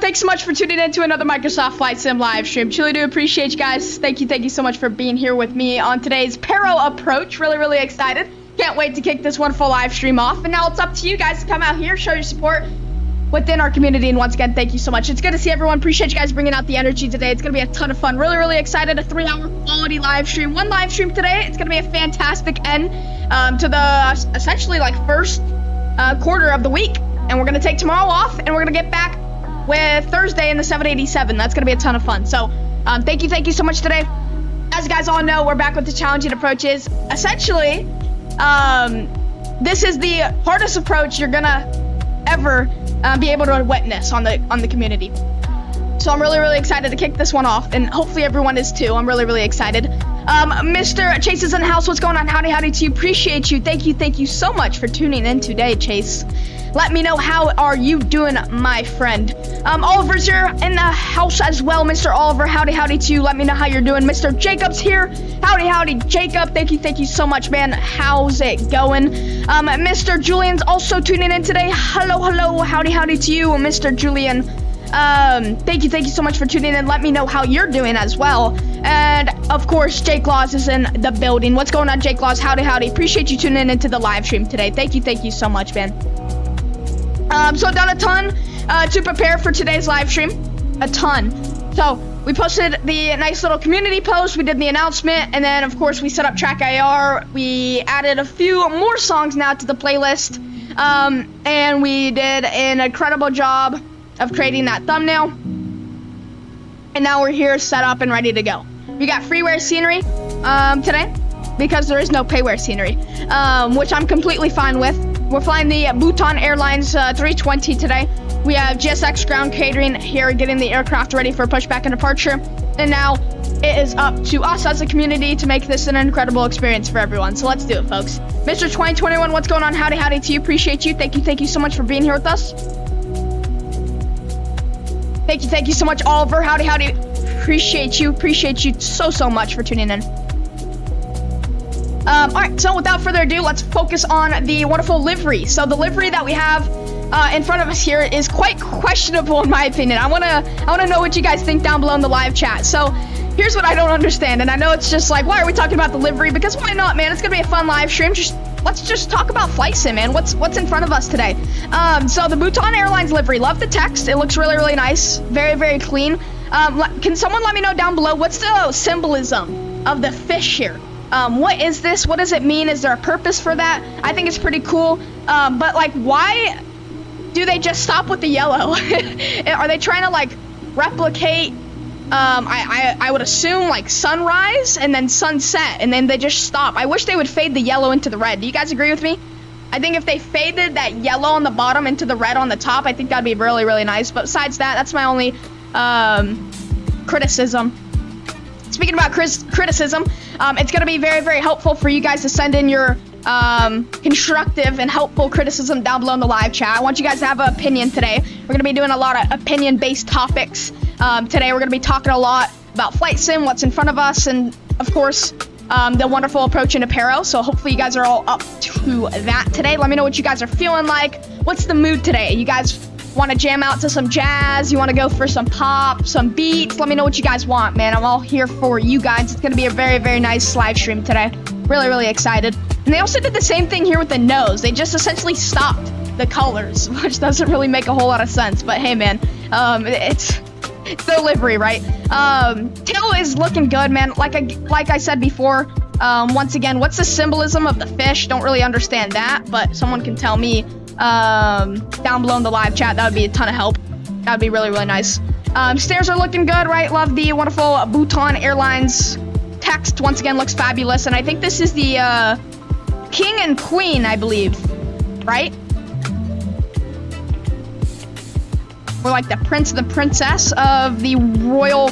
thanks so much for tuning in to another Microsoft Flight Sim live stream. Truly do appreciate you guys. Thank you so much for being here with me on today's Paro approach. Really excited. Can't wait to kick this wonderful live stream off. And now it's up to you guys to come out here, show your support within our community. And once again, thank you so much. It's good to see everyone. Appreciate you guys bringing out the energy today. It's going to be a ton of fun. Really excited. A 3-hour quality live stream. One live stream today. It's going to be a fantastic end to the essentially like first quarter of the week. And we're going to take tomorrow off, and we're going to get back with Thursday in the 787. That's going to be a ton of fun. So thank you so much today. As you guys all know, we're back with the challenging approaches. Essentially, this is the hardest approach you're going to ever be able to witness on the community. So I'm really excited to kick this one off, and hopefully everyone is too. I'm really excited. Mr. Chase is in the house. What's going on? Howdy to you. Appreciate you. Thank you so much for tuning in today, Chase. Let me know, how are you doing, my friend? Oliver's here in the house as well. Mr. Oliver, howdy to you. Let me know how you're doing. Mr. Jacob's here. Howdy, Jacob. Thank you so much, man. How's it going? Mr. Julian's also tuning in today. Hello. Howdy to you, Mr. Julian. Thank you so much for tuning in. Let me know how you're doing as well. And of course, Jake Laws is in the building. What's going on, Jake Laws? Howdy. Appreciate you tuning into the live stream today. Thank you so much, man. So I've done a ton to prepare for today's live stream. A ton. So we posted the nice little community post. We did the announcement, and then of course we set up Track IR. We added a few more songs now to the playlist, and we did an incredible job of creating that thumbnail. And now we're here set up and ready to go. We got freeware scenery today because there is no payware scenery, which I'm completely fine with. We're flying the Bhutan Airlines 320 today. We have GSX ground catering here, getting the aircraft ready for pushback and departure. And now it is up to us as a community to make this an incredible experience for everyone. So let's do it, folks. Mr. 2021, what's going on? Howdy to you. Appreciate you. Thank you so much for being here with us. Thank you so much, Oliver. Howdy. Appreciate you so much for tuning in. Alright, so without further ado, let's focus on the wonderful livery. So the livery that we have in front of us here is quite questionable in my opinion. I wanna know what you guys think down below in the live chat. So here's what I don't understand, and I know it's just like, why are we talking about the livery? Because why not, man? It's gonna be a fun live stream. Let's just talk about flight sim, man. What's in front of us today? So the Bhutan Airlines livery, love the text. It looks really nice, very clean. Can someone let me know down below, what's the symbolism of the fish here? What is this? What does it mean? Is there a purpose for that? I think it's pretty cool. But like, why do they just stop with the yellow? Are they trying to like replicate, I would assume like sunrise and then sunset, and then they just stop? I wish they would fade the yellow into the red. Do you guys agree with me? I think if they faded that yellow on the bottom into the red on the top, I think that'd be really nice. But besides that, that's my only criticism. Speaking about criticism, it's going to be very helpful for you guys to send in your constructive and helpful criticism down below in the live chat. I want you guys to have an opinion today. We're going to be doing a lot of opinion-based topics. Today we're going to be talking a lot about flight sim, what's in front of us, and of course the wonderful approach into Paro. So hopefully you guys are all up to that today. Let me know what you guys are feeling like. What's the mood today? You guys want to jam out to some jazz? You want to go for some pop, some beats? Let me know what you guys want, man. I'm all here for you guys. It's going to be a very nice live stream today. Really excited. And they also did the same thing here with the nose. They just essentially stopped the colors, which doesn't really make a whole lot of sense. But hey, man, it's the livery, right? Tail is looking good, man. Like I said before, once again, what's the symbolism of the fish? Don't really understand that, but someone can tell me down below in the live chat. That would be a ton of help. That would be really nice. Stairs are looking good, right? Love the wonderful Bhutan Airlines text. Once again, looks fabulous. And I think this is the king and queen, I believe, right? Or like the prince and the princess of the royal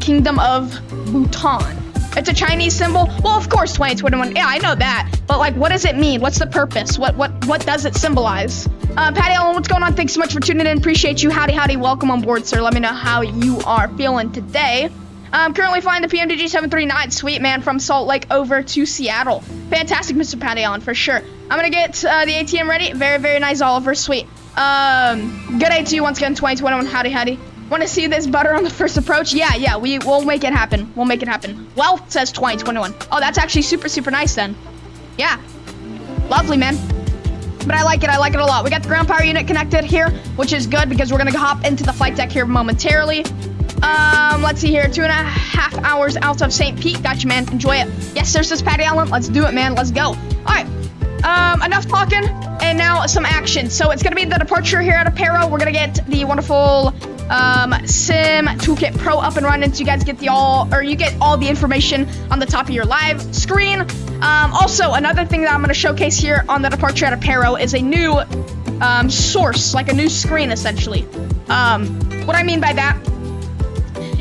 kingdom of Bhutan. It's a Chinese symbol. Well, of course, 2021. Yeah, I know that. But like, what does it mean? What's the purpose? What does it symbolize? Patty Allen, what's going on? Thanks so much for tuning in. Appreciate you. Howdy. Welcome on board, sir. Let me know how you are feeling today. I'm currently flying the PMDG 739. Sweet, man, from Salt Lake over to Seattle. Fantastic, Mr. Patty Allen, for sure. I'm gonna get the ATM ready. Very nice, Oliver. Sweet. Good day to you once again, 2021. Howdy. Want to see this butter on the first approach? Yeah, we'll make it happen. We'll make it happen. Well, says 2021. Oh, that's actually super nice then. Yeah. Lovely, man. But I like it a lot. We got the ground power unit connected here, which is good because we're gonna hop into the flight deck here momentarily. Let's see here, 2.5 hours out of St. Pete. Gotcha, man. Enjoy it. Yes, there's this Patty Allen. Let's do it, man. Let's go. All right. Enough talking, and now some action. So it's gonna be the departure here out of Paro. We're gonna get the wonderful Sim Toolkit Pro up and running, so you guys get you get all the information on the top of your live screen. Also, another thing that I'm gonna showcase here on the departure out of Paro is a new source, like a new screen, essentially. What I mean by that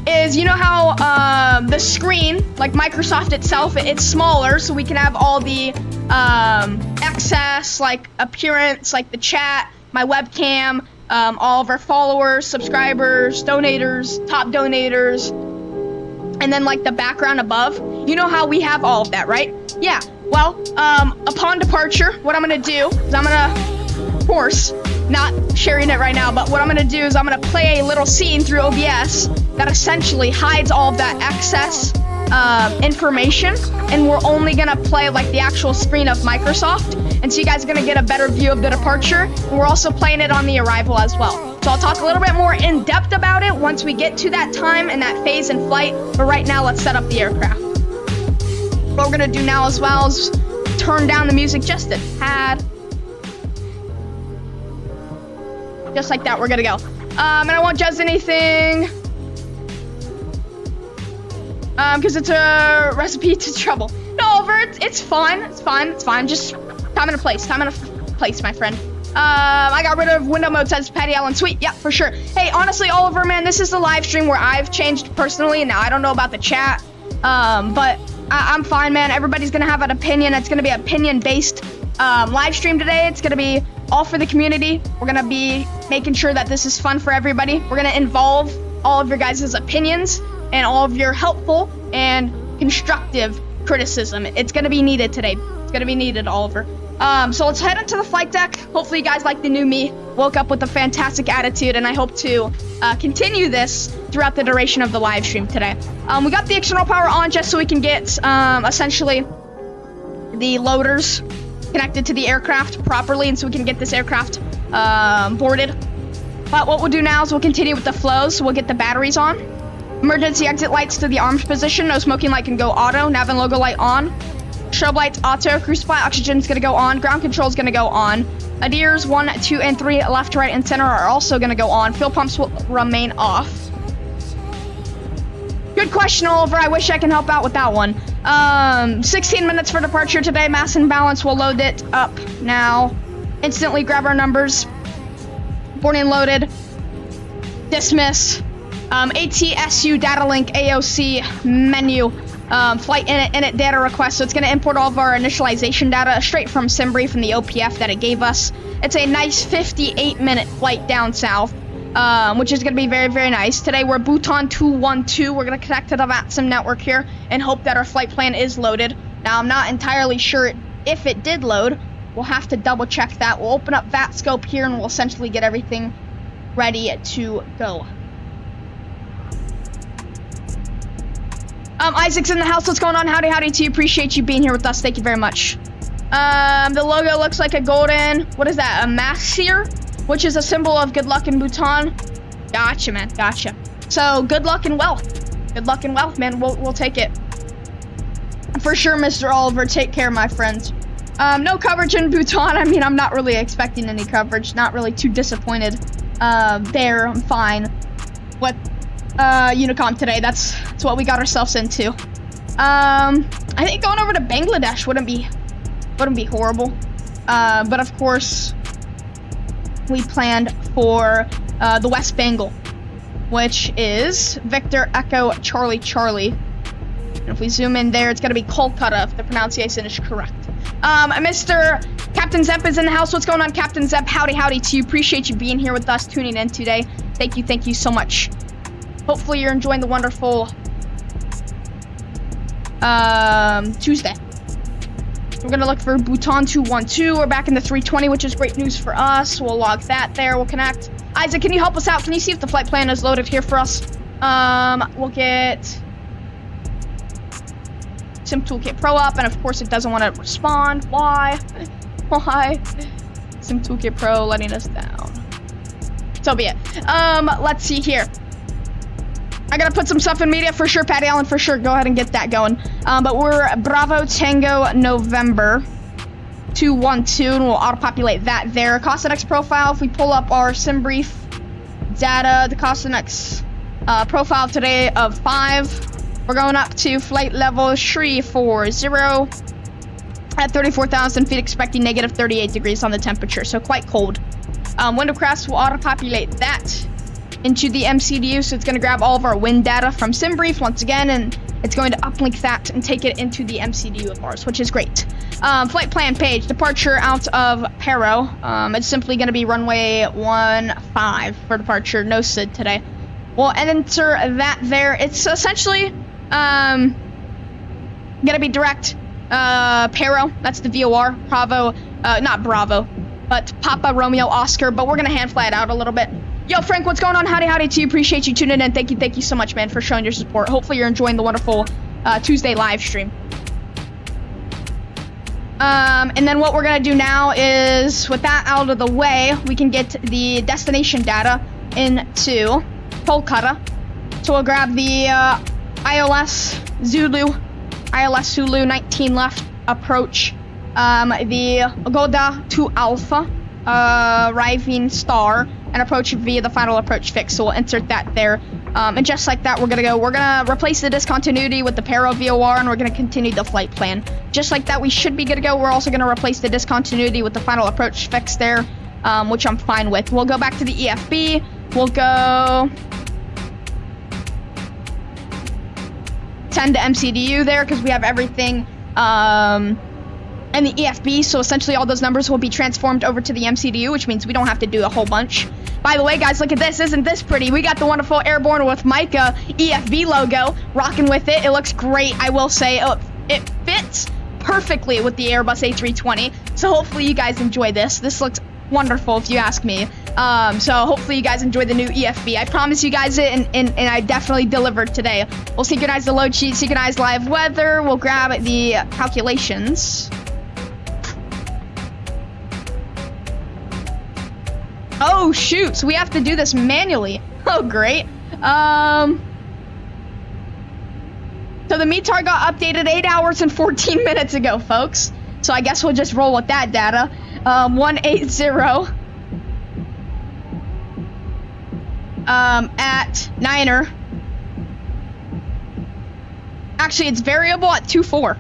is, you know how the screen, like Microsoft itself, it's smaller, so we can have all the access, like appearance, like the chat, my webcam, all of our followers, subscribers, donators, top donators, and then like the background above. You know how we have all of that, right? Yeah. Well, upon departure, what I'm gonna do is I'm gonna, of course, not sharing it right now, but what I'm gonna do is I'm gonna play a little scene through OBS that essentially hides all of that excess information, and we're only gonna play like the actual screen of Microsoft, and so you guys are gonna get a better view of the departure. And we're also playing it on the arrival as well. So I'll talk a little bit more in depth about it once we get to that time and that phase in flight, but right now let's set up the aircraft. What we're gonna do now as well is turn down the music just a tad. Just like that, we're gonna go. And I won't judge anything, because it's a recipe to trouble. No, Oliver, it's fine. It's fine. Just time and a place, my friend. I got rid of window mode, says Patty Allen. Sweet, yeah, for sure. Hey, honestly, Oliver, man, this is the live stream where I've changed personally, and now I don't know about the chat, but I'm fine, man. Everybody's gonna have an opinion. It's gonna be opinion-based live stream today. It's gonna be all for the community. We're gonna be making sure that this is fun for everybody. We're gonna involve all of your guys' opinions and all of your helpful and constructive criticism. It's gonna be needed today. It's gonna be needed, Oliver. So let's head into the flight deck. Hopefully you guys like the new me. Woke up with a fantastic attitude, and I hope to continue this throughout the duration of the live stream today. We got the external power on just so we can get essentially the loaders connected to the aircraft properly, and so we can get this aircraft boarded. But what we'll do now is we'll continue with the flows. So we'll get the batteries on. Emergency exit lights to the arms position. No smoking light can go auto. Nav and logo light on. Strobe lights auto. Crew supply oxygen is going to go on. Ground control is going to go on. ADIRS 1, 2, and 3, left, right, and center are also going to go on. Fuel pumps will remain off. Good question, Oliver. I wish I can help out with that one. 16 minutes for departure today. Mass and balance. We'll load it up now. Instantly grab our numbers. Boarding loaded. Dismiss. ATSU data link AOC menu. Flight init data request. So it's going to import all of our initialization data straight from SimBrief and the OPF that it gave us. It's a nice 58-minute flight down south, which is going to be very nice. Today we're Bhutan 212. We're going to connect to the Vatsim network here and hope that our flight plan is loaded. Now I'm not entirely sure if it did load. We'll have to double check that. We'll open up VATScope here and we'll essentially get everything ready to go. Isaac's in the house. What's going on? Howdy to you. Appreciate you being here with us. Thank you very much. The logo looks like a golden, what is that? A massir, which is a symbol of good luck in Bhutan. Gotcha, man. Gotcha. So good luck and wealth. Good luck and wealth, man. We'll take it. For sure, Mr. Oliver. Take care, my friends. No coverage in Bhutan. I mean, I'm not really expecting any coverage. Not really too disappointed. There, I'm fine. What? Unicom today. That's what we got ourselves into. I think going over to Bangladesh wouldn't be horrible. But of course, we planned for the West Bengal, which is Victor Echo Charlie Charlie. And if we zoom in there, it's gonna be Kolkata if the pronunciation is correct. Mr. Captain Zepp is in the house. What's going on, Captain Zepp? Howdy to you. Appreciate you being here with us, tuning in today. Thank you so much. Hopefully you're enjoying the wonderful Tuesday. We're gonna look for Bhutan 212. We're back in the 320, which is great news for us. We'll log that there. We'll connect. Isaac, can you help us out? Can you see if the flight plan is loaded here for us? We'll get Sim Toolkit Pro up, and of course it doesn't want to respond. Why? Why? Sim Toolkit Pro letting us down. So be it. Let's see here. I gotta put some stuff in media for sure. Patty Allen, for sure. Go ahead and get that going. But we're Bravo Tango November 212, and we'll auto-populate that there. Costanex profile, if we pull up our sim brief data, the Costanex profile today of 5. We're going up to flight level 340 at 34,000 feet, expecting negative 38 degrees on the temperature, so quite cold. Window crest will auto-populate that into the MCDU, so it's going to grab all of our wind data from SimBrief once again, and it's going to uplink that and take it into the MCDU of ours, which is great. Flight plan page, departure out of Paro. It's simply going to be runway 15 for departure, no SID today. We'll enter that there. It's essentially going to be direct Paro, that's the VOR, Bravo, not Bravo, but Papa Romeo Oscar, but we're going to hand fly it out a little bit. Yo, Frank, what's going on? Howdy to you. Appreciate you tuning in. Thank you so much, man, for showing your support. Hopefully you're enjoying the wonderful Tuesday live stream. And then what we're going to do now is, with that out of the way, we can get the destination data into Kolkata. So we'll grab the ILS Zulu 19 left approach, the Goda 2 Alpha, arriving star, and approach via the final approach fix. So we'll insert that there. And just like that, we're gonna replace the discontinuity with the Paro VOR, and we're gonna continue the flight plan. Just like that, we should be good to go. We're also gonna replace the discontinuity with the final approach fix there, which I'm fine with. We'll go back to the EFB. We'll go 10 to MCDU there, because we have everything in the EFB, so essentially all those numbers will be transformed over to the MCDU, which means we don't have to do a whole bunch. By the way, guys, look at this. Isn't this pretty? We got the wonderful Airborne with Micah EFB logo, rocking with it. It looks great, I will say. It fits perfectly with the Airbus A320, so hopefully you guys enjoy this. This looks wonderful, if you ask me. So hopefully you guys enjoy the new EFB. I promise you guys it, and I definitely delivered today. We'll synchronize the load sheet, synchronize live weather. We'll grab the calculations. Oh, shoot. So we have to do this manually. Oh, great. So the METAR got updated 8 hours and 14 minutes ago, folks. So I guess we'll just roll with that data. 180 at Niner. Actually, it's variable at 24.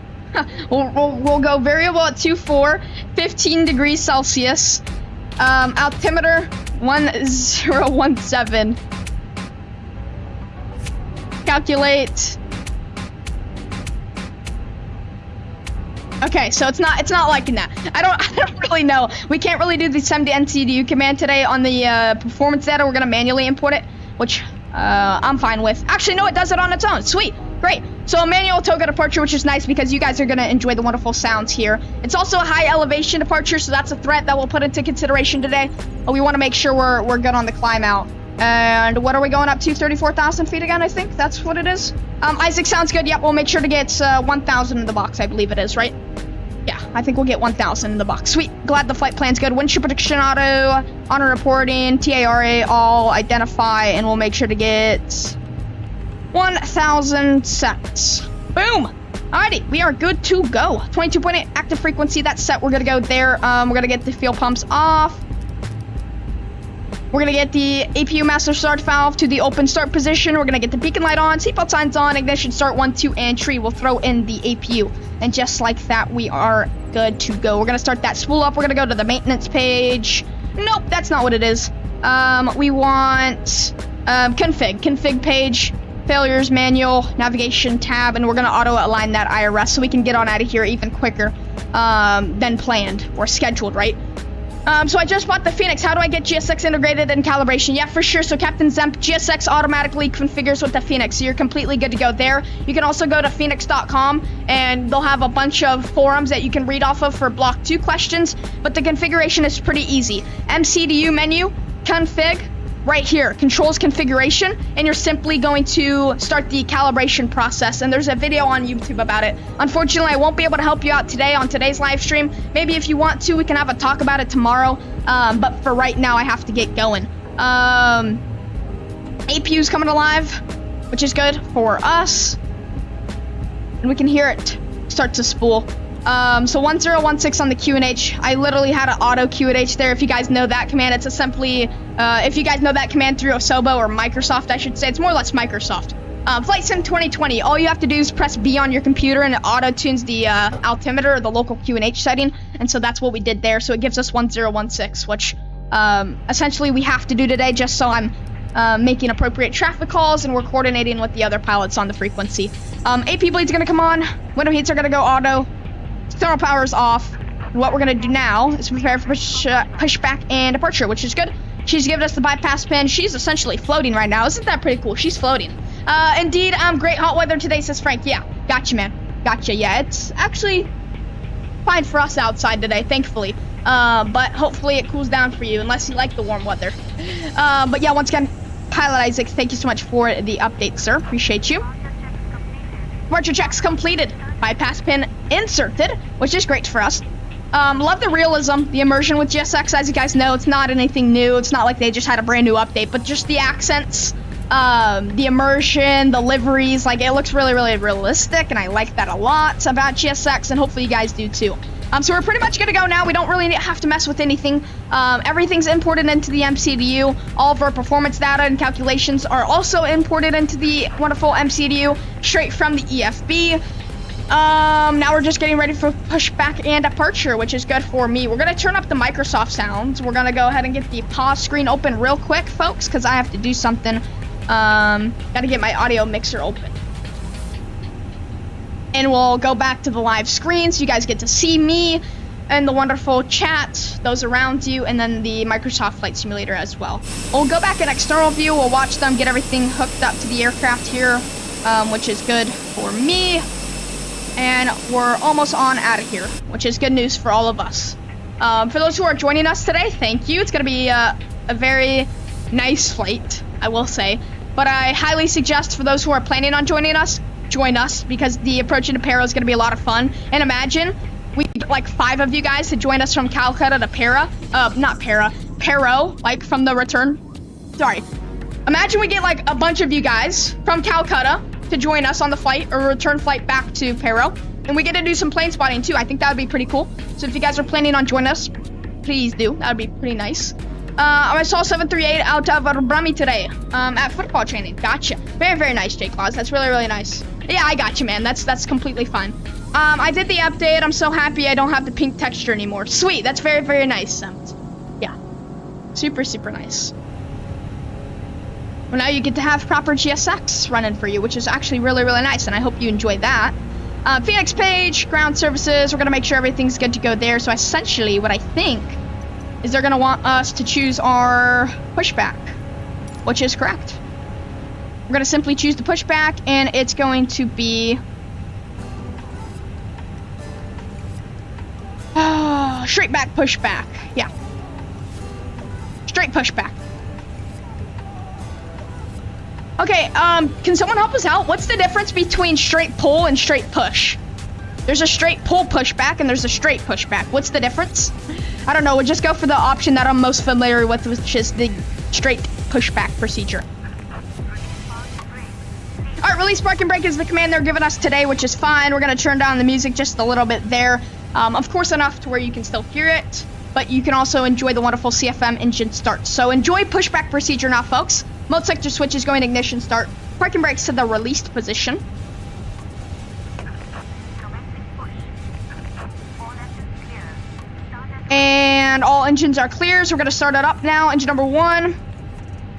we'll go variable at 24, 15 degrees Celsius. Altimeter 1017. Calculate. Okay, so it's not liking that. I don't really know. We can't really do the SEM to NCDU command today on the performance data. We're gonna manually input it, which I'm fine with. Actually, no, it does it on its own. Sweet, great. So a manual toga departure, which is nice because you guys are gonna enjoy the wonderful sounds here. It's also a high elevation departure, so that's a threat that we'll put into consideration today. But we want to make sure we're good on the climb out. And what are we going up to? 34,000 feet again, I think that's what it is. Isaac, sounds good. Yep, we'll make sure to get 1,000 in the box, I believe it is, right? Yeah, I think we'll get 1,000 in the box. Sweet. Glad the flight plan's good. Wind shear prediction auto, honor reporting, TARA all identify, and we'll make sure to get 1,000 sets. Boom. Alrighty, we are good to go. 22.8 active frequency, that's set. We're gonna go there. We're gonna get the fuel pumps off. We're gonna get the APU master start valve to the open start position. We're gonna get the beacon light on, seatbelt signs on, ignition start 1, 2, and 3. We'll throw in the APU. And just like that, we are good to go. We're gonna start that spool up. We're gonna go to the maintenance page. Nope, that's not what it is. We want config page, failures, manual, navigation tab, and we're gonna auto align that IRS so we can get on out of here even quicker than planned or scheduled, right? So I just bought the Fenix. How do I get GSX integrated in calibration? Yeah, for sure. So Captain Zemp, GSX automatically configures with the Fenix. So you're completely good to go there. You can also go to phoenix.com and they'll have a bunch of forums that you can read off of for Block 2 questions. But the configuration is pretty easy. MCDU menu, config, right here, controls configuration, and you're simply going to start the calibration process. And there's a video on YouTube about it. Unfortunately, I won't be able to help you out today on today's live stream. Maybe if you want to, we can have a talk about it tomorrow. But for right now, I have to get going. APU's coming alive, which is good for us. And we can hear it start to spool. So 1016 on the QNH. I literally had an auto QNH there. If you guys know that command, it's a simply, if you guys know that command through Osobo or Microsoft, I should say, it's more or less Microsoft. Flight Sim 2020, all you have to do is press B on your computer and it auto tunes the altimeter or the local QNH setting. And so that's what we did there. So it gives us 1016, which essentially we have to do today just so I'm making appropriate traffic calls and we're coordinating with the other pilots on the frequency. AP bleed's gonna come on, window heats are gonna go auto. Thermal power is off. What we're gonna do now is prepare for pushback and departure, which is good. She's given us the bypass pin. She's essentially floating right now. Isn't that pretty cool? She's floating. Indeed, great hot weather today, says Frank. Yeah, gotcha, man. Gotcha. Yeah, it's actually fine for us outside today, thankfully. But hopefully it cools down for you, unless you like the warm weather. But yeah, once again, Pilot Isaac, thank you so much for the update, sir. Appreciate you. Departure checks completed. Bypass pin inserted, which is great for us. Love the realism, the immersion with GSX. As you guys know, it's not anything new. It's not like they just had a brand new update, but just the accents, the immersion, the liveries, like it looks really, really realistic, and I like that a lot about GSX, and hopefully you guys do too. So we're pretty much good to go now. We don't really have to mess with anything. Everything's imported into the MCDU. All of our performance data and calculations are also imported into the wonderful MCDU straight from the EFB. Now we're just getting ready for pushback and departure, which is good for me. We're gonna turn up the Microsoft sounds. We're gonna go ahead and get the pause screen open real quick, folks, because I have to do something. Gotta get my audio mixer open. And we'll go back to the live screen so you guys get to see me and the wonderful chat, those around you, and then the Microsoft Flight Simulator as well. We'll go back in external view. We'll watch them get everything hooked up to the aircraft here, which is good for me. And we're almost on out of here, which is good news for all of us. For those who are joining us today, thank you. It's going to be a very nice flight, I will say. But I highly suggest for those who are planning on joining us, join us, because the approach into Paro is going to be a lot of fun. And imagine we get like 5 of you guys to join us from Calcutta to Paro, like from the return. Sorry. Imagine we get like a bunch of you guys from Calcutta to join us on the flight or return flight back to Paro. And we get to do some plane spotting too. I think that would be pretty cool. So if you guys are planning on joining us, please do. That would be pretty nice. I saw 738 out of Brummy today at football training. Gotcha. Very, very nice, Jake Claus. That's really, really nice. Yeah, I got you, man. That's completely fine. I did the update. I'm so happy I don't have the pink texture anymore. Sweet. That's very, very nice. Yeah. Super, super nice. Well, now you get to have proper GSX running for you, which is actually really, really nice, and I hope you enjoy that. Phoenix page, ground services. We're going to make sure everything's good to go there. So essentially what I think is they're going to want us to choose our pushback, which is correct. We're going to simply choose the pushback, and it's going to be straight back pushback. Yeah. Straight pushback. Okay, can someone help us out? What's the difference between straight pull and straight push? There's a straight pull pushback and there's a straight pushback. What's the difference? I don't know. We'll just go for the option that I'm most familiar with, which is the straight pushback procedure. All right, release park and brake is the command they're giving us today, which is fine. We're going to turn down the music just a little bit there. Of course, enough to where you can still hear it, but you can also enjoy the wonderful CFM engine start. So enjoy pushback procedure now, folks. Mode sector switch is going ignition start. Parking brakes to the released position. And all engines are clear, so we're going to start it up now. Engine number 1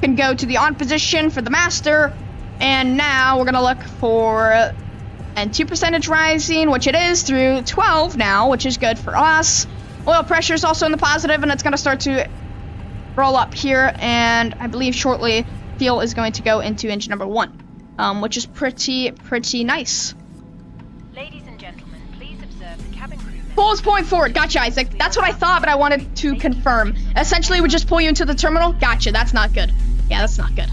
can go to the on position for the master. And now we're going to look for N2 percentage rising, which it is through 12 now, which is good for us. Oil pressure is also in the positive, and it's going to start to roll up here, and I believe shortly fuel is going to go into engine number 1, which is pretty nice. Ladies and gentlemen, please observe the cabin crew. Pull is pulling forward. Gotcha, Isaac. That's what I thought, but I wanted to confirm. Essentially, we just pull you into the terminal. Gotcha, that's not good. Yeah, that's not good.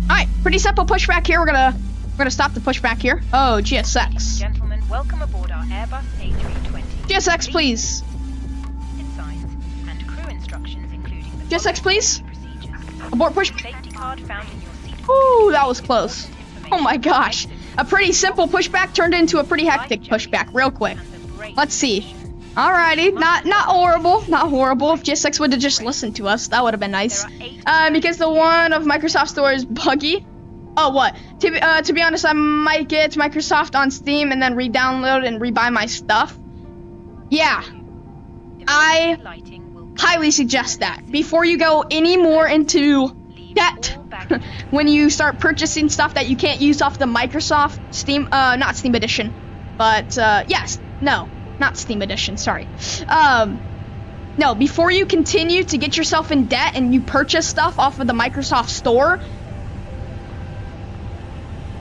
Alright, pretty simple pushback here. We're gonna stop the pushback here. Oh, GSX. Gentlemen, welcome aboard our Airbus A320. GSX, please. Its signs and crew instructions, including the GSX, please. procedures. Abort push. Safety card found in your seat. Ooh, that was close. Oh my gosh. A pretty simple pushback turned into a pretty hectic pushback real quick. Let's see. Alrighty, not horrible, not horrible. If GSX would have just listened to us, that would have been nice. Because the one of Microsoft Store is buggy. Oh, what? To be honest, I might get Microsoft on Steam and then re-download and rebuy my stuff. Yeah, I highly suggest that before you go any more into debt. When you start purchasing stuff that you can't use off the Microsoft Steam, not Steam Edition, but yes, no, not Steam Edition, sorry. No, before you continue to get yourself in debt and you purchase stuff off of the Microsoft Store,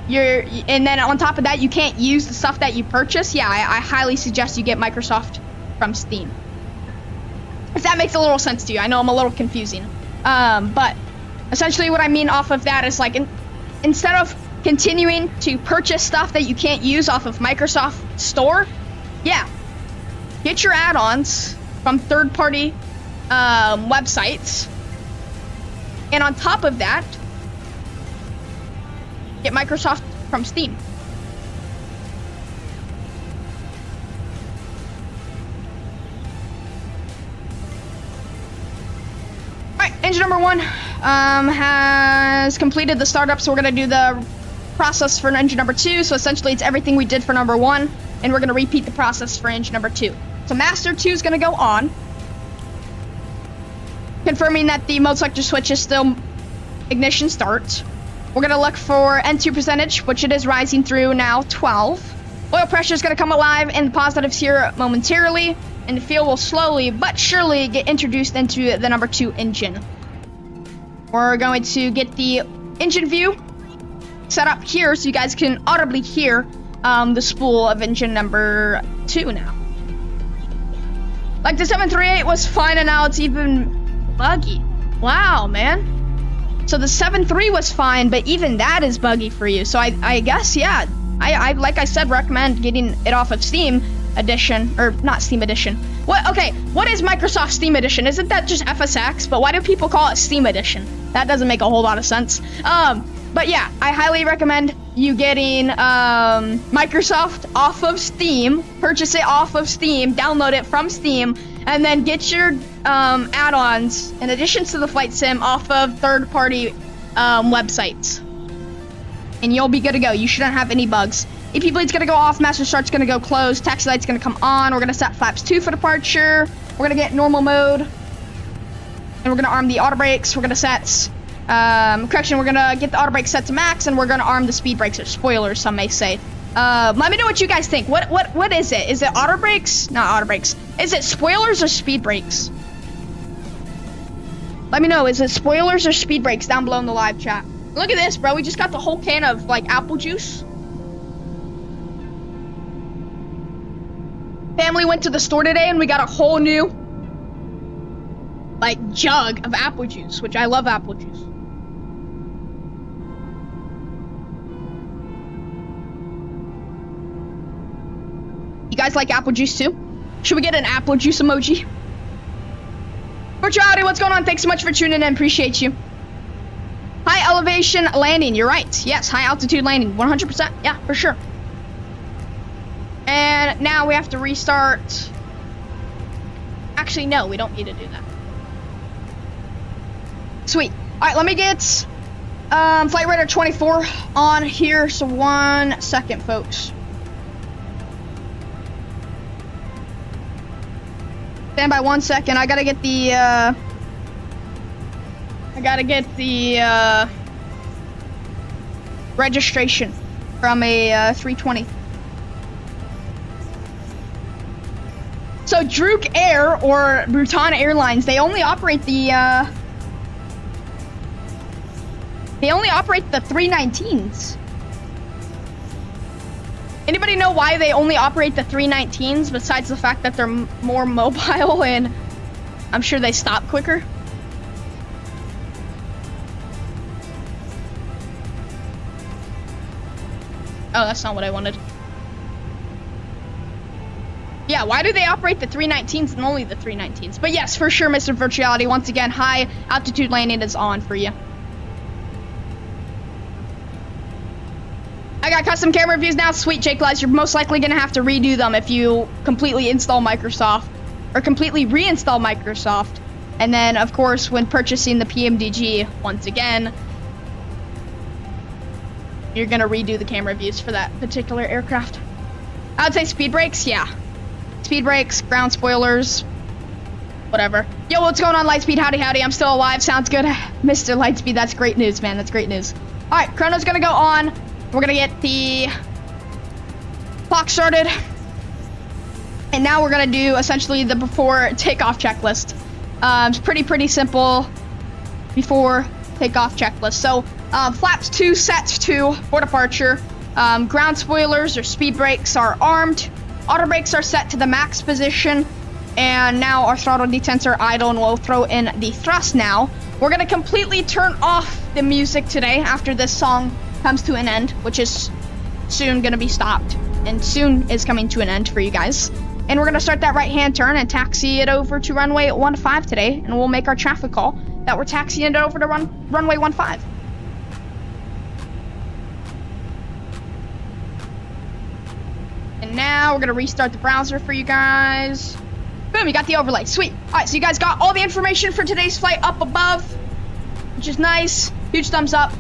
and then on top of that, you can't use the stuff that you purchase. Yeah, I highly suggest you get Microsoft from Steam. If that makes a little sense to you. I know I'm a little confusing. But essentially what I mean off of that is like, instead of continuing to purchase stuff that you can't use off of Microsoft Store, yeah, get your add-ons from third-party websites. And on top of that, get Microsoft from Steam. Alright, engine number 1 has completed the startup, so we're going to do the process for engine number 2. So essentially it's everything we did for number 1, and we're going to repeat the process for engine number 2. So master 2 is going to go on, confirming that the mode selector switch is still ignition start. We're going to look for N2 percentage, which it is rising through now 12. Oil pressure is going to come alive in the positives here momentarily, and the fuel will slowly but surely get introduced into the number 2 engine. We're going to get the engine view set up here so you guys can audibly hear the spool of engine number 2 now. Like the 738 was fine, and now it's even buggy. Wow, man. So the 7.3 was fine, but even that is buggy for you. So I guess, yeah, I like I said, recommend getting it off of Steam Edition, or not Steam Edition. What is Microsoft Steam Edition? Isn't that just FSX? But why do people call it Steam Edition? That doesn't make a whole lot of sense. But yeah, I highly recommend you getting Microsoft off of Steam, purchase it off of Steam, download it from Steam, and then get your add-ons in addition to the flight sim off of third-party websites, and you'll be good to go. You shouldn't have any bugs. EP bleed's gonna go off, master start's gonna go closed, taxi light's gonna come on. We're gonna set flaps 2 for departure. We're gonna get normal mode, and we're gonna arm the auto brakes. We're gonna set we're gonna get the auto brake set to max, and we're gonna arm the speed brakes, or spoilers, some may say. Let me know what you guys think. What is it? Is it auto brakes? Not auto brakes. Is it spoilers or speed brakes? Let me know. Is it spoilers or speed brakes down below in the live chat? Look at this, bro. We just got the whole can of like apple juice. Family went to the store today, and we got a whole new like jug of apple juice, which I love apple juice. You guys like apple juice too? Should we get an apple juice emoji? Virtuality, what's going on? Thanks so much for tuning in. Appreciate you. High elevation landing. You're right. Yes, high altitude landing. 100%. Yeah, for sure. And now we have to restart. Actually, no, we don't need to do that. Sweet. All right, let me get Flight Radar 24 on here. So 1 second, folks. Stand by 1 second. I gotta get the registration from a 320. So Druk Air or Bhutan Airlines, they only operate the 319s. Anybody know why they only operate the 319s besides the fact that they're more mobile and I'm sure they stop quicker? Oh, that's not what I wanted. Yeah, why do they operate the 319s and only the 319s? But yes, for sure, Mr. Virtuality, once again, high altitude landing is on for you. I got custom camera views now. Sweet, Jake Lies. You're most likely going to have to redo them if you completely install Microsoft or completely reinstall Microsoft. And then, of course, when purchasing the PMDG, once again, you're going to redo the camera views for that particular aircraft. I would say speed brakes, yeah. Speed brakes, ground spoilers, whatever. Yo, what's going on, Lightspeed? Howdy, howdy. I'm still alive. Sounds good. Mr. Lightspeed, that's great news, man. That's great news. All right, chrono's going to go on. We're going to get the clock started. And now we're going to do essentially the before takeoff checklist. It's pretty simple before takeoff checklist. So flaps 2 set to for departure. Ground spoilers or speed brakes are armed. Auto brakes are set to the max position. And now our throttle detents are idle and we'll throw in the thrust now. We're going to completely turn off the music today after this song comes to an end, which is soon going to be stopped and soon is coming to an end for you guys. And we're going to start that right-hand turn and taxi it over to runway 15 today, and we'll make our traffic call that we're taxiing it over to runway 15. And now we're going to restart the browser for you guys. Boom, you got the overlay. Sweet. All right, so you guys got all the information for today's flight up above, which is nice. Huge thumbs up.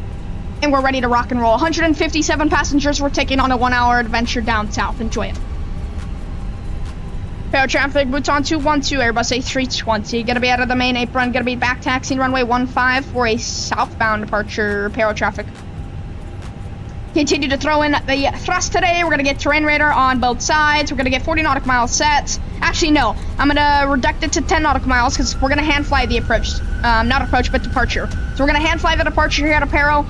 And we're ready to rock and roll. 157 passengers. We're taking on a 1-hour adventure down south. Enjoy it. Paro traffic, Bhutan 212, Airbus A320. Gonna be out of the main apron. Gonna be back taxiing runway 15 for a southbound departure. Paro traffic. Continue to throw in the thrust today. We're gonna get terrain radar on both sides. We're gonna get 40 nautical miles set. Actually, no. I'm gonna reduct it to 10 nautical miles because we're gonna hand fly the approach. Not approach, but departure. So we're gonna hand fly the departure here at Paro.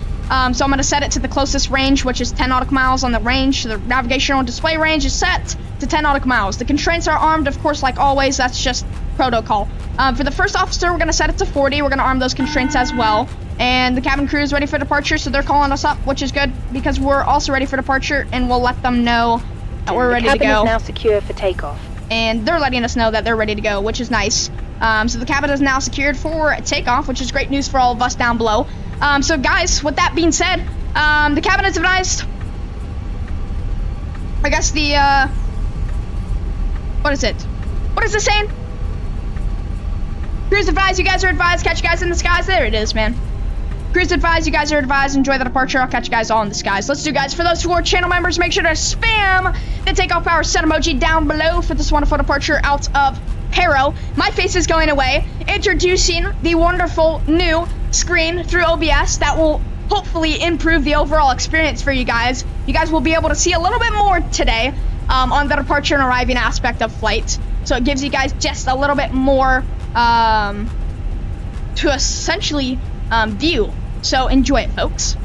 So I'm going to set it to the closest range, which is 10 nautical miles on the range. So the navigational display range is set to 10 nautical miles. The constraints are armed, of course, like always. That's just protocol. For the first officer, we're going to set it to 40. We're going to arm those constraints as well. And the cabin crew is ready for departure, so they're calling us up, which is good because we're also ready for departure, and we'll let them know that we're ready to go. The cabin is now secure for takeoff. And they're letting us know that they're ready to go, which is nice. So the cabin is now secured for takeoff, which is great news for all of us down below. So guys, with that being said, the cabin is advised. I guess the, what is it? What is it saying? Crew's advised, you guys are advised, catch you guys in the skies. There it is, man. Crew's advised, you guys are advised, enjoy the departure. I'll catch you guys all in the skies. Let's do, guys. For those who are channel members, make sure to spam the takeoff power set emoji down below for this wonderful departure out of Paro. My face is going away. Introducing the wonderful new screen through OBS that will hopefully improve the overall experience for you guys. You guys will be able to see a little bit more today on the departure and arriving aspect of flight. So it gives you guys just a little bit more to essentially view. So enjoy it, folks.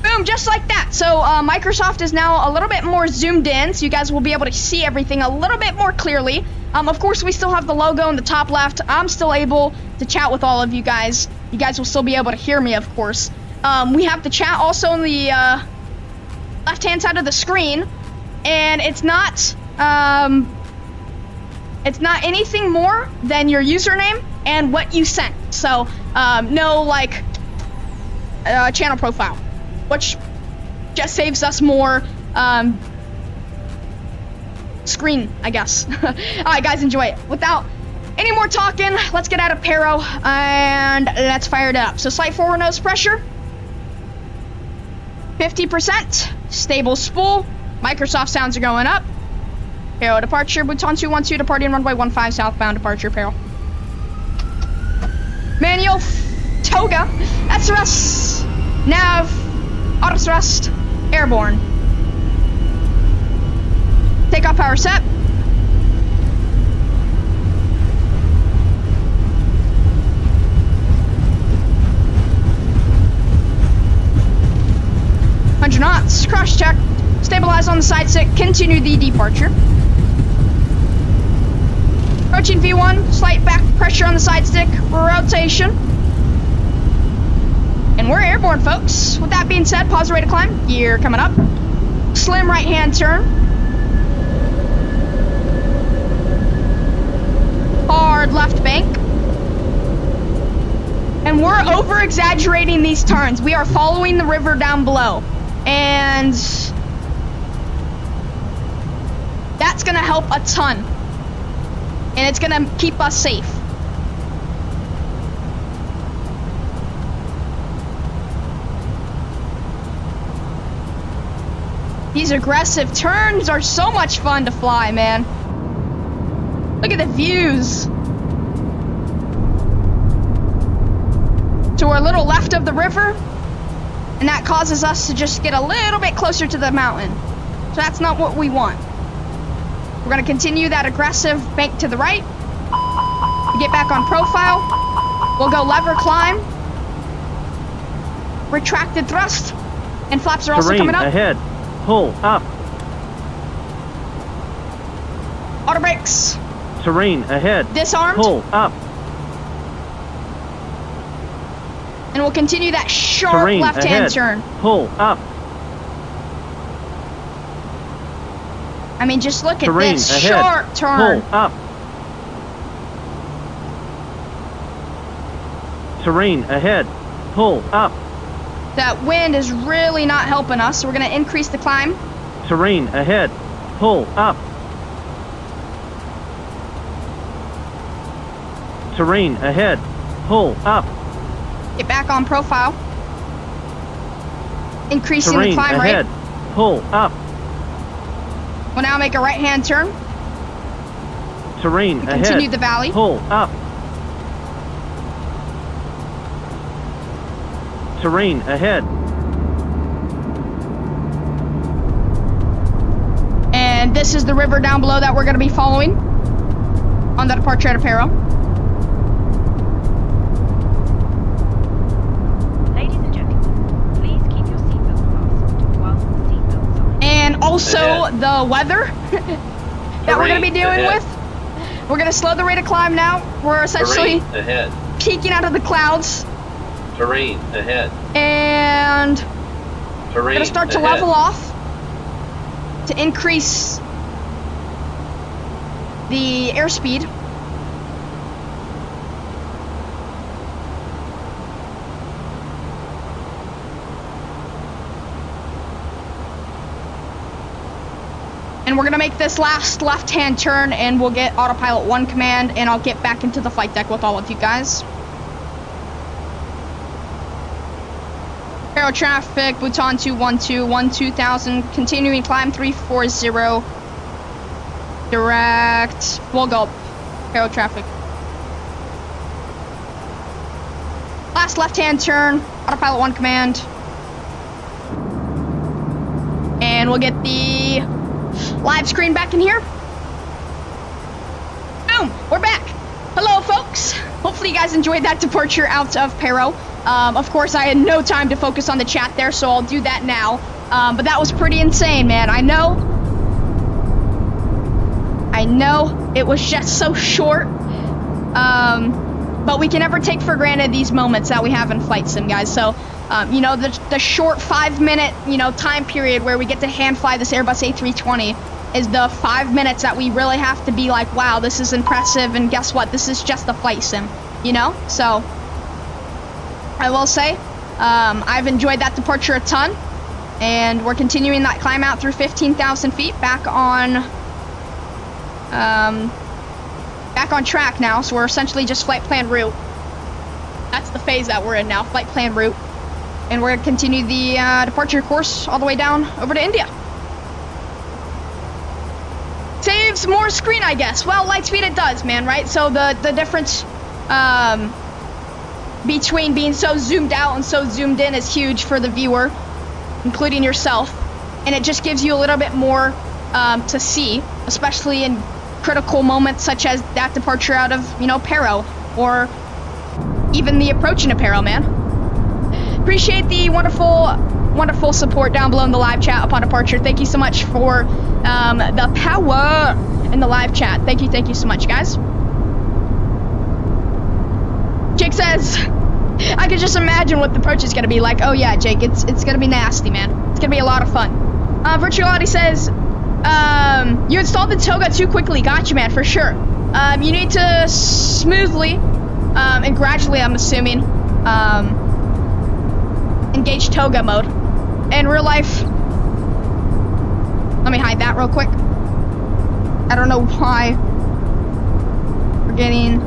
Boom, just like that. So Microsoft is now a little bit more zoomed in, so you guys will be able to see everything a little bit more clearly. Of course, we still have the logo in the top left. I'm still able to chat with all of you guys. You guys will still be able to hear me, of course. We have the chat also on the left-hand side of the screen, and it's not anything more than your username and what you sent. So no like channel profile, which just saves us more screen, I guess. All right, guys, enjoy it. Without any more talking, let's get out of Paro and let's fire it up. So slight forward nose pressure, 50%, stable spool. Microsoft sounds are going up. Paro departure, Bhutan 212 departing runway 15 southbound departure, Paro. Manual, toga, that's thrust, nav, auto thrust, airborne. Takeoff power set. 200 knots, cross check, stabilize on the side stick, continue the departure. Approaching V1, slight back pressure on the side stick, rotation. And we're airborne, folks. With that being said, pause the rate of climb, gear coming up. Slim right hand turn. Hard left bank. And we're over exaggerating these turns. We are following the river down below. And that's gonna help a ton. And it's gonna keep us safe. These aggressive turns are so much fun to fly, man. Look at the views. So we're a little left of the river, and that causes us to just get a little bit closer to the mountain. So that's not what we want. We're gonna continue that aggressive bank to the right. We get back on profile. We'll go lever climb. Retracted thrust. And flaps are also coming up. Ahead. Pull up. Auto brakes. Terrain ahead. Disarmed. Pull up. And we'll continue that sharp Terrain left-hand ahead. turn. Pull up. I mean, just look at Terrain this ahead. sharp turn. Pull up. Terrain ahead. Pull up. That wind is really not helping us, so we're going to increase the climb. Terrain ahead. Pull up. Terrain ahead. Pull up. Get back on profile. Increasing Terrain the climb ahead. rate. Pull up. We'll now make a right-hand turn. Terrain ahead. Continue the valley. Pull up. Terrain ahead. And this is the river down below that we're going to be following on the departure out of Paro. Ladies and gentlemen, please keep your seatbelts fastened whilst the seatbelts are on. And also Ahead. the weather that we're going to be dealing Ahead. with. We're going to slow the rate of climb now. We're essentially Terrain ahead. peeking out of the clouds. Terrain ahead. And Terrain we're going to start to ahead. level off to increase the airspeed. And we're gonna make this last left-hand turn and we'll get autopilot 1 command and I'll get back into the flight deck with all of you guys. Aero traffic, Bhutan 212, 2000, continuing climb 340, direct, we'll go, aero traffic. Last left-hand turn, autopilot 1 command. And we'll get the live screen back in here. Boom, we're back. Hello, folks. Hopefully you guys enjoyed that departure out of Paro. Of course, I had no time to focus on the chat there, so I'll do that now. But that was pretty insane, man. I know it was just so short. But we can never take for granted these moments that we have in flight sim, guys. So, you know, the short 5-minute, you know, time period where we get to hand fly this Airbus A320 is the 5 minutes that we really have to be like, wow, this is impressive, and guess what? This is just a flight sim, you know? So, I will say, I've enjoyed that departure a ton, and we're continuing that climb out through 15,000 feet back on track now, so we're essentially just flight plan route. That's the phase that we're in now, flight plan route. And we're gonna continue the departure course all the way down over to India. Saves more screen, I guess. Well, light speed it does, man, right? So the difference between being so zoomed out and so zoomed in is huge for the viewer, including yourself. And it just gives you a little bit more to see, especially in critical moments such as that departure out of, you know, Paro, or even the approach into Paro, man. appreciate the wonderful support down below in the live chat upon departure. Thank you so much for the power in the live chat. Thank you so much, guys. Jake says, I could just imagine what the approach is gonna be like. Oh yeah, Jake, it's gonna be nasty, man. It's gonna be a lot of fun. Virtuality says, you installed the toga too quickly. Gotcha, man, for sure. You need to smoothly and gradually, I'm assuming, engage toga mode. In real life, let me hide that real quick. I don't know why we're getting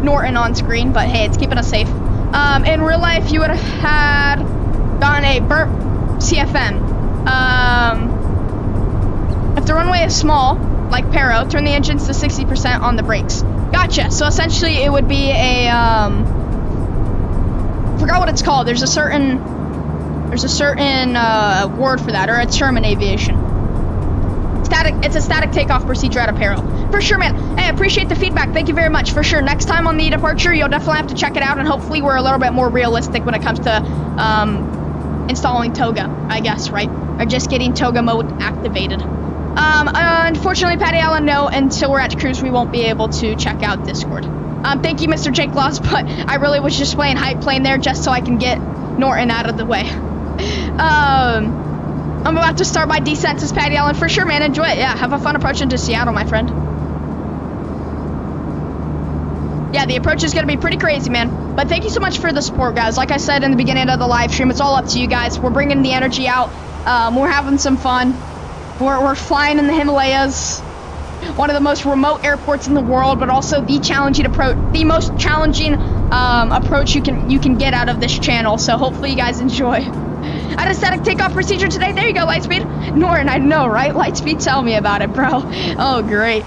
Norton on screen, but hey, it's keeping us safe. In real life, you would have had gotten a burp CFM. If the runway is small, like Paro, turn the engines to 60% on the brakes. Gotcha. So essentially, it would be a I forgot what it's called. There's a certain word for that, or a term in aviation. It's a static takeoff procedure at a Paro. For sure, man. Hey, I appreciate the feedback. Thank you very much. For sure. Next time on the departure, you'll definitely have to check it out, and hopefully we're a little bit more realistic when it comes to installing toga, I guess, right? Or just getting toga mode activated. Unfortunately, Patty Allen, no, until we're at cruise, we won't be able to check out Discord. Thank you, Mr. Jake Laws, but I really was just playing hype plane there just so I can get Norton out of the way. I'm about to start my descent, says Patty Allen. For sure, man. Enjoy it. Yeah, have a fun approach into Seattle, my friend. Yeah, the approach is going to be pretty crazy, man. But thank you so much for the support, guys. Like I said in the beginning of the live stream, it's all up to you guys. We're bringing the energy out. We're having some fun. We're flying in the Himalayas. One of the most remote airports in the world, but also the challenging approach, the most challenging approach you can get out of this channel. So hopefully you guys enjoy. I had a static takeoff procedure today. There you go, Lightspeed. Norton, I know, right? Lightspeed, tell me about it, bro. Oh, great.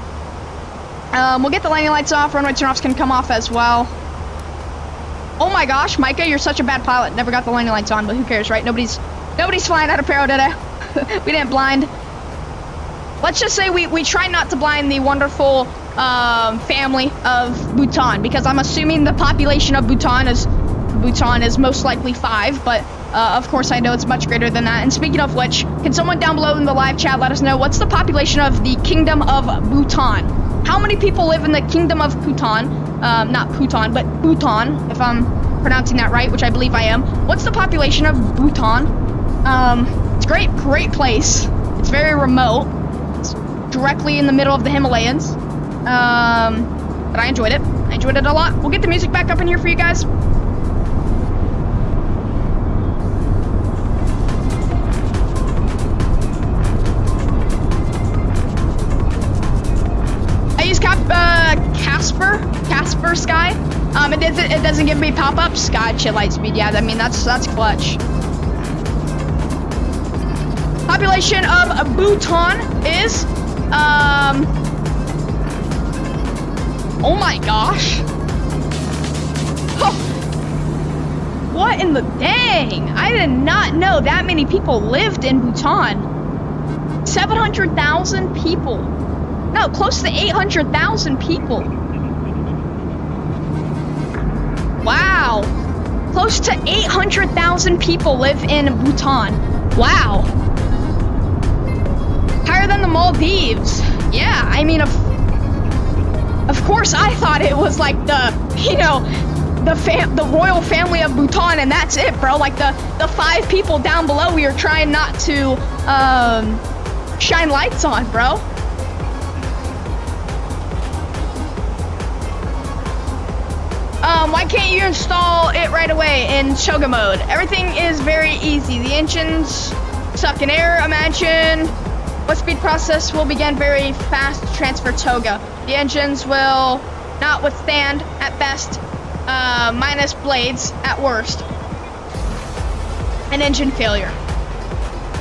We'll get the landing lights off. Runway turn-offs can come off as well. Oh my gosh, Micah, you're such a bad pilot. Never got the landing lights on, but who cares, right? Nobody's flying out of Paro today. We didn't blind. Let's just say we try not to blind the wonderful family of Bhutan, because I'm assuming the population of Bhutan is most likely 5, but of course I know it's much greater than that. And speaking of which, can someone down below in the live chat let us know what's the population of the Kingdom of Bhutan? How many people live in the Kingdom of Bhutan? Not Bhutan, but Bhutan, if I'm pronouncing that right, which I believe I am. What's the population of Bhutan? It's a great place. It's very remote. It's directly in the middle of the Himalayas. But I enjoyed it. I enjoyed it a lot. We'll get the music back up in here for you guys. I use Casper Sky. It doesn't give me pop-ups. Gotcha, Lightspeed. Yeah, I mean that's clutch. Population of Bhutan is oh my gosh. Oh. What in the dang? I did not know that many people lived in Bhutan. 700,000 people. No, close to 800,000 people. Wow. Close to 800,000 people live in Bhutan. Wow. Higher than the Maldives. Yeah, I mean, of course I thought it was like the royal family of Bhutan and that's it, bro. Like the 5 people down below we are trying not to shine lights on, bro. Why can't you install it right away in Toga mode? Everything is very easy. The engines suck in air, imagine. What speed process will begin very fast to transfer Toga? The engines will not withstand at best, minus blades at worst. An engine failure.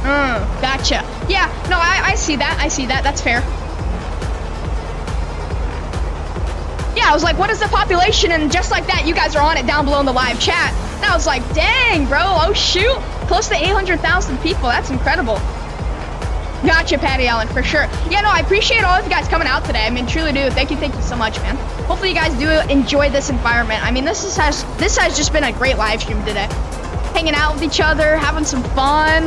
Gotcha. Yeah, no, I see that. That's fair. Yeah, I was like, what is the population? And just like that, you guys are on it down below in the live chat. And I was like, dang, bro. Oh, shoot. Close to 800,000 people. That's incredible. Gotcha, Patty Allen, for sure. Yeah, no, I appreciate all of you guys coming out today. I mean, truly do. Thank you so much, man. Hopefully you guys do enjoy this environment. I mean, this has just been a great live stream today. hanging out with each other, having some fun.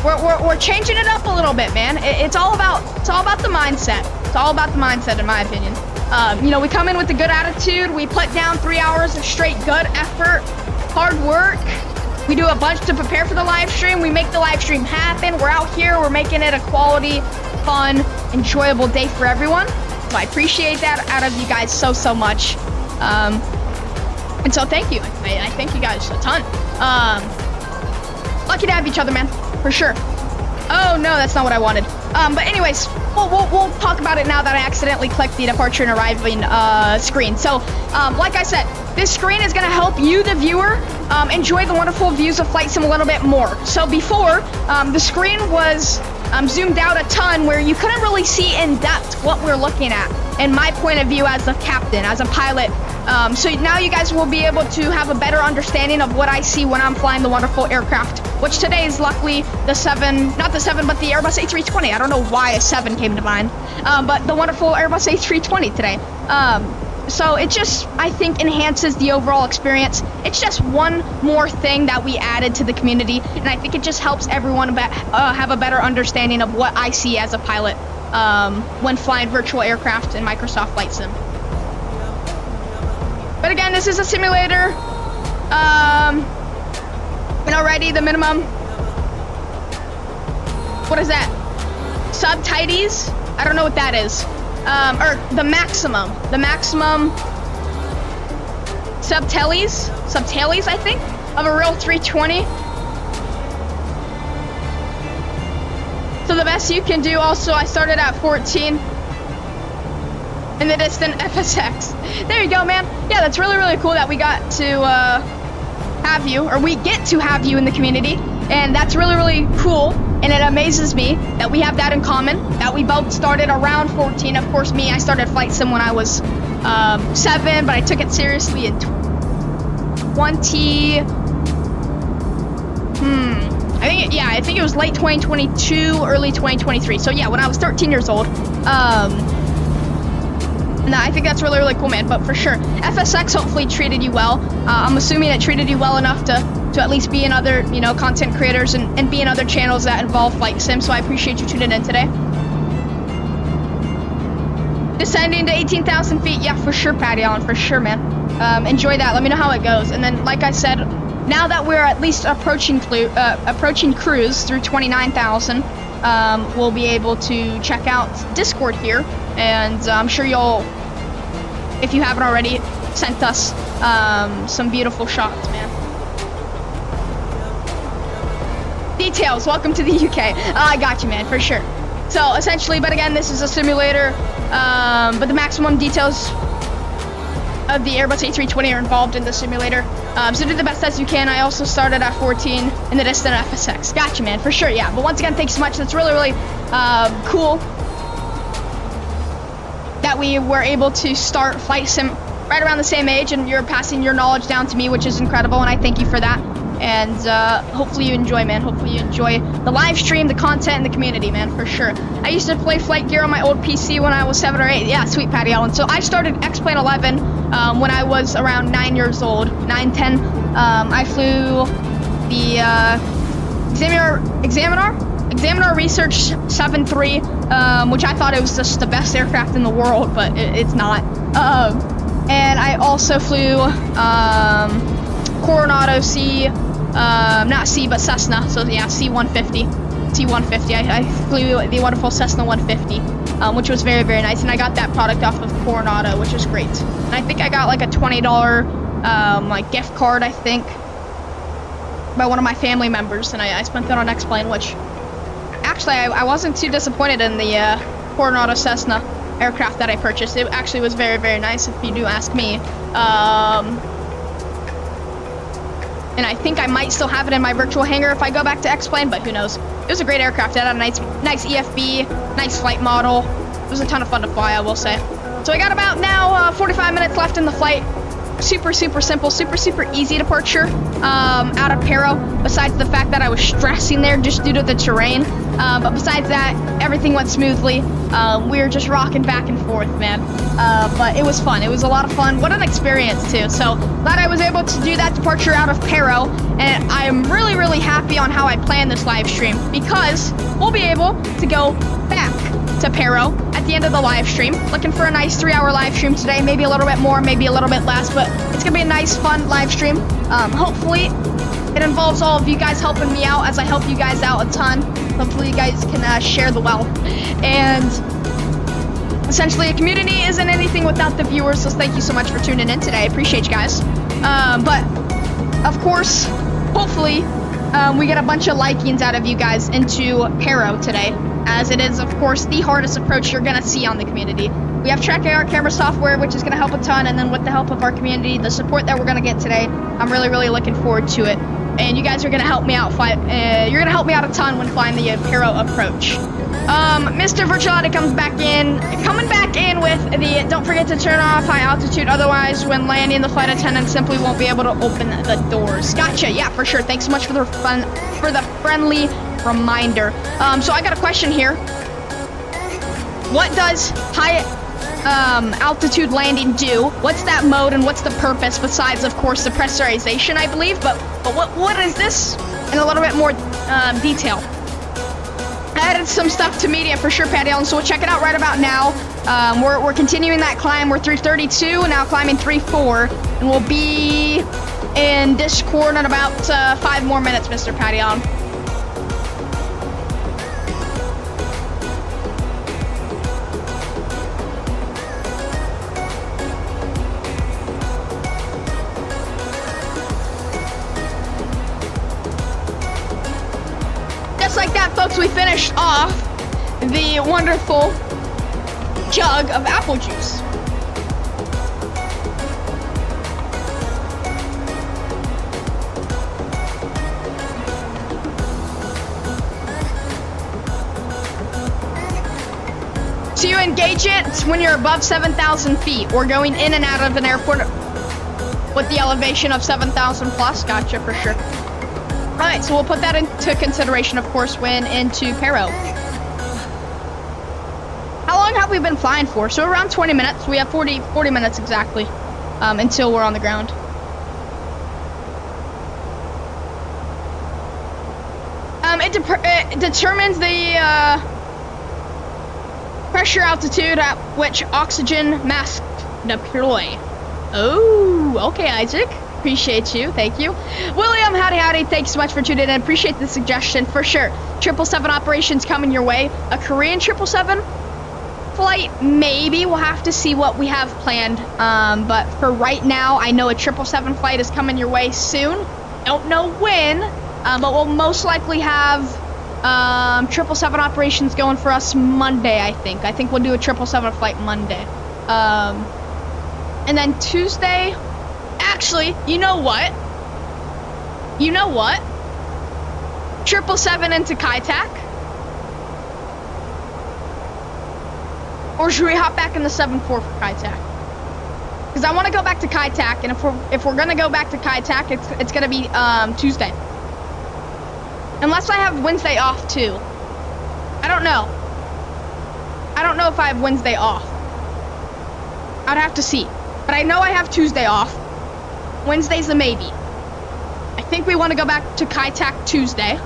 We're changing it up a little bit, man. It's all about the mindset. It's all about the mindset, in my opinion. You know, we come in with a good attitude. We put down 3 hours of straight good effort, hard work. We do a bunch to prepare for the live stream. We make the live stream happen. We're out here. We're making it a quality, fun, enjoyable day for everyone. So I appreciate that out of you guys so much. And so thank you. I thank you guys a ton. Lucky to have each other, man, for sure. Oh no, that's not what I wanted. But anyways, we'll talk about it now that I accidentally clicked the departure and arriving screen. So, like I said, this screen is gonna help you, the viewer, enjoy the wonderful views of Flight Sim a little bit more. So before, the screen was zoomed out a ton where you couldn't really see in depth what we're looking at, in my point of view as a captain, as a pilot. So now you guys will be able to have a better understanding of what I see when I'm flying the wonderful aircraft, which today is luckily the 7, not the 7, but the Airbus A320. I don't know why a 7 came to mind, but the wonderful Airbus A320 today. So it just, I think, enhances the overall experience. It's just one more thing that we added to the community, and I think it just helps everyone have a better understanding of what I see as a pilot when flying virtual aircraft in Microsoft Flight Sim. But again, this is a simulator. And already the minimum. What is that? Subtities? I don't know what that is. Or the maximum. The maximum subtalis, I think, of a real 320. So the best you can do. Also, I started at 14. In the distant FSX. There you go, man. Yeah, that's really cool that we got to have you, or we get to have you in the community, and that's really cool. And it amazes me that we have that in common, that we both started around 14. Of course, me, I started Flight Sim when I was 7, but I took it seriously in 20. I think it was late 2022, early 2023. So yeah, when I was 13 years old. And I think that's really cool, man. But for sure, FSX hopefully treated you well. I'm assuming it treated you well enough to at least be in other, you know, content creators and be in other channels that involve Flight Sim. So I appreciate you tuning in today. Descending to 18,000 feet. Yeah, for sure, Patty Allen, for sure, man. Enjoy that. Let me know how it goes. And then, like I said, now that we're at least approaching cruise through 29,000, we'll be able to check out Discord here. And I'm sure you'll, if you haven't already, sent us some beautiful shots, man. Details, welcome to the UK. I got you, man, for sure. So essentially, but again, this is a simulator, but the maximum details of the Airbus A320 are involved in the simulator. So do the best as you can. I also started at 14 in the distant FSX. Gotcha, man, for sure, yeah. But once again, thanks so much. That's really cool that we were able to start Flight Sim right around the same age, and you're passing your knowledge down to me, which is incredible, and I thank you for that. And hopefully you enjoy, man. Hopefully you enjoy the live stream, the content, and the community, man, for sure. I used to play flight gear on my old PC when I was 7 or 8. Yeah, sweet, Patty Allen. So I started X-Plane 11 when I was around 9 years old, 9, 10. I flew the Examiner Research 7-3, which I thought it was just the best aircraft in the world, but it's not. And I also flew Coronado not C, but Cessna. So yeah, C-150. I flew the wonderful Cessna 150, which was very nice. And I got that product off of Coronado, which is great. And I think I got like a $20 like gift card, I think, by one of my family members, and I spent that on X-Plane, which actually I wasn't too disappointed in the Coronado Cessna aircraft that I purchased. It actually was very nice, if you do ask me. And I think I might still have it in my virtual hangar if I go back to X-Plane, but who knows. It was a great aircraft. It had a nice EFB, nice flight model. It was a ton of fun to fly, I will say. So I got about now 45 minutes left in the flight. Super simple, super easy departure out of Paro, besides the fact that I was stressing there just due to the terrain. But besides that, everything went smoothly. We were just rocking back and forth, man. But it was fun. It was a lot of fun. What an experience, too. So glad I was able to do that departure out of Paro. And I am really, really happy on how I planned this live stream, because we'll be able to go back to Paro at the end of the live stream. Looking for a nice 3-hour live stream today. Maybe a little bit more, maybe a little bit less, but it's going to be a nice, fun live stream. Hopefully, it involves all of you guys helping me out as I help you guys out a ton. Hopefully you guys can share the wealth. And essentially, a community isn't anything without the viewers, so thank you so much for tuning in today. I appreciate you guys. But, of course, hopefully, we get a bunch of likings out of you guys into Paro today, as it is, of course, the hardest approach you're going to see on the community. We have track AR camera software, which is going to help a ton, and then with the help of our community, the support that we're going to get today, I'm really, really looking forward to it. And you guys are going to help me out you're going to help me out a ton when flying the Paro approach. Mr. Virtuality coming back in with the don't forget to turn off high altitude, otherwise when landing the flight attendant simply won't be able to open the doors. Gotcha, yeah, for sure. Thanks so much for the friendly reminder. So I got a question here. What does high altitude landing do? What's that mode and what's the purpose besides, of course, the pressurization, I believe? But what is this in a little bit more detail? I added some stuff to media for sure, Patty Allen, so we'll check it out right about now. We're continuing that climb. We're 332, now climbing 34, and we'll be in Discord in about 5 more minutes, Mr. Patty Allen. Just like that, folks, we finished off the wonderful jug of apple juice. So you engage it when you're above 7,000 feet or going in and out of an airport with the elevation of 7,000 plus. Gotcha, for sure. All right, so we'll put that into consideration, of course, when into Paro. How long have we been flying for? So around 20 minutes. We have 40 minutes exactly until we're on the ground. It determines the pressure altitude at which oxygen mask deploy. Oh, okay, Isaac. Appreciate you. Thank you. William, howdy. Thanks so much for tuning in. Appreciate the suggestion for sure. 777 operations coming your way. A Korean 777 flight, maybe. We'll have to see what we have planned. But for right now, I know a 777 flight is coming your way soon. Don't know when, but we'll most likely have 777 operations going for us Monday, I think. I think we'll do a 777 flight Monday. And then Tuesday... Actually, you know what? 777 into Kai-Tak? Or should we hop back in the 7-4 for Kai-Tak? Because I want to go back to Kai-Tak, and if we're gonna go back to Kai-Tak, it's gonna be Tuesday. Unless I have Wednesday off too. I don't know. I don't know if I have Wednesday off. I'd have to see. But I know I have Tuesday off. Wednesday's a maybe. I think we want to go back to Kai-Tak Tuesday,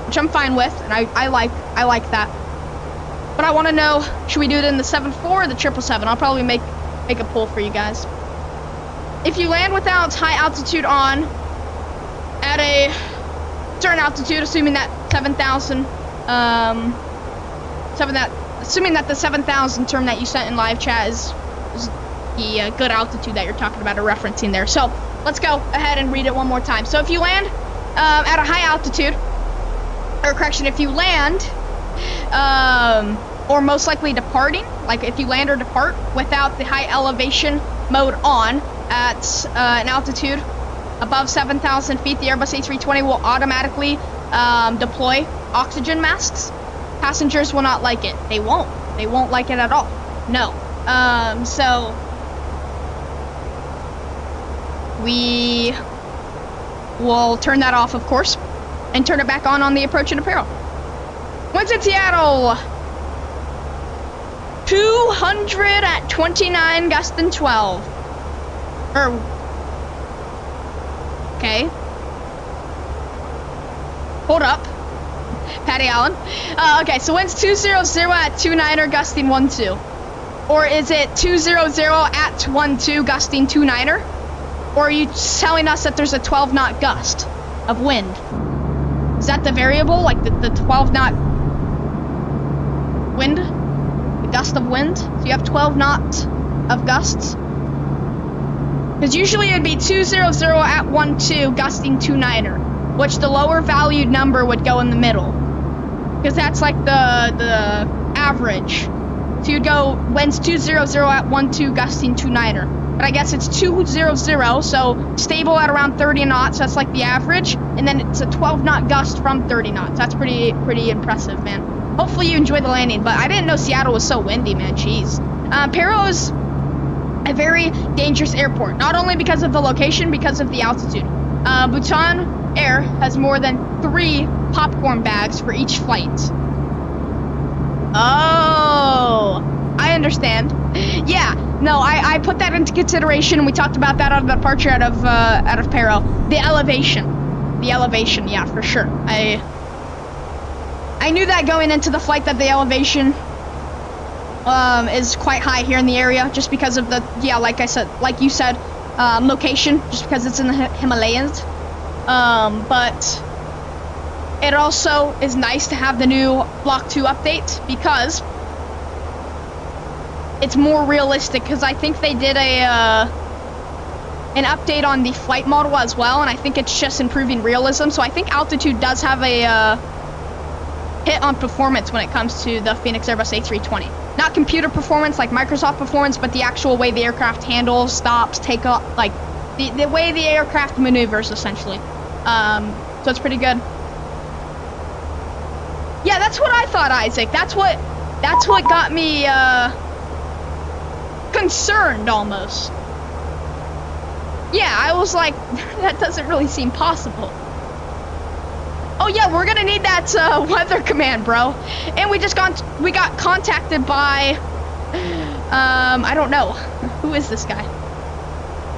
which I'm fine with, and I like that. But I want to know, should we do it in the 7-4 or the 777? I'll probably make a poll for you guys. If you land without high altitude on at a certain altitude, assuming that 7,000, assuming that the 7,000 term that you sent in live chat is the good altitude that you're talking about or referencing there. So let's go ahead and read it one more time. So if you land at a high altitude, or correction, if you land or most likely departing, like if you land or depart without the high elevation mode on at an altitude above 7,000 feet, the Airbus A320 will automatically deploy oxygen masks. Passengers will not like it. They won't like it at all. No. So we will turn that off, of course, and turn it back on the approach into Paro. Winds in Seattle. 200 at 29, gusting 12. Okay. Hold up. Patty Allen. Okay, so winds 200 at 29er, gusting 12. Or is it 200 at 12, gusting 29er? Or are you telling us that there's a 12 knot gust of wind? Is that the variable? Like the 12 knot wind? The gust of wind? So you have 12 knots of gusts? Because usually it'd be 200 at 12, gusting 29er, which the lower valued number would go in the middle. Because that's like the average. So you'd go winds 200 at 12, gusting 29er. But I guess it's 200, so stable at around 30 knots. That's like the average. And then it's a 12 knot gust from 30 knots. That's pretty impressive, man. Hopefully you enjoyed the landing. But I didn't know Seattle was so windy, man. Jeez. Paro is a very dangerous airport. Not only because of the location, because of the altitude. Bhutan Air has more than 3 popcorn bags for each flight. Oh, I understand. Yeah, no, I put that into consideration. We talked about that on the departure out of Paro. The elevation, yeah, for sure. I knew that going into the flight that the elevation is quite high here in the area, just because of the like you said, location, just because it's in the Himalayas. But it also is nice to have the new Block 2 update because it's more realistic, because I think they did an update on the flight model as well, and I think it's just improving realism. So I think altitude does have a hit on performance when it comes to the Fenix Airbus A320. Not computer performance like Microsoft performance, but the actual way the aircraft handles, stops, take off, like the way the aircraft maneuvers, essentially. So it's pretty good. Yeah, that's what I thought, Isaac. That's what got me concerned almost. Yeah, I was like, that doesn't really seem possible. Oh yeah, we're gonna need that weather command, bro. And we got contacted by I don't know. Who is this guy?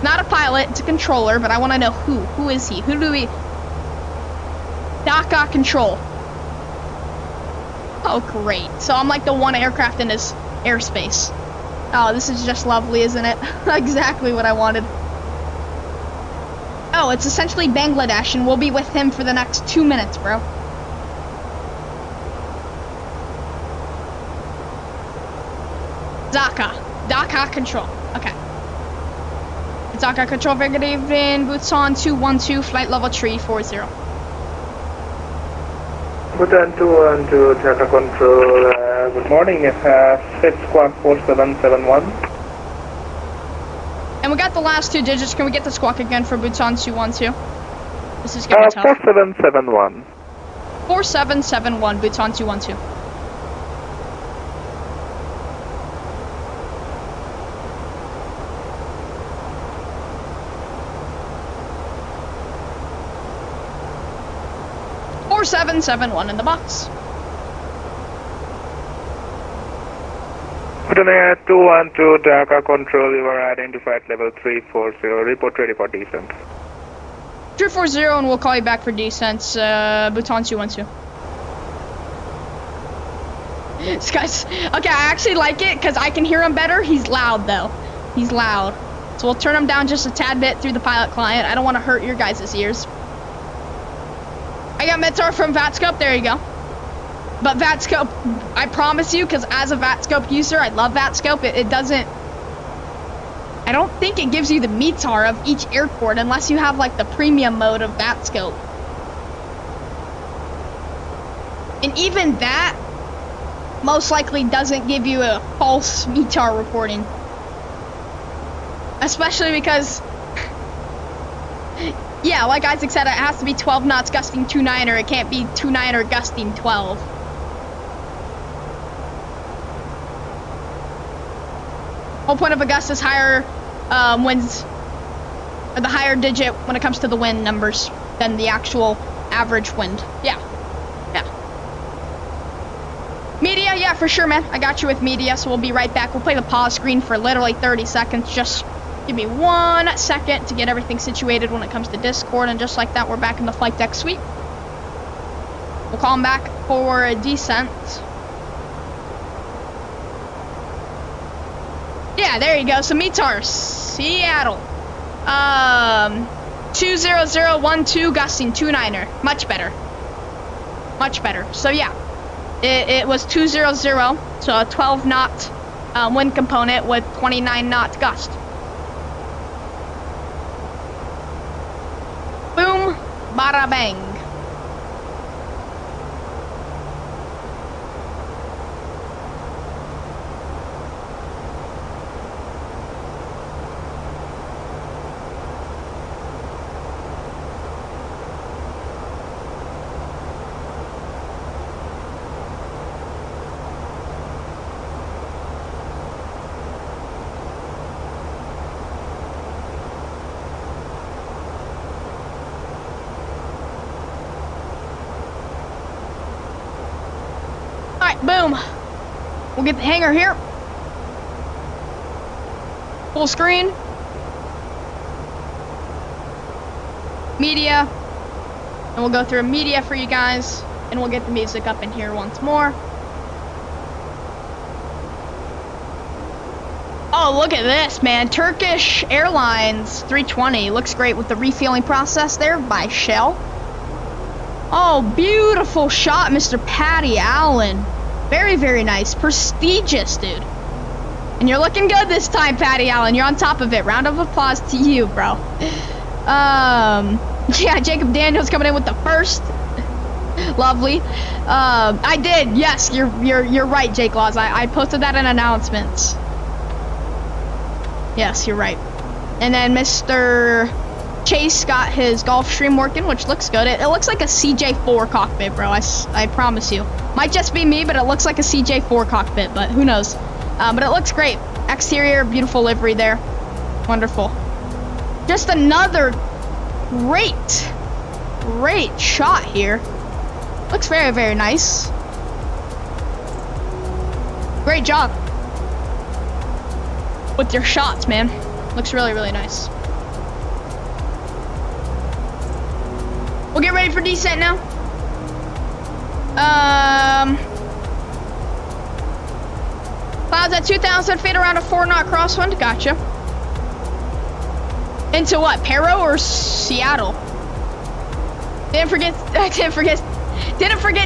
Not a pilot, it's a controller, but I want to know who. Who is he? Who do we... DACA control. Oh, great. So I'm like the one aircraft in his airspace. Oh, this is just lovely, isn't it? Exactly what I wanted. Oh, it's essentially Bangladesh, and we'll be with him for the next 2 minutes, bro. DACA control. Okay. Dhaka control, very good evening. Bhutan 212, flight level 340. Bhutan 212, Dhaka control. Good morning. Set squawk 4771. And we got the last 2 digits. Can we get the squawk again for Bhutan 212? This is getting tough. 4771. 4771, Bhutan 212. Or 771 in the box. Bhutan 212, Dhaka control. You are identified level 340. Report ready for descent. 340, and we'll call you back for descent. Bhutan 212. This guy's okay. I actually like it because I can hear him better. He's loud though. He's loud. So we'll turn him down just a tad bit through the pilot client. I don't want to hurt your guys' ears. I got Metar from VATScope. There you go. But VATScope, I promise you, because as a VATScope user, I love VATScope. It doesn't. I don't think it gives you the METAR of each airport unless you have like the premium mode of VATScope. And even that most likely doesn't give you a false METAR reporting. Especially because, yeah, like Isaac said, it has to be 12 knots gusting 29er. It can't be 29er gusting 12. Whole point of a gust is higher winds, or the higher digit when it comes to the wind numbers than the actual average wind. Yeah. Yeah, for sure, man. I got you with media, so we'll be right back. We'll play the pause screen for literally 30 seconds. Just give me 1 second to get everything situated when it comes to Discord, and just like that, we're back in the flight deck suite. We'll call him back for a descent. Yeah, there you go. So METAR, Seattle. 20012 gusting 29er. Much better. Much better. So yeah, it was 200, so a 12 knot wind component with 29 knot gust. Boom, bada bang. Boom. We'll get the hangar here. Full screen. Media. And we'll go through media for you guys. And we'll get the music up in here once more. Oh, look at this, man. Turkish Airlines 320. Looks great with the refueling process there by Shell. Oh, beautiful shot, Mr. Patty Allen. Very, very nice. Prestigious, dude. And you're looking good this time, Patty Allen. You're on top of it. Round of applause to you, bro. Yeah, Jacob Daniels coming in with the first. Lovely. I did. Yes, you're right, Jake Laws. I posted that in announcements. Yes, you're right. And then Mr. Chase got his Gulfstream working, which looks good. It looks like a CJ4 cockpit, bro. I promise you. Might just be me, but it looks like a CJ4 cockpit, but who knows. But it looks great. Exterior, beautiful livery there. Wonderful. Just another great shot here. Looks very, very nice. Great job with your shots, man. Looks really, really nice. We'll get ready for descent now. Clouds at 2,000 feet around a 4-knot crosswind. Gotcha. Into what? Paro or Seattle? Didn't forget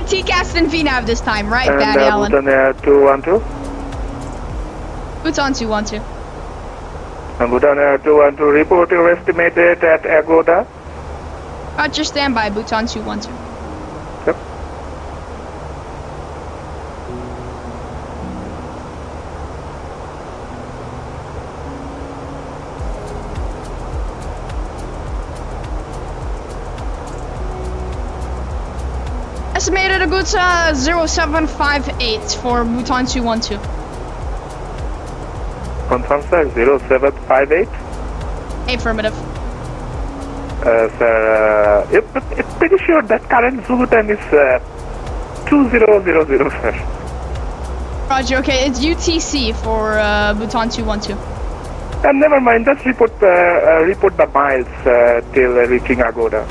TCAST and VNAV this time, right, Patty Allen? Bhutan Air 212. Bhutan 212. Bhutan Air 212, report your estimated at Agoda. Roger, standby, Bhutan 212. Yep. Estimated Aguta 0758 for Bhutan 212. Confirm, sir, 0758. Affirmative. Sir, it's pretty sure that current Zulu time is 2000, sir. Roger, okay, it's UTC for Bhutan 212. And never mind, just report the miles till reaching Agoda.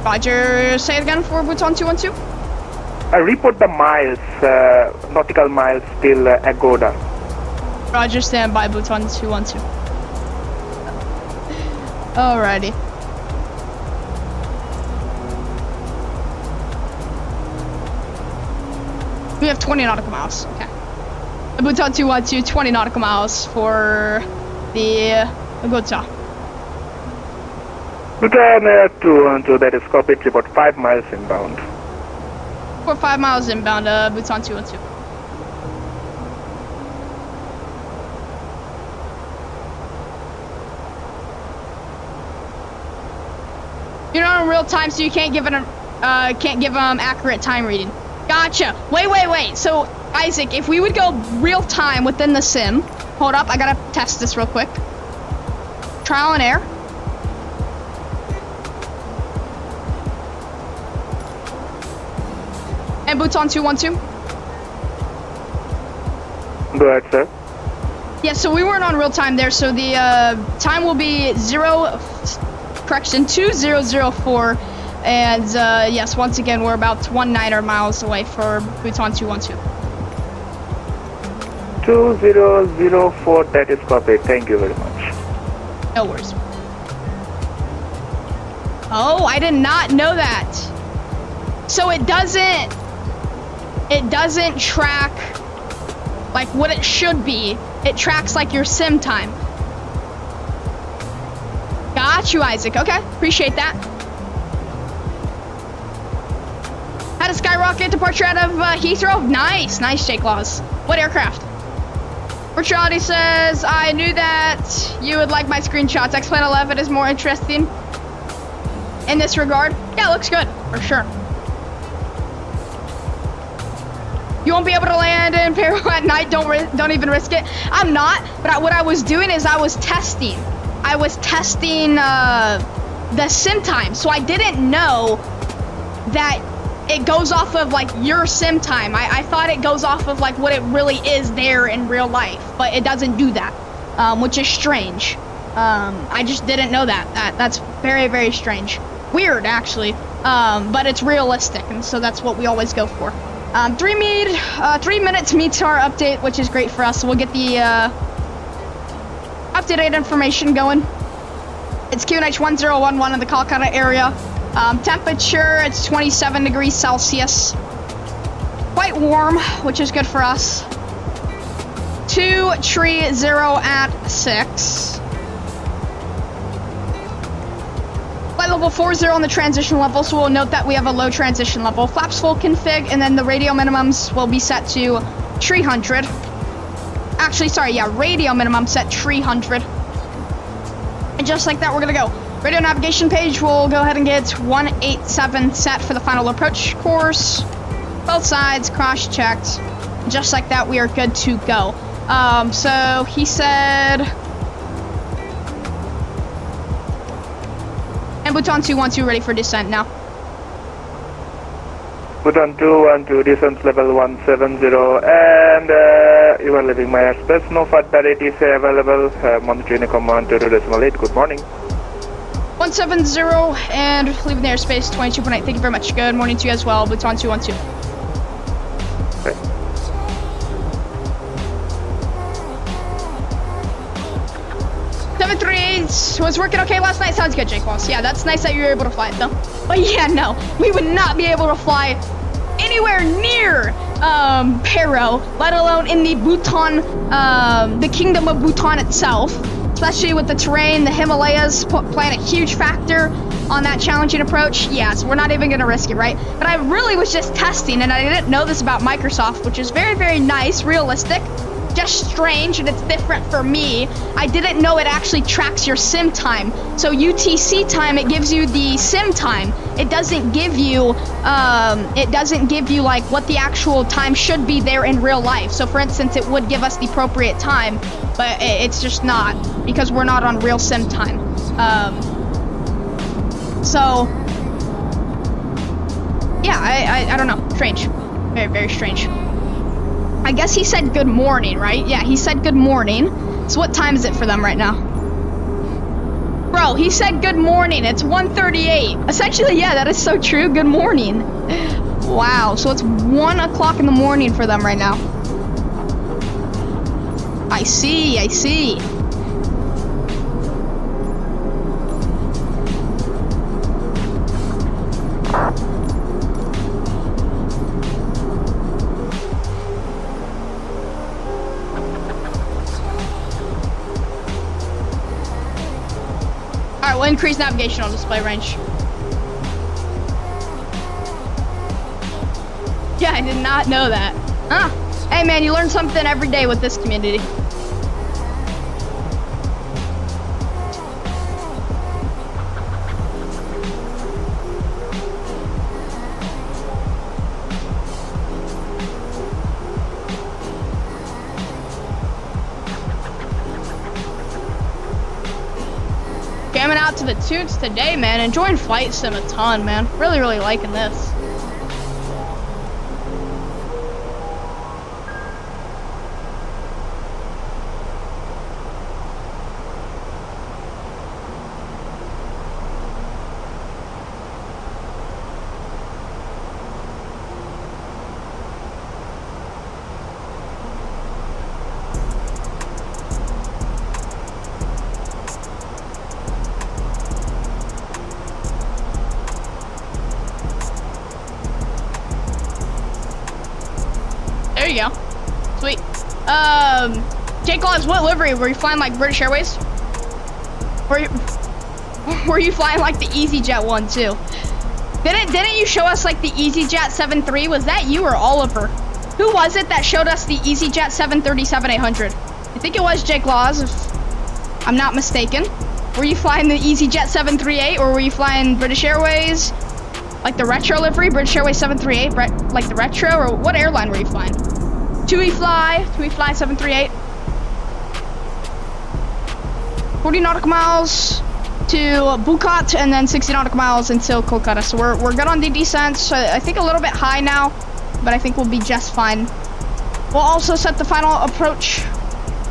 Roger, say it again for Bhutan 212. Report the miles, nautical miles till Agoda. Roger, standby, Bhutan 212. Alrighty. We have 20 nautical miles. Okay. The Bhutan 212, 20 nautical miles for the Aguta. Bhutan 212, that is copied, report 5 miles inbound. For 5 miles inbound, Bhutan 212. You're not in real time, so you can't give them accurate time reading. Gotcha. Wait. So Isaac, if we would go real time within the sim, hold up, I gotta test this real quick. Trial and error. And Bhutan 212. Go ahead, sir. Yeah, so we weren't on real time there, so the time will be 2004, and yes, once again, we're about 19 miles away for Bhutan 212. 2004, that is copied. Thank you very much. No worries. Oh, I did not know that. So it doesn't track like what it should be. It tracks like your sim time. Got you, Isaac. Okay, appreciate that. Had a skyrocket departure out of Heathrow. Nice, Jake Laws. What aircraft? Virtuality says, I knew that you would like my screenshots. X-Plane 11 is more interesting in this regard. Yeah, looks good, for sure. You won't be able to land in Paro at night. Don't even risk it. I'm not, but what I was doing is I was testing the sim time. So I didn't know that it goes off of like your sim time. I thought it goes off of like what it really is there in real life, but it doesn't do that, which is strange. I just didn't know that. That's very, very strange. Weird, actually, but it's realistic, and so that's what we always go for. 3 minutes meets our update, which is great for us. So we'll get the up-to-date information going. It's QNH 1011 in the Kolkata area. Temperature, it's 27 degrees Celsius. Quite warm, which is good for us. 230 at 6. Flight level 40 on the transition level, so we'll note that we have a low transition level. Flaps full config, and then the radio minimums will be set to 300. Actually, sorry, yeah, radio minimum set 300. And just like that, we're gonna go. Radio navigation page, we'll go ahead and get 187 set for the final approach course. Both sides cross-checked. Just like that, we are good to go. So he said... And Bhutan 212 ready for descent now. Bhutan 212, descent level 170, and you are leaving my airspace. No further ATC available. Monitoring command 2.8. Good morning. 170 and leaving the airspace 22.8. Thank you very much. Good morning to you as well. Bhutan 212. Okay. Was working okay last night. Sounds good, Jake Walls. Yeah, that's nice that you were able to fly it though. But yeah, no, we would not be able to fly anywhere near Paro, let alone in the Bhutan, the kingdom of Bhutan itself. Especially with the terrain, the Himalayas playing a huge factor on that challenging approach. Yeah, so we're not even gonna risk it, right? But I really was just testing, and I didn't know this about Microsoft, which is very, very nice, realistic. Just strange, and it's different for me. I didn't know it actually tracks your sim time. So UTC time, it gives you the sim time. It doesn't give you like what the actual time should be there in real life. So for instance, it would give us the appropriate time, but it's just not, because we're not on real sim time. So yeah, I don't know, strange, very, very strange. I guess he said good morning, right? Yeah, he said good morning. So what time is it for them right now? Bro, he said good morning. It's 1:38. Essentially, yeah, that is so true. Good morning. Wow, so it's 1 o'clock in the morning for them right now. I see, I see. Alright, we'll increase navigational display range. Yeah, I did not know that. Huh. Hey man, you learn something every day with this community. Jamming out to the toots today, man. Enjoying Flight Sim a ton, man. Really, really liking this. Jake Laws, what livery? Were you flying like British Airways? Were you flying like the EasyJet one too? Didn't you show us like the EasyJet 73? Was that you or Oliver? Who was it that showed us the EasyJet 737-800? I think it was Jake Laws, if I'm not mistaken. Were you flying the EasyJet 738 or were you flying British Airways? Like the retro livery, British Airways 738, like the retro, or what airline were you flying? TUI Fly 738. 40 nautical miles to Bhutan, and then 60 nautical miles until Kolkata. So we're good on the descents. I think a little bit high now, but I think we'll be just fine. We'll also set the final approach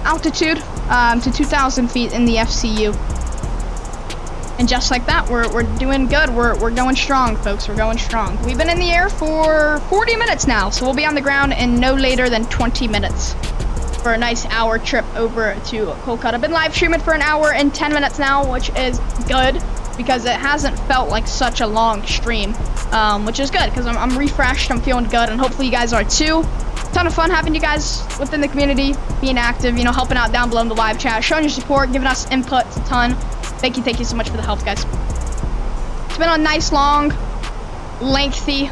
altitude to 2,000 feet in the FCU. And just like that, we're doing good. We're going strong, folks. We're going strong. We've been in the air for 40 minutes now, so we'll be on the ground in no later than 20 minutes for a nice hour trip over to Kolkata. I've been live streaming for an hour and 10 minutes now, which is good because it hasn't felt like such a long stream, which is good because I'm refreshed, I'm feeling good, and hopefully you guys are too. Ton of fun having you guys within the community, being active, you know, helping out down below in the live chat, showing your support, giving us input a ton. Thank you so much for the help, guys. It's been a nice, long, lengthy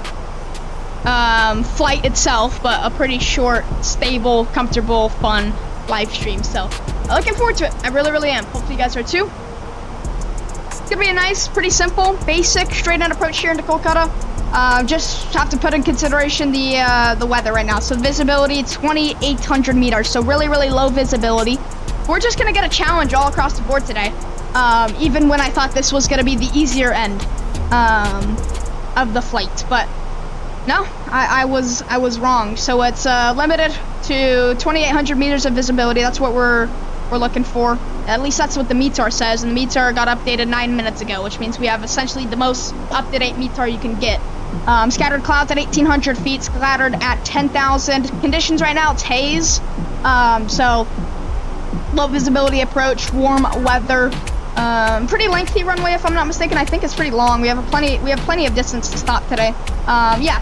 flight itself, but a pretty short, stable, comfortable, fun live stream. So, looking forward to it. I really am. Hopefully you guys are too. It's gonna be a nice, pretty simple, basic, straight-in approach here into Kolkata. Just have to put in consideration the weather right now. So visibility, 2,800 meters. So really low visibility. We're just gonna get a challenge all across the board today. Even when I thought this was gonna be the easier end of the flight, but no, I was wrong. So it's limited to 2,800 meters of visibility. That's what we're looking for. At least that's what the METAR says, and the METAR got updated 9 minutes ago, which means we have essentially the most up-to-date METAR you can get. Scattered clouds at 1,800 feet, scattered at 10,000. Conditions right now, it's haze. So low visibility approach, warm weather. Pretty lengthy runway, if I'm not mistaken. I think it's pretty long. We have plenty of distance to stop today. Yeah,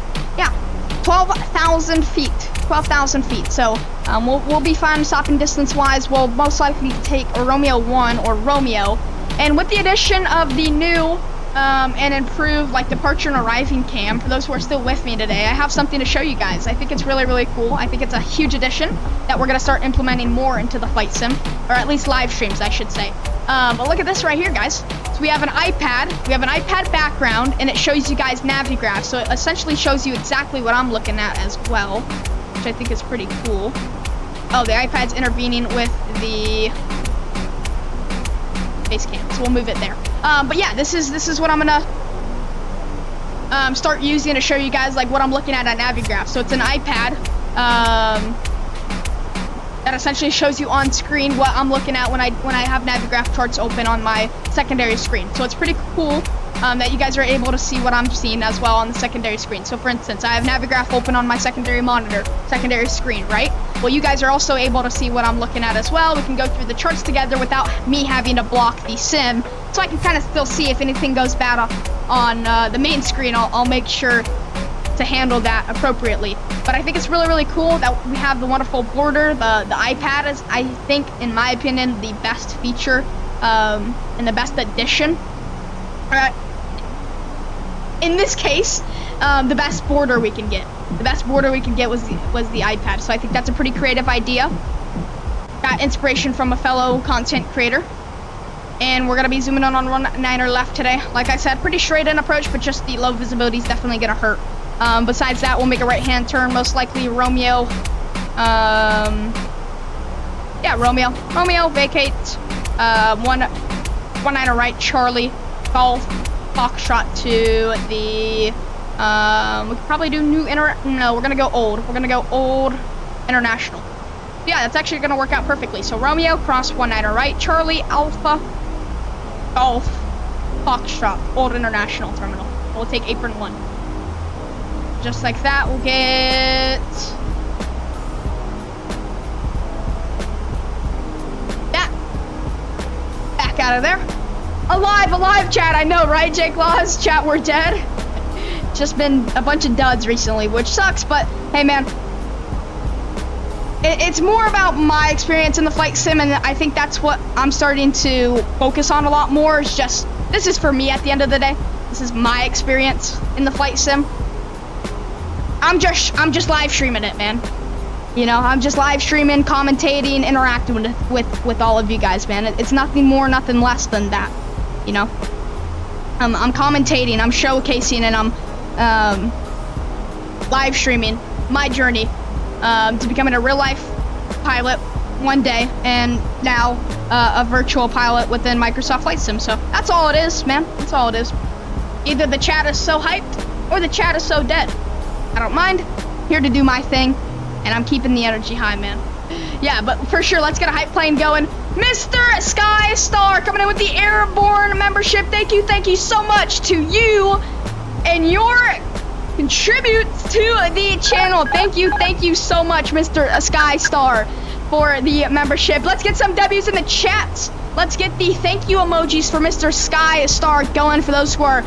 12,000 feet. 12,000 feet. So we'll be fine stopping distance-wise. We'll most likely take a Romeo 1 or Romeo. And with the addition of the new and improved like departure and arriving cam, for those who are still with me today, I have something to show you guys. I think it's really cool. I think it's a huge addition that we're gonna start implementing more into the flight sim, or at least live streams, I should say. But look at this right here, guys. So we have an iPad. We have an iPad background, and it shows you guys Navigraph. So it essentially shows you exactly what I'm looking at as well, which I think is pretty cool. Oh, the iPad's intervening with the base cam, so we'll move it there. But yeah, this is what I'm gonna start using to show you guys like what I'm looking at on Navigraph. So it's an iPad that essentially shows you on screen what I'm looking at when I have Navigraph charts open on my secondary screen. So it's pretty cool that you guys are able to see what I'm seeing as well on the secondary screen. So for instance, I have Navigraph open on my secondary monitor, secondary screen, right? Well, you guys are also able to see what I'm looking at as well. We can go through the charts together without me having to block the sim, so I can kind of still see if anything goes bad on the main screen. I'll make sure to handle that appropriately. But I think it's really cool that we have the wonderful border. The iPad is, I think, in my opinion, the best feature and the best addition. In this case, the best border we can get. The best border we can get was the iPad. So I think that's a pretty creative idea. Got inspiration from a fellow content creator. And we're gonna be zooming on 19er left today. Like I said, pretty straight in approach, but just the low visibility is definitely gonna hurt. Besides that, we'll make a right-hand turn, most likely Romeo. Yeah, Romeo. Romeo, vacate. 19er right, Charlie, Golf, Foxtrot to the, we could probably do no, we're gonna go old. We're gonna go old international. Yeah, that's actually gonna work out perfectly. So Romeo, cross 19er right, Charlie, Alpha, Golf, Foxtrot, old international terminal. We'll take apron 1. Just like that, we'll get that back out of there. Alive, chat. I know, right, Jake Laws? Chat, we're dead. Just been a bunch of duds recently, which sucks, but hey, man. it's more about my experience in the flight sim, and I think that's what I'm starting to focus on a lot more. Is just, this is for me at the end of the day. This is my experience in the flight sim. I'm just live streaming it, man. You know, I'm just live streaming, commentating, interacting with all of you guys, man. It's nothing more, nothing less than that. You know, I'm commentating, I'm showcasing, and I'm live streaming my journey to becoming a real life pilot one day, and now a virtual pilot within Microsoft Flight Sim. So that's all it is, man. That's all it is. Either the chat is so hyped or the chat is so dead. I don't mind. Here to do my thing, and I'm keeping the energy high, man. Yeah, but for sure, let's get a hype plane going. Mr. Sky Star coming in with the Airborne membership. Thank you so much to you and your contributes to the channel. Thank you so much, Mr. Sky Star, for the membership. Let's get some W's in the chat. Let's get the thank you emojis for Mr. Sky Star going for those who are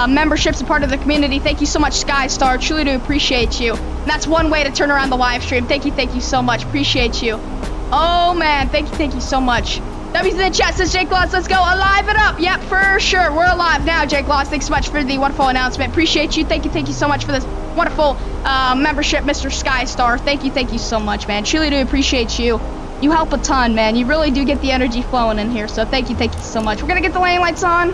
memberships and part of the community. Thank you so much, Sky Star. Truly do appreciate you. And that's one way to turn around the live stream. Thank you so much. Appreciate you. Oh man, thank you so much. W's in the chat, says Jake Loss. Let's go, alive it up. Yep, for sure, we're alive now. Jake Loss, thanks so much for the wonderful announcement. Appreciate you. Thank you so much for this wonderful membership, Mr. Sky Star. Thank you so much, man. Truly do appreciate you. You help a ton, man. You really do get the energy flowing in here, so thank you so much. We're gonna get the landing lights on,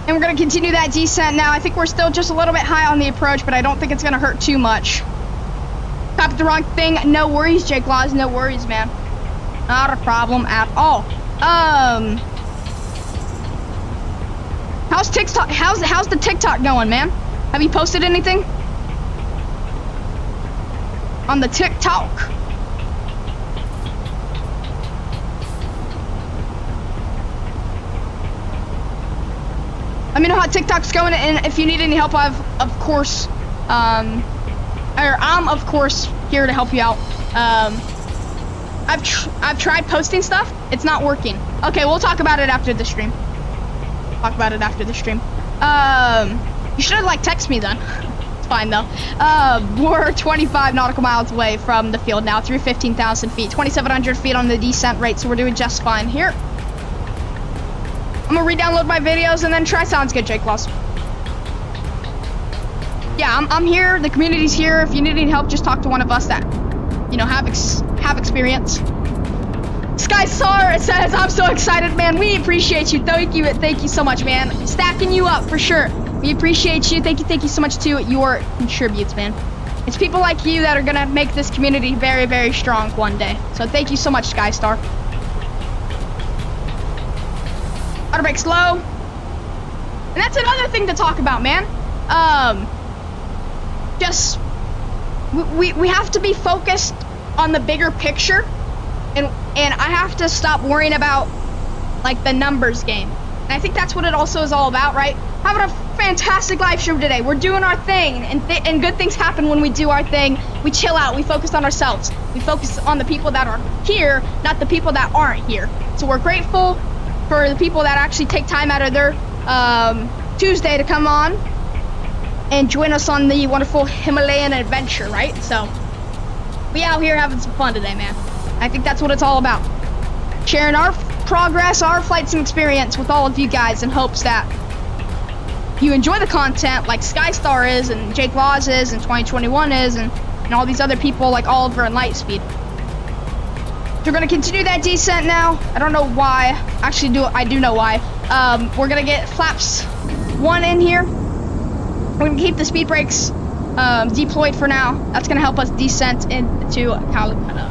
and we're gonna continue that descent now. I think we're still just a little bit high on the approach, but I don't think it's gonna hurt too much. Copied the wrong thing. No worries, Jake Laws. No worries, man. Not a problem at all. How's TikTok? How's the TikTok going, man? Have you posted anything on the TikTok? Let me know how TikTok's going, and if you need any help, I'm of course here to help you out. I've tried posting stuff. It's not working. Okay, we'll talk about it after the stream. You should have like text me then. It's fine though. We're 25 nautical miles away from the field now, through 15,000 feet, 2,700 feet on the descent rate, so we're doing just fine here. I'm gonna re-download my videos and then try. Sounds good, Jake Loss. Yeah, I'm here. The community's here. If you need any help, just talk to one of us that, you know, have experience. Sky Star says, I'm so excited, man. We appreciate you. Thank you so much, man. Stacking you up for sure. We appreciate you. Thank you so much to your contributes, man. It's people like you that are gonna make this community very, very strong one day. So thank you so much, Sky Star. Auto brake slow. And that's another thing to talk about, man. Just we have to be focused on the bigger picture, and I have to stop worrying about like the numbers game. And I think that's what it also is all about, right? Having a fantastic live stream today. We're doing our thing, and good things happen when we do our thing. We chill out. We focus on ourselves. We focus on the people that are here, not the people that aren't here. So we're grateful for the people that actually take time out of their Tuesday to come on and join us on the wonderful Himalayan adventure, right? So we out here having some fun today, man. I think that's what it's all about. Sharing our progress, our flight sim experience with all of you guys, in hopes that you enjoy the content like Sky Star is, and Jake Laws is, and 2021 is, and all these other people like Oliver and Lightspeed. We're gonna continue that descent now. I don't know why. Actually, I do know why. We're gonna get flaps 1 in here. We're gonna keep the speed brakes deployed for now. That's gonna help us descent into Kolkata.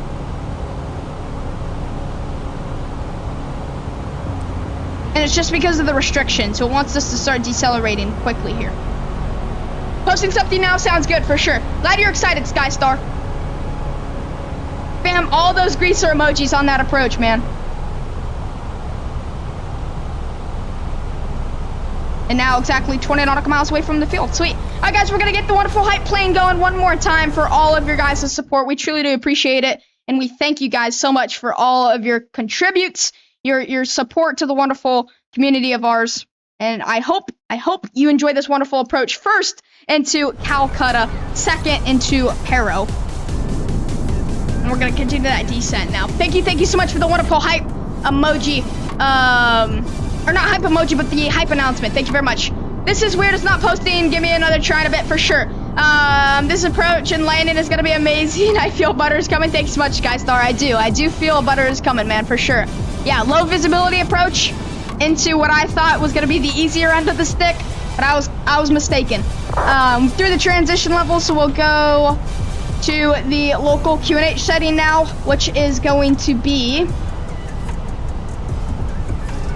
And it's just because of the restriction, so it wants us to start decelerating quickly here. Posting something now sounds good for sure. Glad you're excited, Sky Star. Bam, all those greaser emojis on that approach, man. And now exactly 20 nautical miles away from the field. Sweet. All right, guys, we're going to get the wonderful hype plane going one more time for all of your guys' support. We truly do appreciate it. And we thank you guys so much for all of your contributes, your support to the wonderful community of ours. And I hope you enjoy this wonderful approach. First into Calcutta, second into Paro. And we're gonna continue that descent now. Thank you so much for the wonderful hype emoji. Or not hype emoji, but the hype announcement. Thank you very much. This is weird, it's not posting. Give me another try in a bit for sure. This approach and landing is gonna be amazing. I feel butter is coming. Thanks so much, Guy Star. I do feel butter is coming, man, for sure. Yeah, low visibility approach into what I thought was gonna be the easier end of the stick, but I was mistaken. Through the transition level, so we'll go to the local QNH setting now, which is going to be,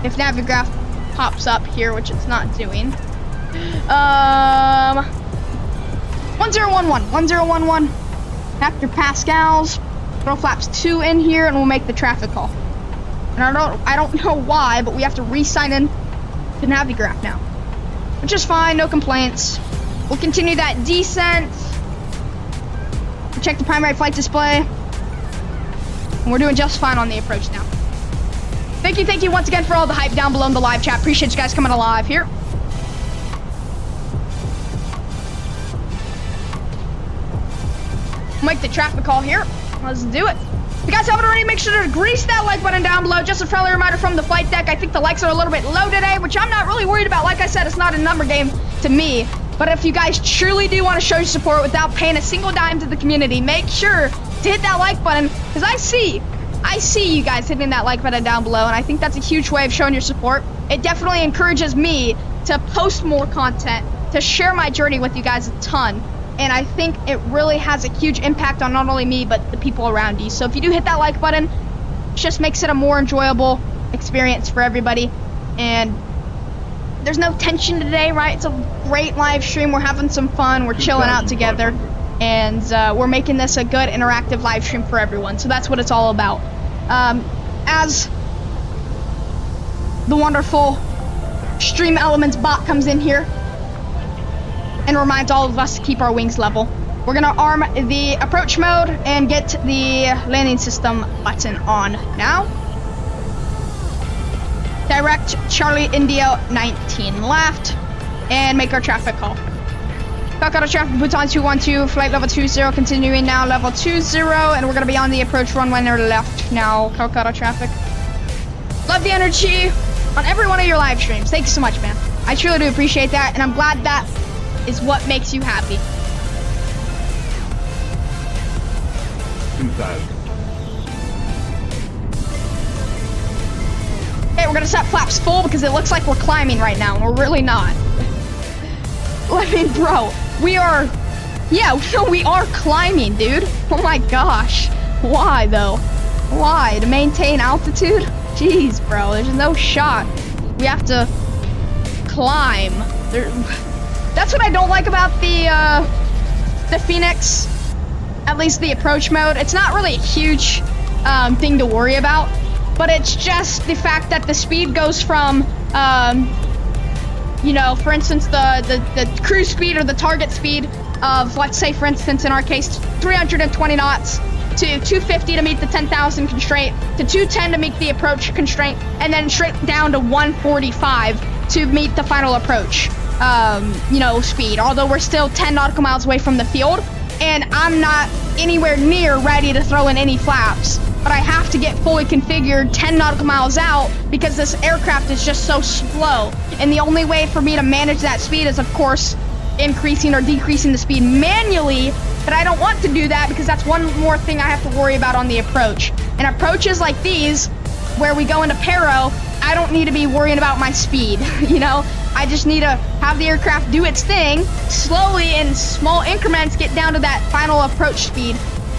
if Navigraph pops up here, which it's not doing. 1011. After Pascal's, throw flaps 2 in here, and we'll make the traffic call. And I don't know why, but we have to re-sign in to Navigraph now, which is fine, no complaints. We'll continue that descent. We'll check the primary flight display, and we're doing just fine on the approach now. Thank you once again for all the hype down below in the live chat. Appreciate you guys coming alive here. Make the traffic call here. Let's do it. If you guys haven't already, make sure to grease that like button down below. Just a friendly reminder from the flight deck. I think the likes are a little bit low today, which I'm not really worried about. Like I said, it's not a number game to me. But if you guys truly do want to show your support without paying a single dime to the community, make sure to hit that like button, because I see you guys hitting that like button down below, and I think that's a huge way of showing your support. It definitely encourages me to post more content, to share my journey with you guys a ton. And I think it really has a huge impact on not only me, but the people around you. So if you do hit that like button, it just makes it a more enjoyable experience for everybody. And there's no tension today, right? It's a great live stream. We're having some fun. We're chilling out together. And we're making this a good interactive live stream for everyone. So that's what it's all about. As the wonderful Stream Elements bot comes in here and reminds all of us to keep our wings level, we're gonna arm the approach mode and get the landing system button on now. Direct Charlie India 19 left and make our traffic call. Calcutta traffic, Bhutan 212, flight level 20, continuing now level 20, and we're gonna be on the approach runway near left now, Calcutta traffic. Love the energy on every one of your live streams. Thank you so much, man. I truly do appreciate that, and I'm glad that is what makes you happy. 2000. Okay, we're gonna set flaps full because it looks like we're climbing right now, and we're really not. I mean, bro, we are climbing, dude. Oh my gosh. Why, though? Why? To maintain altitude? Jeez, bro, there's no shot. We have to climb. That's what I don't like about the Fenix, at least the approach mode. It's not really a huge thing to worry about, but it's just the fact that the speed goes from, you know, for instance, the cruise speed or the target speed of, let's say, for instance, in our case, 320 knots to 250 to meet the 10,000 constraint, to 210 to meet the approach constraint, and then straight down to 145 to meet the final approach, you know, speed. Although we're still 10 nautical miles away from the field, and I'm not anywhere near ready to throw in any flaps, but I have to get fully configured 10 nautical miles out because this aircraft is just so slow. And the only way for me to manage that speed is, of course, increasing or decreasing the speed manually, but I don't want to do that because that's one more thing I have to worry about on the approach. And approaches like these, where we go into Paro, I don't need to be worrying about my speed, you know? I just need to have the aircraft do its thing, slowly in small increments get down to that final approach speed,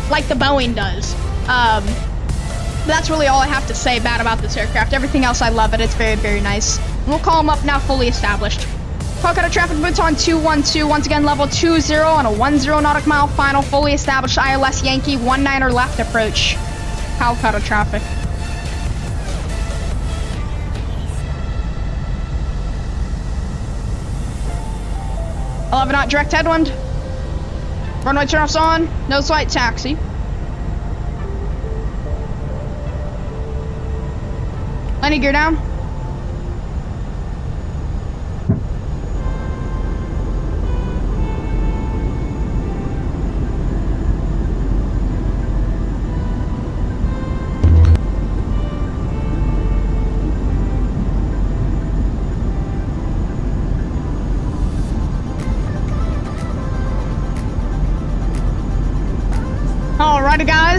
like the Boeing does. That's really all I have to say bad about this aircraft. Everything else, I love it. It's very, very nice. And we'll call them up now, fully established. Calcutta traffic, Bhutan 212, once again, level 20 on a 10 nautical mile final, fully established ILS Yankee 19er left approach. Calcutta traffic. 11 knot direct headwind. Runway turnoffs on. No flight taxi. Landing gear down.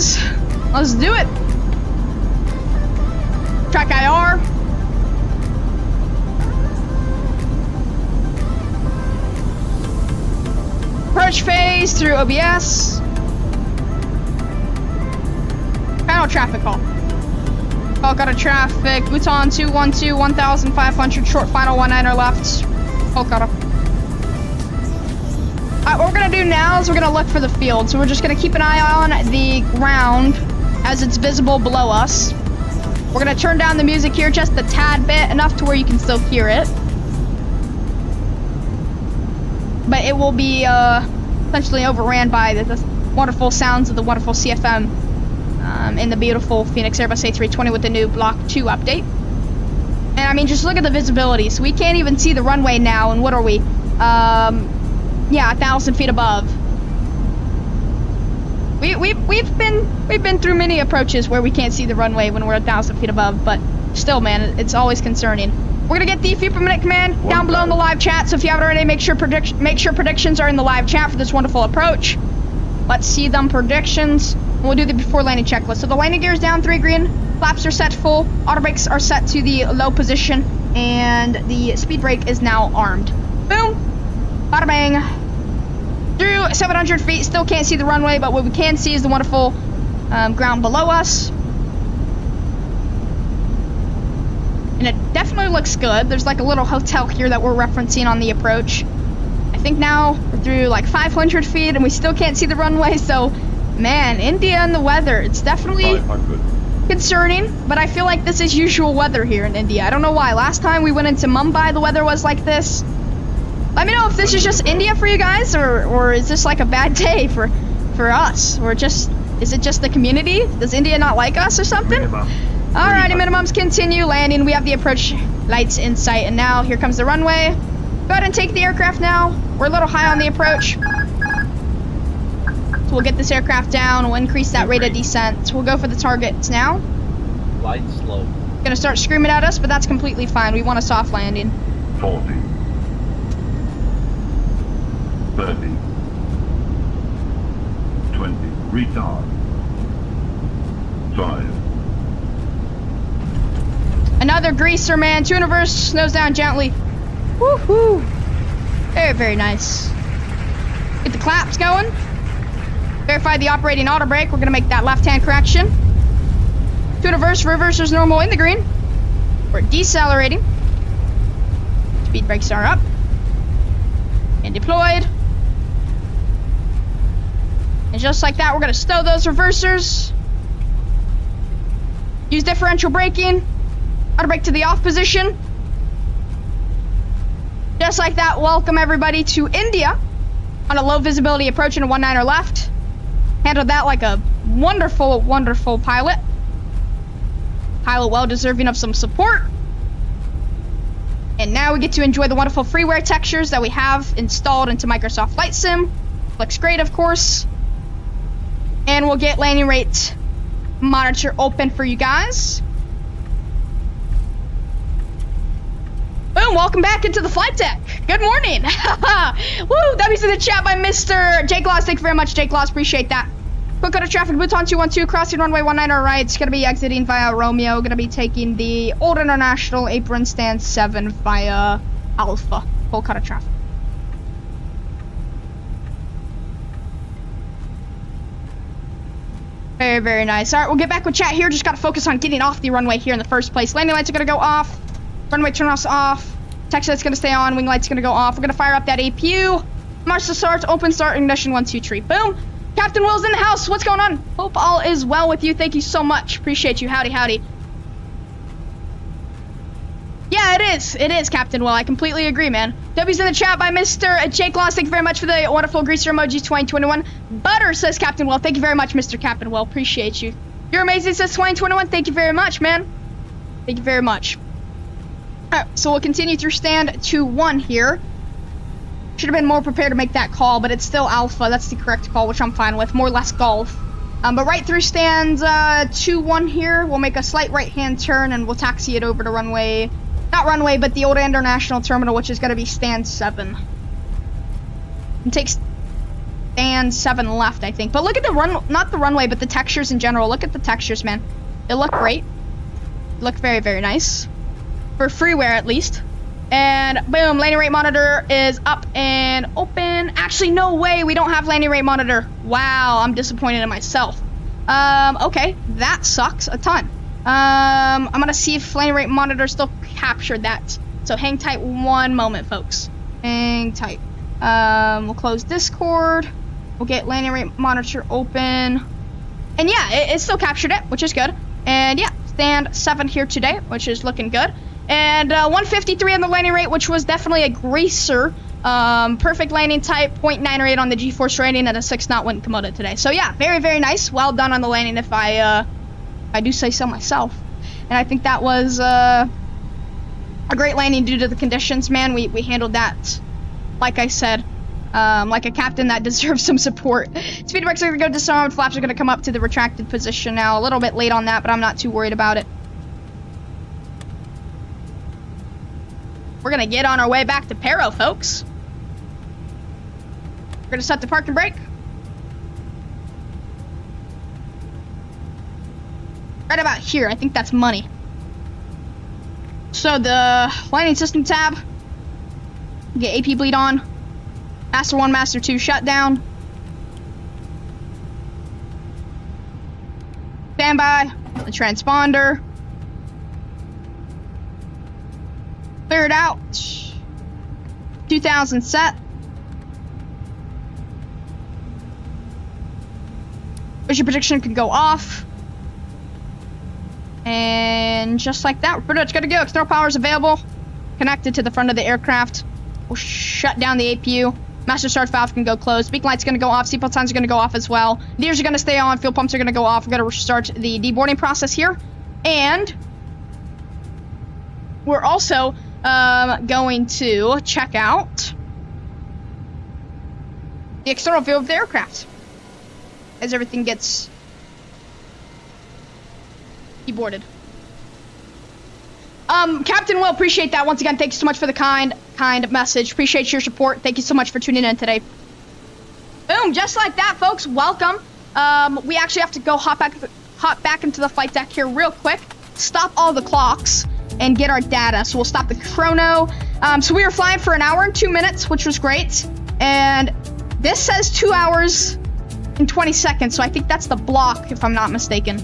guys. Let's do it. Track IR. Approach phase through OBS. Final traffic call. Kolkata traffic, Bhutan 212, 1,500, short final 19er left. Kolkata. Alright, what we're gonna do now is we're gonna look for the field. So we're just gonna keep an eye on the ground as it's visible below us. We're gonna turn down the music here just a tad bit, enough to where you can still hear it. But it will be essentially overran by the wonderful sounds of the wonderful CFM in the beautiful Fenix Airbus A320 with the new Block 2 update. And I mean, just look at the visibility. So we can't even see the runway now, and what are we? Yeah, 1,000 feet above. We've been through many approaches where we can't see the runway when we're 1,000 feet above, but still, man, it's always concerning. We're gonna get the feet per minute command down below in the live chat. So if you haven't already, make sure predictions are in the live chat for this wonderful approach. Let's see them predictions. We'll do the before landing checklist. So the landing gear is down 3 green, flaps are set full, auto brakes are set to the low position, and the speed brake is now armed. Boom, bada bang. Through 700 feet, still can't see the runway, but what we can see is the wonderful ground below us. And it definitely looks good. There's like a little hotel here that we're referencing on the approach. I think now we're through like 500 feet and we still can't see the runway, so man, India and the weather, it's definitely concerning, but I feel like this is usual weather here in India. I don't know why. Last time we went into Mumbai, the weather was like this. Let me know if this is just India for you guys, or is this like a bad day for us, or just, is it just the community? Does India not like us or something? Alrighty, minimums continue landing. We have the approach lights in sight, and now here comes the runway. Go ahead and take the aircraft now. We're a little high on the approach. So we'll get this aircraft down. We'll increase that rate of descent. So we'll go for the targets now. Light slow. Gonna start screaming at us, but that's completely fine. We want a soft landing. 40. 30. 20. Retard. 5. Another greaser, man. 2 in reverse, nose down gently. Woohoo! Very, very nice. Get the claps going. Verify the operating auto brake. We're gonna make that left-hand correction. 2 in reverse, reverser's normal in the green. We're decelerating. Speed brakes are up. And deployed. And just like that, we're gonna stow those reversers. Use differential braking. Auto brake to the off position. Just like that, welcome everybody to India on a low visibility approach and a 19er left. Handled that like a wonderful, wonderful pilot. Pilot well deserving of some support. And now we get to enjoy the wonderful freeware textures that we have installed into Microsoft Flight Sim. Looks great, of course. And we'll get landing rate monitor open for you guys. Boom, welcome back into the flight deck. Good morning. Woo, W's in the chat by Mr. Jake Loss. Thank you very much, Jake Loss. Appreciate that. Quick out of traffic, Bhutan 212, crossing runway 19er right. It's going to be exiting via Romeo. Going to be taking the Old International apron stand 7 via Alpha. Kolkata traffic. Very, very nice. All right, we'll get back with chat here. Just got to focus on getting off the runway here in the first place. Landing lights are going to go off. Runway turn-offs off. Taxi light's going to stay on. Wing light's going to go off. We're going to fire up that APU. March to start. Open start. Ignition 1, 2, 3. Boom. Captain Will's in the house. What's going on? Hope all is well with you. Thank you so much. Appreciate you. Howdy, howdy. Yeah, it is. It is, Captain Will. I completely agree, man. W's in the chat by Mr. Jake Loss. Thank you very much for the wonderful greaser emojis 2021. Butter, says Captain Will. Thank you very much, Mr. Captain Will. Appreciate you. You're amazing, says 2021. Thank you very much, man. Thank you very much. Alright, so we'll continue through stand 2-1 here. Should have been more prepared to make that call, but it's still Alpha. That's the correct call, which I'm fine with. More or less golf. But right through stand 2-1 here, we'll make a slight right-hand turn and we'll taxi it over to runway... Not runway, but the Old International Terminal, which is going to be stand 7. And takes... stand 7 left, I think. But look at the not the runway, but the textures in general. Look at the textures, man. They look great. Look very, very nice. For freeware, at least. And boom, landing rate monitor is up and open. Actually, no way, we don't have landing rate monitor. Wow, I'm disappointed in myself. Okay, that sucks a ton. I'm gonna see if landing rate monitor still captured that. So hang tight 1 moment, folks. Hang tight. We'll close Discord. We'll get landing rate monitor open. And yeah, it still captured it, which is good. And yeah, stand 7 here today, which is looking good. And 153 on the landing rate, which was definitely a greaser. Perfect landing type, 0.98 on the G-force rating, and a 6-knot wind Komodo today. So yeah, very, very nice. Well done on the landing, if I do say so myself. And I think that was a great landing due to the conditions, man. We handled that, like I said, like a captain that deserves some support. Speed brakes are going to go disarmed. Flaps are going to come up to the retracted position now. A little bit late on that, but I'm not too worried about it. We're going to get on our way back to Paro, folks. We're going to set the parking brake. Right about here. I think that's money. So the landing system tab. Get AP bleed on. Master 1, Master 2 shutdown. Standby. The transponder. Clear it out. 2000 set. Vision prediction can go off. And just like that, we're pretty much good to go. External power is available. Connected to the front of the aircraft. We'll shut down the APU. Master start valve can go closed. Beacon lights going to go off. Seatbelt signs are going to go off as well. Gears are going to stay on. Fuel pumps are going to go off. We're going to start the deboarding process here. And we're also going to check out the external view of the aircraft as everything gets deboarded. Captain Will, appreciate that once again. Thank you so much for the kind message. Appreciate your support. Thank you so much for tuning in today. Boom, just like that, folks. Welcome. We actually have to go hop back into the flight deck here real quick. Stop all the clocks and get our data. So we'll stop the chrono. So we were flying for 1 hour and 2 minutes, which was great. And this says 2 hours and 20 seconds. So I think that's the block, if I'm not mistaken.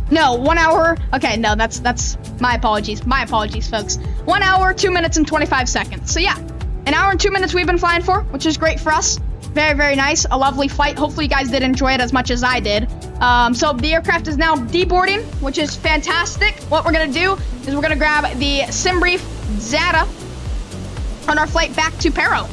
No, 1 hour. Okay, no, that's my apologies. My apologies, folks. 1 hour, 2 minutes, and 25 seconds. So yeah, 1 hour and 2 minutes we've been flying for, which is great for us. Very, very nice. A lovely flight. Hopefully you guys did enjoy it as much as I did. So the aircraft is now deboarding, which is fantastic. What we're going to do is we're going to grab the sim brief data on our flight back to Paro.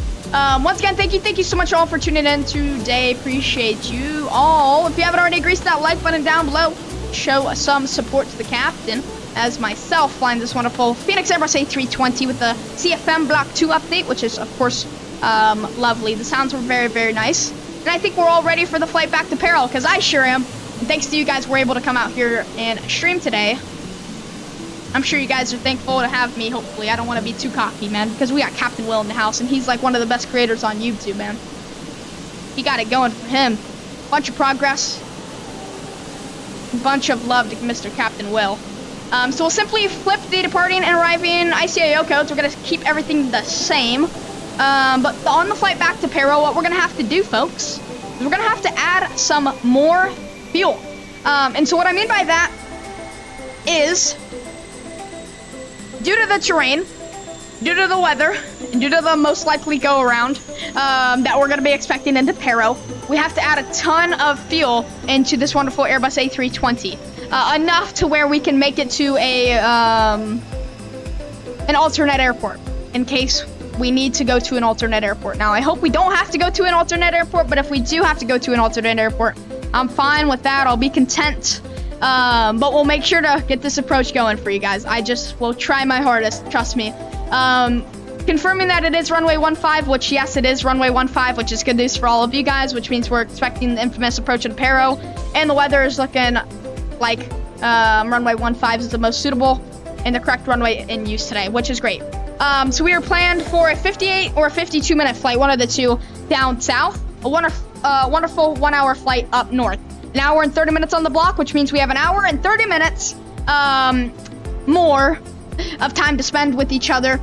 Once again, thank you so much all for tuning in today. Appreciate you all. If you haven't already, grease that like button down below. Show some support to the captain as myself flying this wonderful Fenix Airbus A320 with the CFM Block 2 update, which is, of course, lovely. The sounds were very, very nice. And I think we're all ready for the flight back to Paro, because I sure am. And thanks to you guys, we're able to come out here and stream today. I'm sure you guys are thankful to have me, hopefully. I don't want to be too cocky, man, because we got Captain Will in the house, and he's like one of the best creators on YouTube, man. He got it going for him. Bunch of progress. Bunch of love to Mr. Captain Will. So we'll simply flip the departing and arriving ICAO codes. We're going to keep everything the same. But on the flight back to Paro, what we're going to have to do, folks, is we're going to have to add some more fuel. And so what I mean by that is, due to the terrain, due to the weather, and due to the most likely go-around that we're going to be expecting into Paro, we have to add a ton of fuel into this wonderful Airbus A320. Enough to where we can make it to an alternate airport in case we need to go to an alternate airport. Now, I hope we don't have to go to an alternate airport, but if we do have to go to an alternate airport, I'm fine with that. I'll be content. But we'll make sure to get this approach going for you guys. I just will try my hardest, trust me. Confirming that it is runway 15, which yes, it is runway 15, which is good news for all of you guys, which means we're expecting the infamous approach in Paro, and the weather is looking like runway 15 is the most suitable and the correct runway in use today, which is great. So we are planned for a 58 or a 52-minute flight, one of the two, down south. A wonderful 1-hour flight up north. An hour and 30 minutes on the block, which means we have an hour and 30 minutes more of time to spend with each other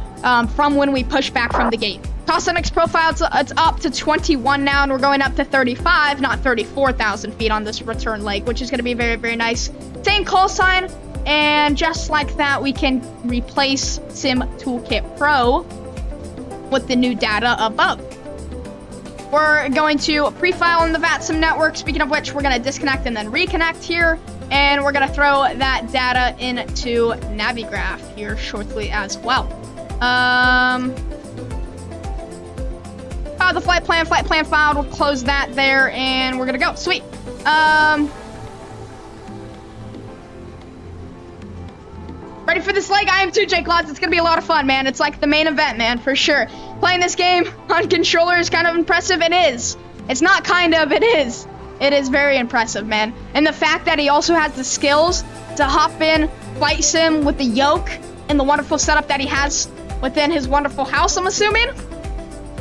from when we push back from the gate. Cosmetics profile, it's up to 21 now, and we're going up to 35, not 34,000 feet on this return leg, which is going to be very, very nice. Same call sign, and just like that, we can replace Sim Toolkit Pro with the new data above. We're going to pre-file on the Vatsim network, speaking of which, we're going to disconnect and then reconnect here, and we're going to throw that data into Navigraph here shortly as well. The flight plan filed. We'll close that there, and we're gonna go. Sweet. Ready for this leg? I am too, Jake Lodds. It's gonna be a lot of fun, man. It's like the main event, man, for sure. Playing this game on controller is kind of impressive. It is. It's not kind of. It is. It is very impressive, man. And the fact that he also has the skills to hop in flight sim with the yoke and the wonderful setup that he has within his wonderful house, I'm assuming.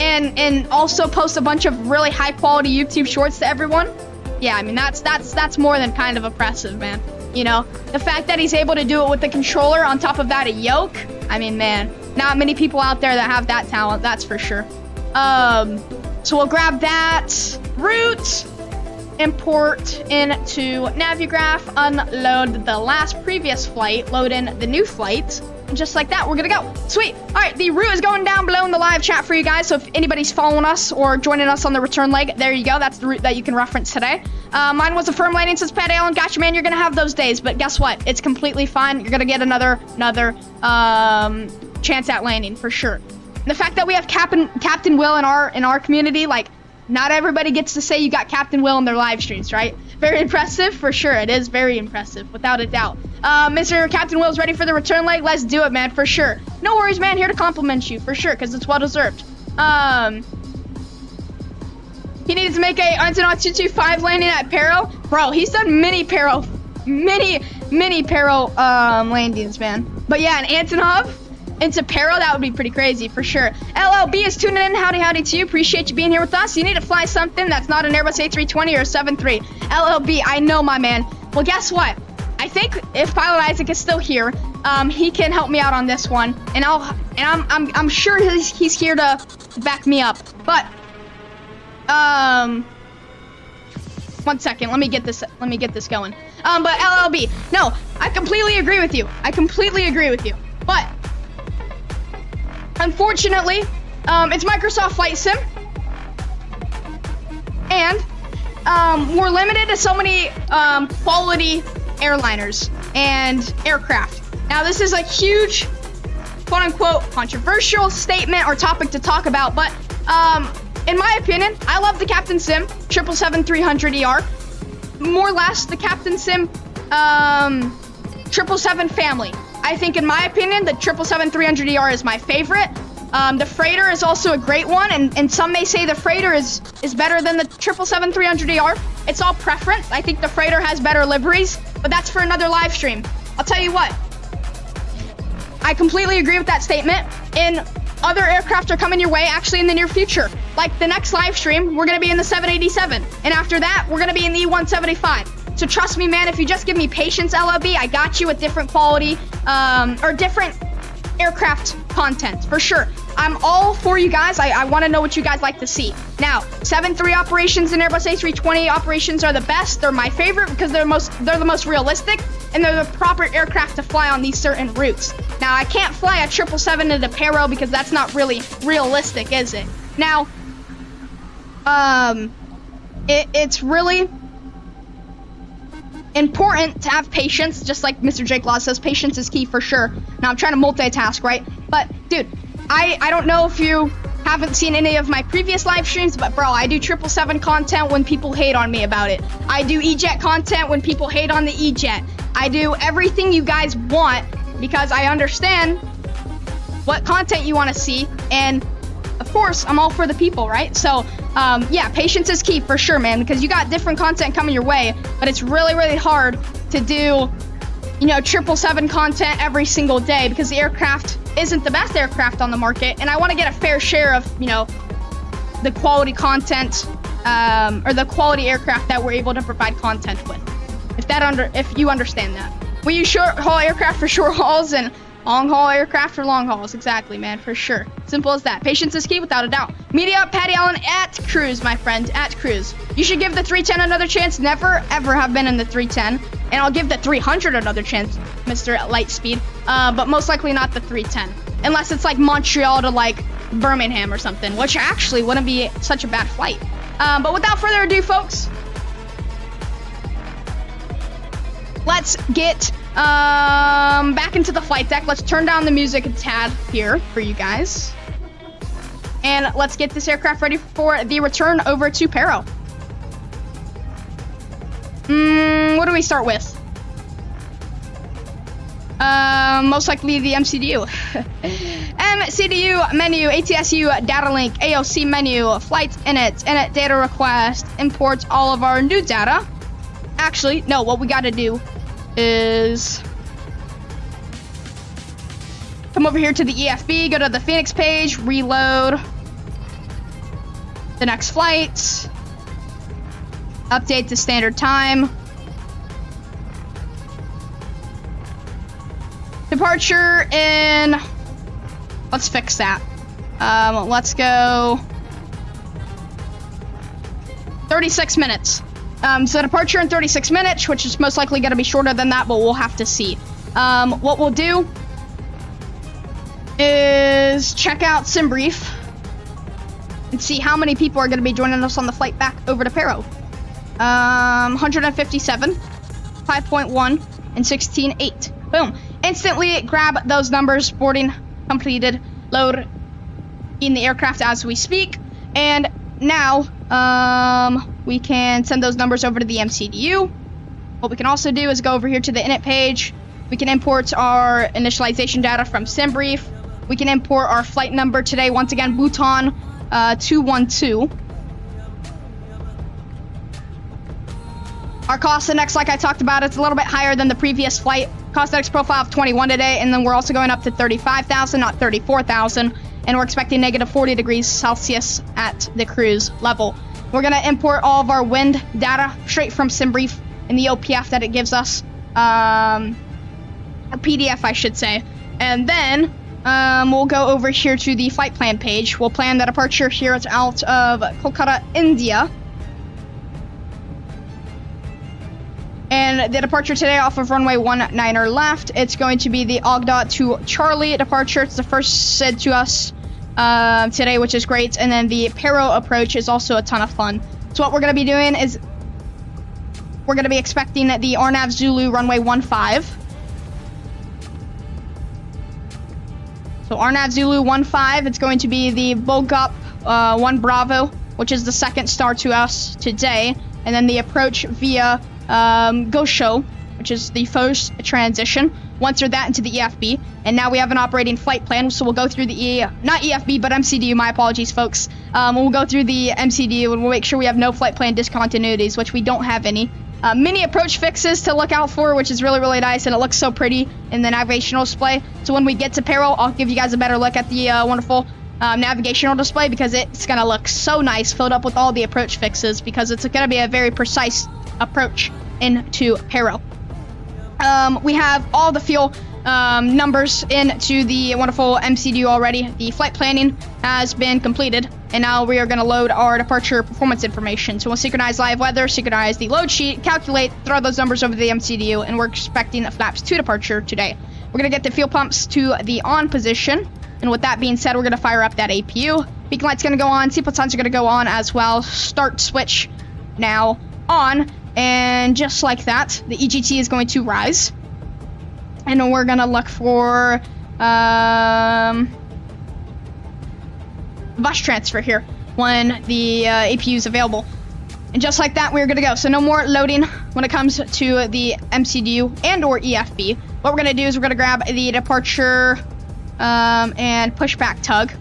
And also post a bunch of really high quality YouTube shorts to everyone. Yeah, I mean that's more than kind of impressive, man. You know, the fact that he's able to do it with the controller on top of that a yoke. I mean, man, not many people out there that have that talent, that's for sure. So we'll grab that route, import into Navigraph, unload the previous flight, load in the new flight. And just like that, we're gonna go. Sweet. All right, the route is going down below in the live chat for you guys. So if anybody's following us or joining us on the return leg, there you go. That's the route that you can reference today. Mine was a firm landing, says Pat Allen. Gotcha, man. You're gonna have those days, but guess what? It's completely fine. You're gonna get another chance at landing for sure. And the fact that we have Captain Will in our community, like, not everybody gets to say you got Captain Will in their live streams, right? Very impressive, for sure. It is very impressive, without a doubt. Mr. Captain Will's ready for the return leg. Let's do it, man, for sure. No worries, man. Here to compliment you, for sure, because it's well-deserved. He needed to make a Antonov 225 landing at Paro. Bro, he's done many Paro landings, man. But yeah, an Antonov into Paro, that would be pretty crazy, for sure. LLB is tuning in. Howdy to you. Appreciate you being here with us. You need to fly something that's not an Airbus A320 or a 7.3. LLB, I know, my man. Well, guess what? I think if Pilot Isaac is still here, he can help me out on this one, and I'm sure he's here to back me up. But 1 second, let me get this going. But LLB, no, I completely agree with you. But unfortunately, it's Microsoft Flight Sim, and we're limited to so many quality airliners and aircraft. Now, this is a huge, quote-unquote, controversial statement or topic to talk about, but in my opinion, I love the Captain Sim 777-300ER, more or less the Captain Sim 777 family. I think, in my opinion, the 777-300ER is my favorite. The Freighter is also a great one, and some may say the Freighter is better than the 777-300ER. It's all preference. I think the Freighter has better liveries, but that's for another live stream. I'll tell you what, I completely agree with that statement, and other aircraft are coming your way actually in the near future. Like the next live stream, we're gonna be in the 787, and after that, we're gonna be in the E175. So trust me, man, if you just give me patience, LLB, I got you with different quality, or different aircraft content, for sure. I'm all for you guys. I want to know what you guys like to see. Now, 7.3 operations and Airbus A320 operations are the best. They're my favorite because they're the most realistic, and they're the proper aircraft to fly on these certain routes. Now, I can't fly a 777 into Paro because that's not really realistic, is it? Now, it's really important to have patience, just like Mr. Jake Law says, patience is key for sure. Now, I'm trying to multitask, right? But, dude, I don't know if you haven't seen any of my previous live streams, but bro, I do 777 content when people hate on me about it. I do E-Jet content when people hate on the E-Jet. I do everything you guys want because I understand what content you want to see, and of course, I'm all for the people, right? So, yeah, patience is key for sure, man, because you got different content coming your way, but it's really, really hard to do, 777 content every single day because the aircraft isn't the best aircraft on the market, and I want to get a fair share of, you know, the quality content, or the quality aircraft that we're able to provide content with. If you understand that. We use short haul aircraft for short hauls and long haul aircraft for long hauls. Exactly, man, for sure. Simple as that. Patience is key, without a doubt. Media, Patty Allen at Cruise, my friend, at Cruise. You should give the 310 another chance. Never, ever have been in the 310. And I'll give the 300 another chance, Mr. Lightspeed. But most likely not the 310. Unless it's like Montreal to like Birmingham or something, which actually wouldn't be such a bad flight. But without further ado, folks, let's get back into the flight deck. Let's turn down the music a tad here for you guys. And let's get this aircraft ready for the return over to Paro. What do we start with? Most likely the MCDU. MCDU menu, ATSU data link, AOC menu, flight init data request, import all of our new data. Actually, no, what we gotta do is come over here to the EFB, go to the Fenix page, reload the next flight, update to standard time, departure in, let's fix that, let's go 36 minutes. So departure in 36 minutes, which is most likely going to be shorter than that, but we'll have to see. What we'll do is check out SimBrief and see how many people are going to be joining us on the flight back over to Paro. 157, 5.1, and 16.8. Boom. Instantly grab those numbers, boarding completed, load in the aircraft as we speak, and now we can send those numbers over to the MCDU. What we can also do is go over here to the init page. We can import our initialization data from SimBrief. We can import our flight number today, once again, Bhutan 212. Our cost index, like I talked about, it's a little bit higher than the previous flight. Cost index profile of 21 today, and then we're also going up to 35,000, not 34,000. And we're expecting negative 40 degrees Celsius at the cruise level. We're going to import all of our wind data straight from SimBrief in the OPF that it gives us. A PDF, I should say. And then we'll go over here to the flight plan page. We'll plan the departure here out of Kolkata, India. And the departure today off of runway 19er left, it's going to be the Ogda to Charlie departure. It's the first said to us today, which is great. And then the Paro approach is also a ton of fun. So what we're going to be doing is we're going to be expecting the Arnav Zulu runway 15. So Arnav Zulu 15, it's going to be the Bulgup 1 Bravo, which is the second star to us today. And then the approach via Gosho, which is the first transition. Once you're that into the EFB, and now we have an operating flight plan, so we'll go through the not EFB, but MCDU, my apologies, folks. We'll go through the MCDU, and we'll make sure we have no flight plan discontinuities, which we don't have any. Mini approach fixes to look out for, which is really, really nice, and it looks so pretty in the navigational display. So when we get to Paro, I'll give you guys a better look at the wonderful navigational display, because it's going to look so nice, filled up with all the approach fixes, because it's going to be a very precise approach into Paro. We have all the fuel numbers into the wonderful MCDU already. The flight planning has been completed, and now we are going to load our departure performance information. So we'll synchronize live weather, synchronize the load sheet, calculate, throw those numbers over the MCDU, and we're expecting a flaps 2 departure today. We're going to get the fuel pumps to the on position, and with that being said, we're going to fire up that APU. Beacon light's going to go on, seatbelt signs are going to go on as well. Start switch now on. And just like that, the EGT is going to rise. And we're going to look for bus transfer here when the APU is available. And just like that, we're going to go. So no more loading when it comes to the MCDU and or EFB. What we're going to do is we're going to grab the departure and pushback tug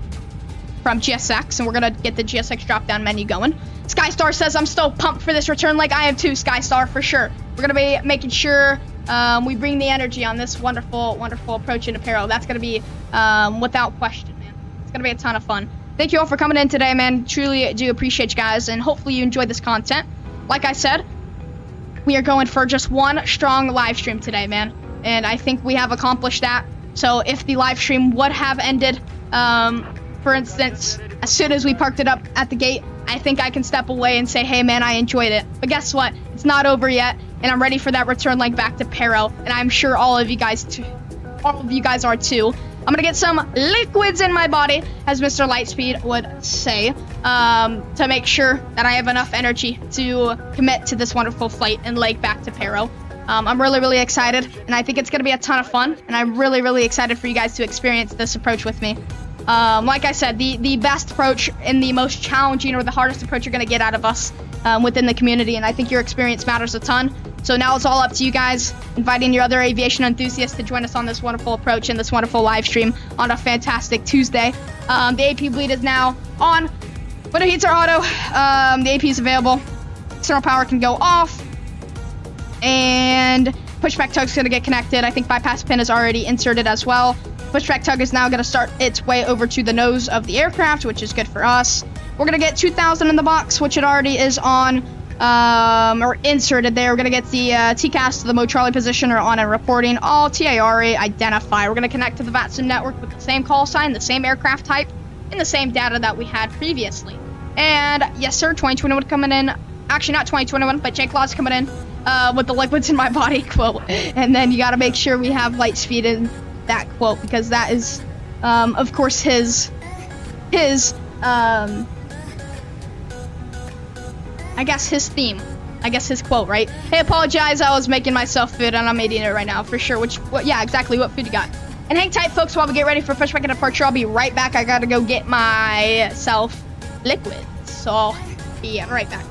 from GSX. And we're going to get the GSX drop-down menu going. Skystar says, I'm still pumped for this return, like I am too, Skystar, for sure. We're going to be making sure we bring the energy on this wonderful, wonderful approach into Paro. That's going to be, without question, man. It's going to be a ton of fun. Thank you all for coming in today, man. Truly do appreciate you guys, and hopefully you enjoyed this content. Like I said, we are going for just one strong live stream today, man. And I think we have accomplished that. So if the live stream would have ended, for instance, as soon as we parked it up at the gate, I think I can step away and say, hey, man, I enjoyed it. But guess what? It's not over yet, and I'm ready for that return leg back to Paro. And I'm sure all of you guys are too. I'm gonna get some liquids in my body, as Mr. Lightspeed would say, to make sure that I have enough energy to commit to this wonderful flight and leg back to Paro. I'm really, really excited, and I think it's gonna be a ton of fun, and I'm really, really excited for you guys to experience this approach with me. Like I said, the best approach and the most challenging or the hardest approach you're gonna get out of us within the community, and I think your experience matters a ton. So now it's all up to you guys, inviting your other aviation enthusiasts to join us on this wonderful approach and this wonderful live stream on a fantastic Tuesday. The AP bleed is now on. Window heats are auto. The AP is available. External power can go off. And pushback tug's gonna get connected. I think bypass pin is already inserted as well. Pushback tug is now gonna start its way over to the nose of the aircraft, which is good for us. We're gonna get 2000 in the box, which it already is on, or inserted there. We're gonna get the TCAS to the mode Charlie position or on and reporting. All TARA identify. We're gonna connect to the Vatsim network with the same call sign, the same aircraft type, and the same data that we had previously. And yes, sir, 2021 coming in. Actually, not 2021, but Jake Law's coming in with the liquids in my body quote. And then you gotta make sure we have Lightspeed in that quote, because that is, of course, his I guess his theme. I guess his quote, right? Hey, apologize, I was making myself food and I'm eating it right now for sure. Yeah, exactly. What food you got? And hang tight, folks, while we get ready for pushback and departure. I'll be right back. I gotta go get myself liquids. So I'll be right back.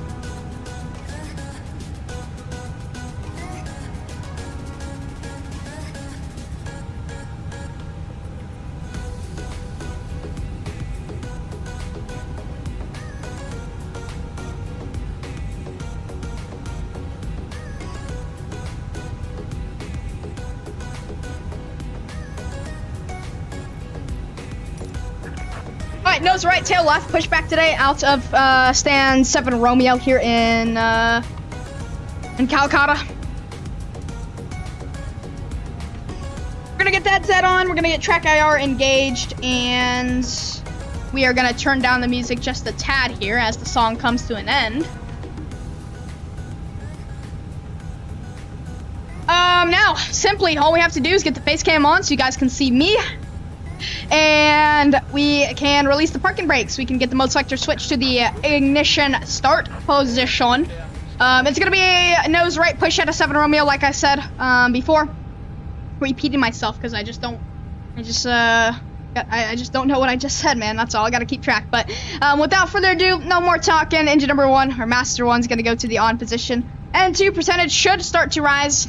Alright, nose right, tail left, push back today out of stand 7 Romeo here in Calcutta. We're gonna get that set on, we're gonna get track IR engaged, and we are gonna turn down the music just a tad here as the song comes to an end. Now, simply, all we have to do is get the face cam on so you guys can see me. And we can release the parking brakes. We can get the mode selector switched to the ignition start position. It's gonna be a nose right push out of 7 Romeo, like I said before. Repeating myself because I just don't know what I just said, man. That's all. I gotta keep track. But without further ado, no more talking. Engine number 1, or master 1, is gonna go to the on position, and 2 percentage should start to rise.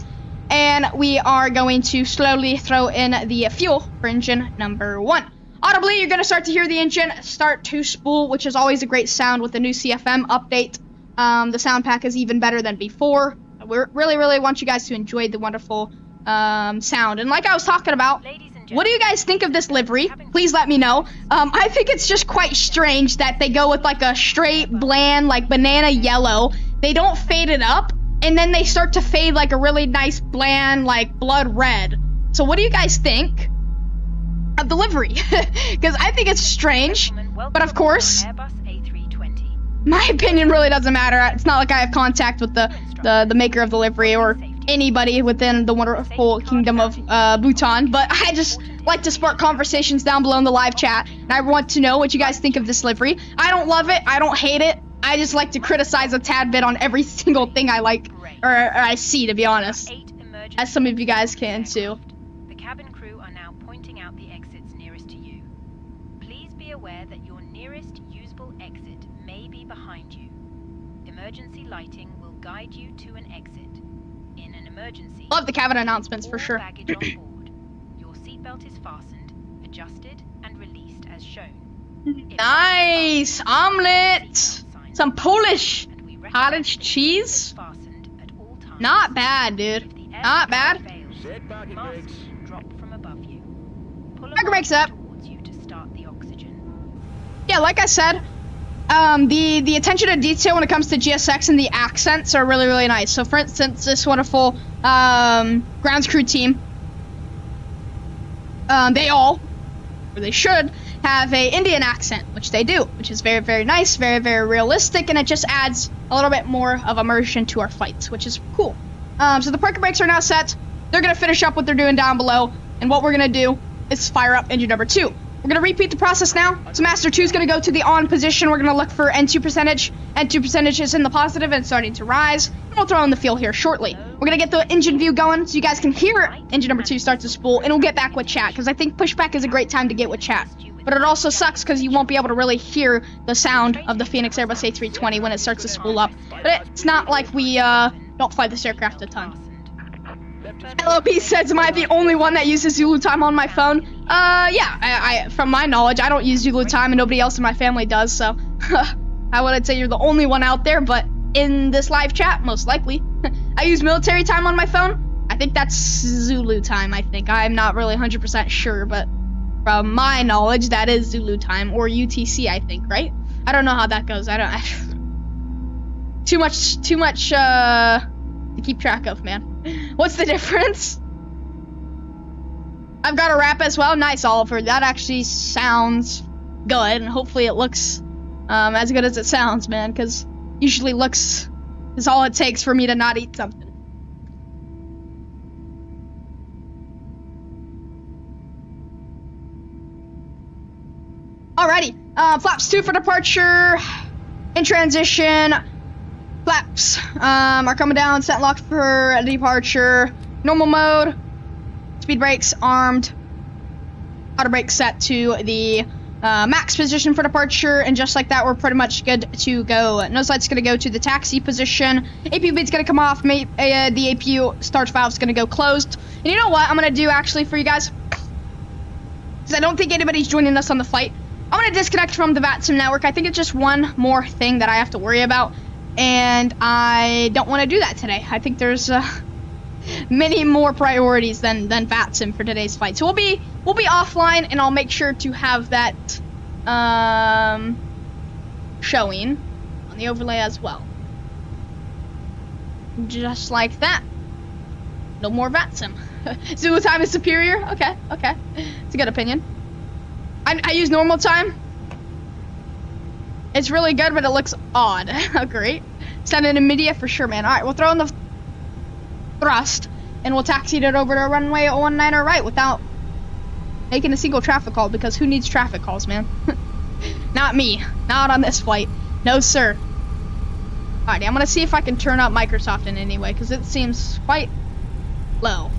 And we are going to slowly throw in the fuel for engine number 1. Audibly, you're going to start to hear the engine start to spool, which is always a great sound with the new CFM update. The sound pack is even better than before. We really, really want you guys to enjoy the wonderful sound. And like I was talking about, what do you guys think of this livery? Please let me know. I think it's just quite strange that they go with like a straight, bland, like banana yellow. They don't fade it up. And then they start to fade like a really nice, bland, like blood red. So what do you guys think of the livery? Because I think it's strange, but of course, Airbus A320. my opinion really doesn't matter. It's not like I have contact with the maker of the livery or anybody within the wonderful kingdom of Bhutan, but I just like to spark conversations down below in the live chat, and I want to know what you guys think of this livery. I don't love it. I don't hate it. I just like to criticize a tad bit on every single thing I like, or I see, to be honest. As some of you guys can too. The cabin crew are now pointing out the exits nearest to you. Please be aware that your nearest usable exit may be behind you. Emergency lighting will guide you to an exit. In an emergency, Love the cabin announcements for all sure. baggage on board. Your seatbelt is fastened, adjusted, and released as shown. Nice omelet. Some Polish cottage cheese. Not bad, dude. Not bad. Masts drop from above you. Pull Parker brakes up. towards you to start the oxygen. Yeah, like I said, the attention to detail when it comes to GSX and the accents are really, really nice. So, for instance, this wonderful grounds crew team, they should have a Indian accent, which they do, which is very, very nice, very, very realistic, and it just adds a little bit more of immersion to our flights, which is cool. So the parking brakes are now set. They're gonna finish up what they're doing down below, and what we're gonna do is fire up engine number 2. We're gonna repeat the process now. So Master 2 is gonna go to the on position. We're gonna look for N2 percentage. N2 percentage is in the positive and starting to rise. And we'll throw in the fuel here shortly. We're gonna get the engine view going so you guys can hear engine number 2 start to spool, and we'll get back with chat, because I think pushback is a great time to get with chat. But it also sucks because you won't be able to really hear the sound of the Fenix Airbus A320 when it starts to spool up. But it's not like we don't fly this aircraft a ton. LOP says, am I the only one that uses Zulu time on my phone? Yeah, I from my knowledge, I don't use Zulu time and nobody else in my family does, so I wouldn't say you're the only one out there, but in this live chat, most likely. I use military time on my phone. I think that's Zulu time, I think. I'm not really 100% sure, but from my knowledge, that is Zulu time, or UTC, I think, right? I don't know how that goes. Too much to keep track of, man. What's the difference? I've got a wrap as well. Nice, Oliver. That actually sounds good, and hopefully it looks as good as it sounds, man, because usually looks is all it takes for me to not eat something. Alrighty, flaps 2 for departure, in transition, flaps are coming down, set locked for departure, normal mode, speed brakes armed, auto brakes set to the max position for departure, and just like that, we're pretty much good to go. Nose light's gonna go to the taxi position, APU lead's gonna come off, the APU start valve's gonna go closed, and you know what I'm gonna do actually for you guys, because I don't think anybody's joining us on the flight. I'm gonna disconnect from the Vatsim network. I think it's just one more thing that I have to worry about, and I don't want to do that today. I think there's many more priorities than Vatsim for today's flight. So we'll be offline, and I'll make sure to have that showing on the overlay as well. Just like that. No more Vatsim. Zulu time is superior. Okay. It's a good opinion. I use normal time. It's really good, but it looks odd. Great. Send it in media for sure, man. Alright, we'll throw in the thrust, and we'll taxi it over to runway 019 right without making a single traffic call, because who needs traffic calls, man? Not me. Not on this flight. No, sir. Alrighty, I'm gonna see if I can turn up Microsoft in any way, because it seems quite low.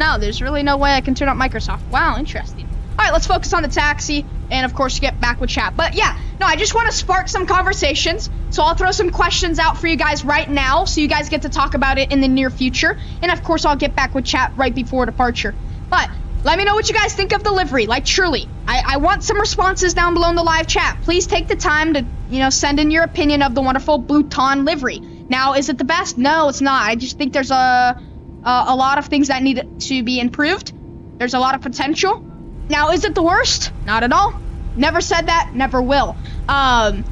No, there's really no way I can turn up Microsoft. Wow, interesting. Alright, let's focus on the taxi, and of course get back with chat. But yeah, no, I just want to spark some conversations, so I'll throw some questions out for you guys right now, so you guys get to talk about it in the near future, and of course I'll get back with chat right before departure. But let me know what you guys think of the livery, like truly. I want some responses down below in the live chat. Please take the time to, send in your opinion of the wonderful Bhutan livery. Now, is it the best? No, it's not. I just think there's a lot of things that need to be improved. There's a lot of potential. Now, is it the worst? Not at all. Never said that, never will. But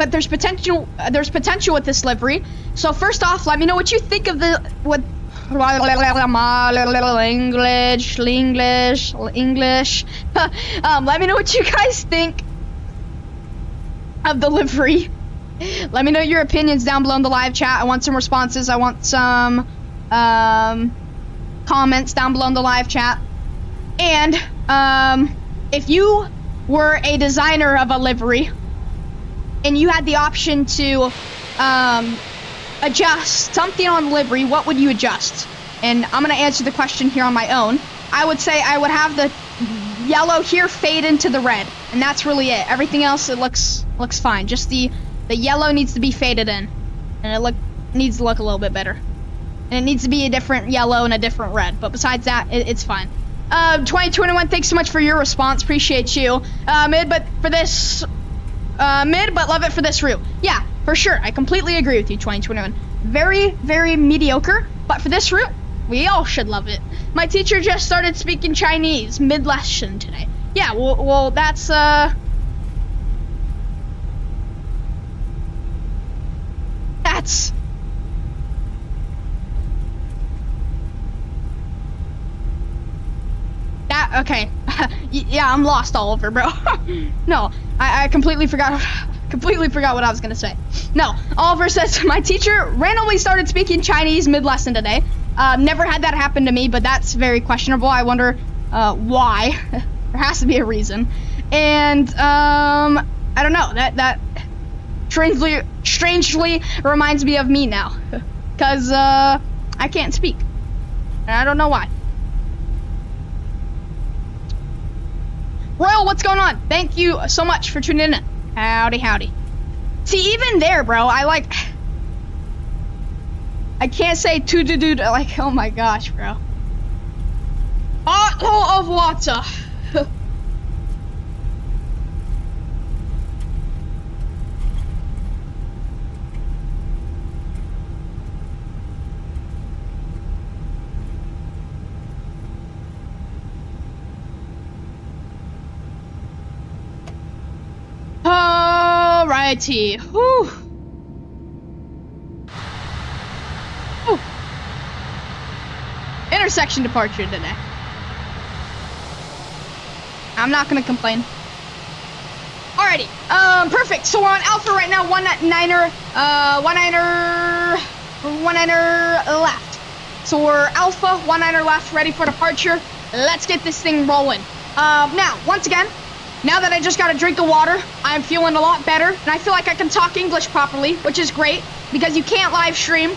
there's potential with this livery. So first off, let me know what you think of English. Let me know what you guys think of the livery. Let me know your opinions down below in the live chat. I want some responses. I want some comments down below in the live chat. And if you were a designer of a livery and you had the option to adjust something on the livery, what would you adjust? And I'm going to answer the question here on my own. I would say I would have the yellow here fade into the red, and that's really it. Everything else, it looks fine. Just the yellow needs to be faded in, and it needs to look a little bit better. And it needs to be a different yellow and a different red, but besides that, it's fine. 2021, thanks so much for your response. Appreciate you. Mid, but love it for this route. Yeah, for sure. I completely agree with you, 2021. Very, very mediocre, but for this route, We all should love it. My teacher just started speaking Chinese mid-lesson today. Yeah, well, that's, okay. Yeah, I'm lost all over, bro. No, I completely forgot what I was gonna say. No, Oliver says, my teacher randomly started speaking Chinese mid-lesson today. Never had that happen to me, but that's very questionable. I wonder, why. There has to be a reason. And, I don't know, that strangely reminds me of me now. Cause, I can't speak. And I don't know why. Royal, what's going on? Thank you so much for tuning in. Howdy, howdy. See, even there, bro, I can't say to-do-do, like, oh my gosh, bro. Bottle of water. Alrighty. Whew. Whew. Intersection departure today. I'm not gonna complain. Alrighty. Perfect. So we're on Alpha right now. 19er left. So we're Alpha, 19er left, ready for departure. Let's get this thing rolling. Now, once again, now that I just got a drink of water, I'm feeling a lot better, and I feel like I can talk English properly, which is great, because you can't live stream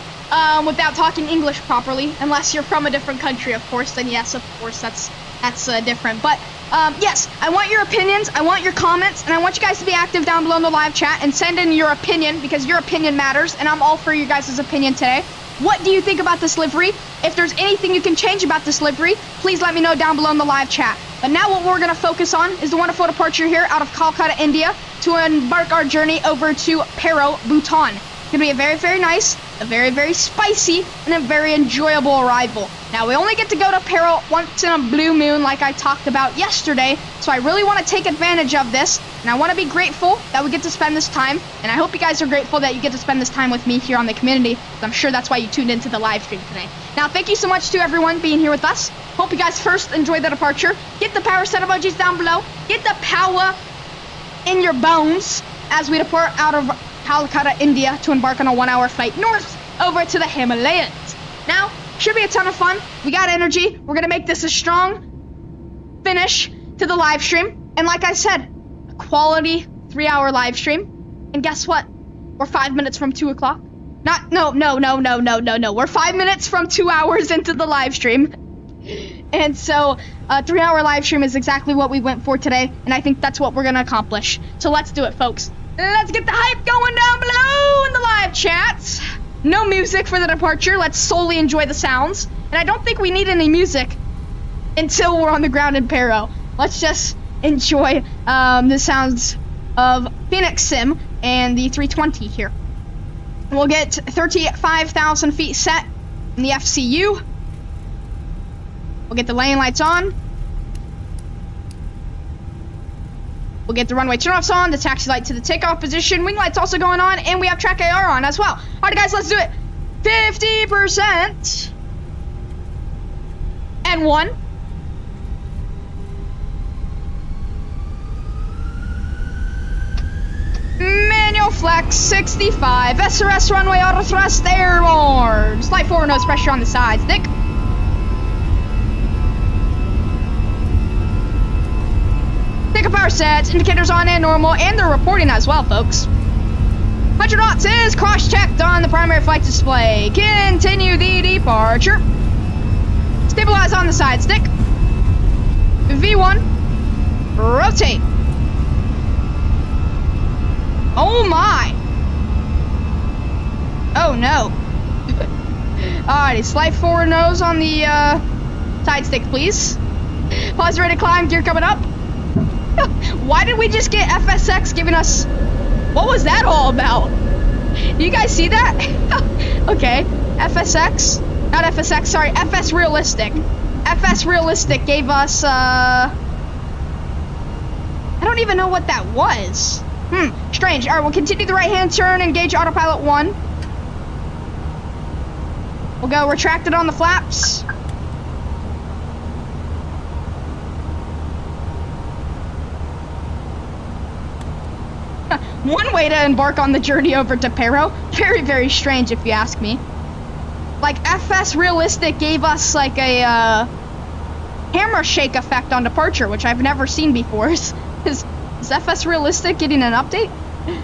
without talking English properly, unless you're from a different country, of course. Then yes, of course, that's different. But yes, I want your opinions, I want your comments, and I want you guys to be active down below in the live chat and send in your opinion, because your opinion matters, and I'm all for you guys' opinion today. What do you think about this livery? If there's anything you can change about this livery, please let me know down below in the live chat. But now what we're gonna focus on is the wonderful departure here out of Kolkata, India, to embark our journey over to Paro, Bhutan. It's gonna be a very, very nice, a very, very spicy, and a very enjoyable arrival. Now, we only get to go to Paro once in a blue moon like I talked about yesterday, so I really want to take advantage of this, and I want to be grateful that we get to spend this time, and I hope you guys are grateful that you get to spend this time with me here on the community, because I'm sure that's why you tuned into the live stream today. Now, thank you so much to everyone being here with us. Hope you guys first enjoy the departure. Get the power set emojis down below. Get the power in your bones as we depart out of Kolkata, India, to embark on a 1-hour flight north over to the Himalayas. Now, should be a ton of fun. We got energy. We're gonna make this a strong finish to the live stream. And like I said, a quality 3-hour live stream. And guess what? We're 5 minutes from 2 o'clock. No. We're 5 minutes from 2 hours into the live stream. And so a 3-hour live stream is exactly what we went for today. And I think that's what we're gonna accomplish. So let's do it, folks. Let's get the hype going down below in the live chats. No music for the departure. Let's solely enjoy the sounds. And I don't think we need any music until we're on the ground in Paro. Let's just enjoy the sounds of Fenix Sim and the 320 here. We'll get 35,000 feet set in the FCU. We'll get the lane lights on. We'll get the runway turn-offs on, the taxi light to the takeoff position, wing lights also going on, and we have track AR on as well. Alright guys, let's do it. 50%. And 1. Manual flex, 65. SRS runway auto thrust airborne. Slight forward nose pressure on the sides, Nick. Take a power set, indicators on and normal, and they're reporting as well, folks. 100 knots is cross-checked on the primary flight display. Continue the departure. Stabilize on the side stick. V1. Rotate. Oh my. Oh no. Alrighty, slight forward nose on the side stick, please. Pause ready to climb, gear coming up. Why did we just get FSX giving us... What was that all about? Do you guys see that? Okay, FSX. Not FSX, sorry, FS Realistic. FS Realistic gave us, I don't even know what that was. Strange. All right, we'll continue the right-hand turn, engage autopilot 1. We'll go retracted on the flaps. One way to embark on the journey over to Paro. Very, very strange if you ask me. Like, FS Realistic gave us like a camera shake effect on departure, which I've never seen before. Is FS Realistic getting an update?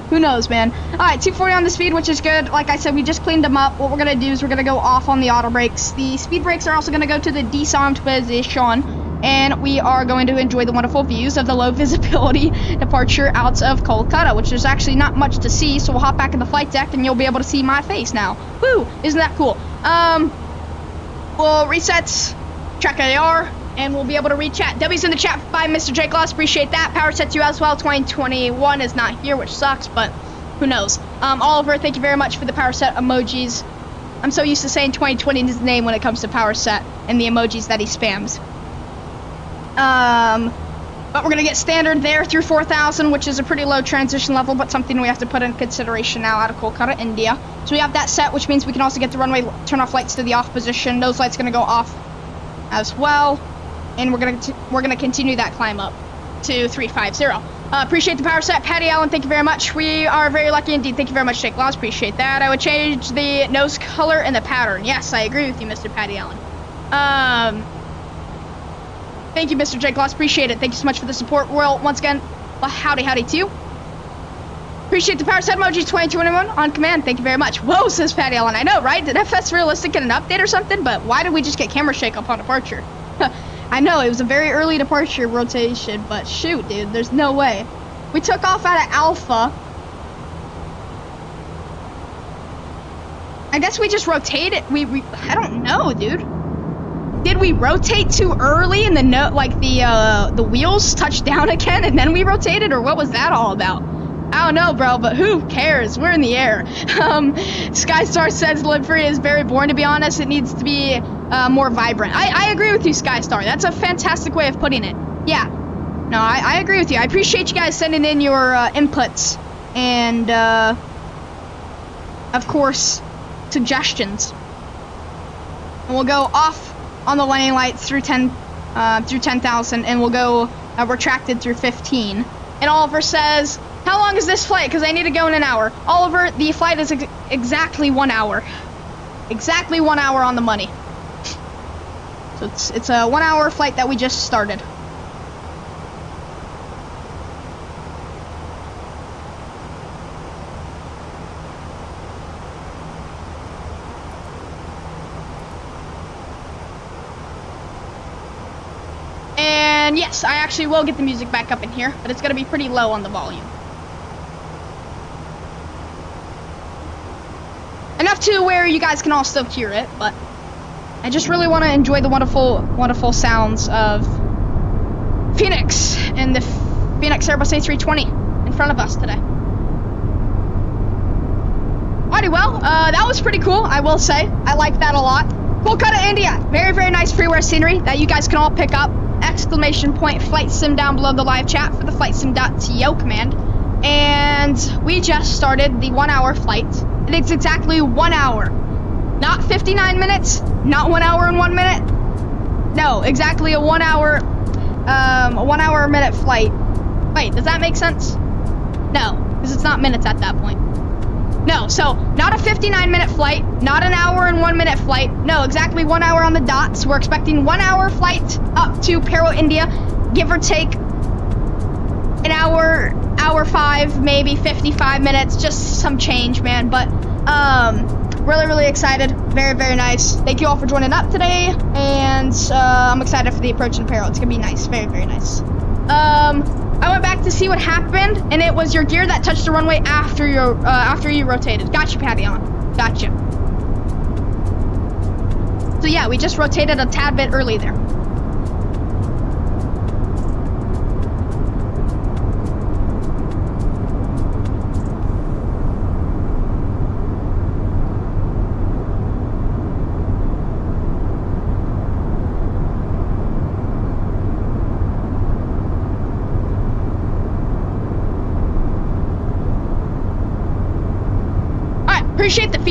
Who knows, man. Alright, 240 on the speed, which is good. Like I said, we just cleaned them up. What we're going to do is we're going to go off on the auto brakes. The speed brakes are also going to go to the disarmed position. And we are going to enjoy the wonderful views of the low visibility departure out of Kolkata, which is actually not much to see. So we'll hop back in the flight deck and you'll be able to see my face now. Woo! Isn't that cool? We'll reset, track AR, and we'll be able to re-chat. W's in the chat by Mr. J Gloss, appreciate that. Power set to you as well. 2021 is not here, which sucks, but who knows. Oliver, thank you very much for the power set emojis. I'm so used to saying 2020 in his name when it comes to power set and the emojis that he spams. But we're gonna get standard there through 4,000, which is a pretty low transition level, but something we have to put in consideration now out of Kolkata, India. So we have that set, which means we can also get the runway turn off lights to the off position. Those lights gonna go off as well, and we're gonna continue that climb up to 350. Appreciate the power set, Patty Allen. Thank you very much. We are very lucky indeed. Thank you very much, Jake Laws. Appreciate that. I would change the nose color and the pattern. Yes, I agree with you, Mr. Patty Allen. Thank you, Mr. Jake Gloss. Appreciate it. Thank you so much for the support. Well, once again, howdy to you. Appreciate the power set emojis 2021 on command. Thank you very much. Whoa, says Patty Allen. I know, right? Did FS Realistic get an update or something? But why did we just get camera shake upon departure? I know, it was a very early departure rotation, but shoot, dude, there's no way. We took off out of Alpha. I guess we just rotated. I don't know, dude. Did we rotate too early and the wheels touched down again and then we rotated, or what was that all about? I don't know, bro, but who cares? We're in the air. Skystar says Live Free is very boring, to be honest. It needs to be more vibrant. I agree with you, Skystar. That's a fantastic way of putting it. Yeah. No, I agree with you. I appreciate you guys sending in your inputs and, of course, suggestions. And we'll go off on the landing lights through 10,000, and we'll go retracted through 15. And Oliver says, how long is this flight? Because I need to go in an hour. Oliver, the flight is exactly 1 hour. Exactly 1 hour on the money. So it's a 1 hour flight that we just started. And yes, I actually will get the music back up in here, but it's going to be pretty low on the volume. Enough to where you guys can all still hear it, but I just really want to enjoy the wonderful, wonderful sounds of Phoenix and the Phoenix Airbus A320 in front of us today. Alrighty, well, that was pretty cool, I will say. I like that a lot. Kolkata, India. Very, very nice freeware scenery that you guys can all pick up. Exclamation point flight sim down below the live chat for the flightsim.to command. And we just started the 1 hour flight. And it's exactly 1 hour. Not 59 minutes, not 1 hour and 1 minute. No, exactly a 1 hour, a 1 hour a minute flight. Wait, does that make sense? No, because it's not minutes at that point. No, so not a 59-minute flight, not an hour and 1 minute flight. No, exactly 1 hour on the dot. So we're expecting 1 hour flight up to Paro, India, give or take an hour, hour 5, maybe 55 minutes, just some change, man. But really, really excited. Very, very nice. Thank you all for joining up today, and I'm excited for the approach in Paro. It's gonna be nice, very, very nice. I went back to see what happened, and it was your gear that touched the runway after you rotated. Gotcha, Patty on. Gotcha. So yeah, we just rotated a tad bit early there.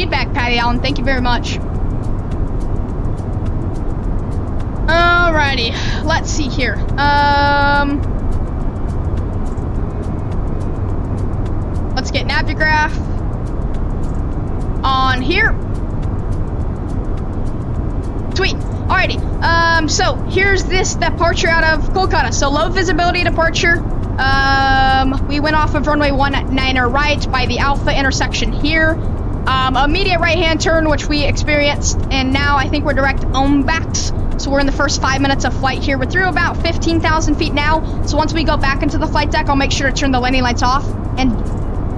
feedback, Patty Allen. Thank you very much. Alrighty, let's see here. Let's get Navigraph on here. Sweet. Alrighty. So here's this departure out of Kolkata. So low visibility departure. We went off of runway 19 right by the Alpha intersection here. Immediate right-hand turn, which we experienced, and now I think we're direct backs. So we're in the first 5 minutes of flight here. We're through about 15,000 feet now. So once we go back into the flight deck, I'll make sure to turn the landing lights off. And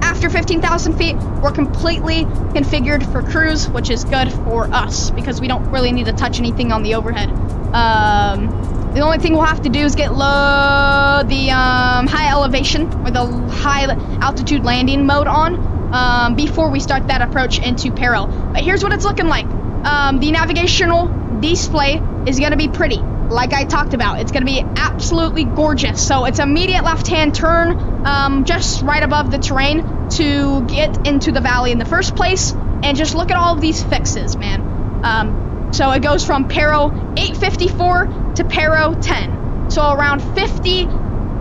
after 15,000 feet, we're completely configured for cruise, which is good for us because we don't really need to touch anything on the overhead. The only thing we'll have to do is get the high elevation or the high altitude landing mode on before we start that approach into Paro. But here's what it's looking like. The navigational display is going to be pretty, like I talked about. It's going to be absolutely gorgeous. So it's immediate left-hand turn just right above the terrain to get into the valley in the first place. And just look at all of these fixes, man. So it goes from Paro 854 to Paro 10. So around 50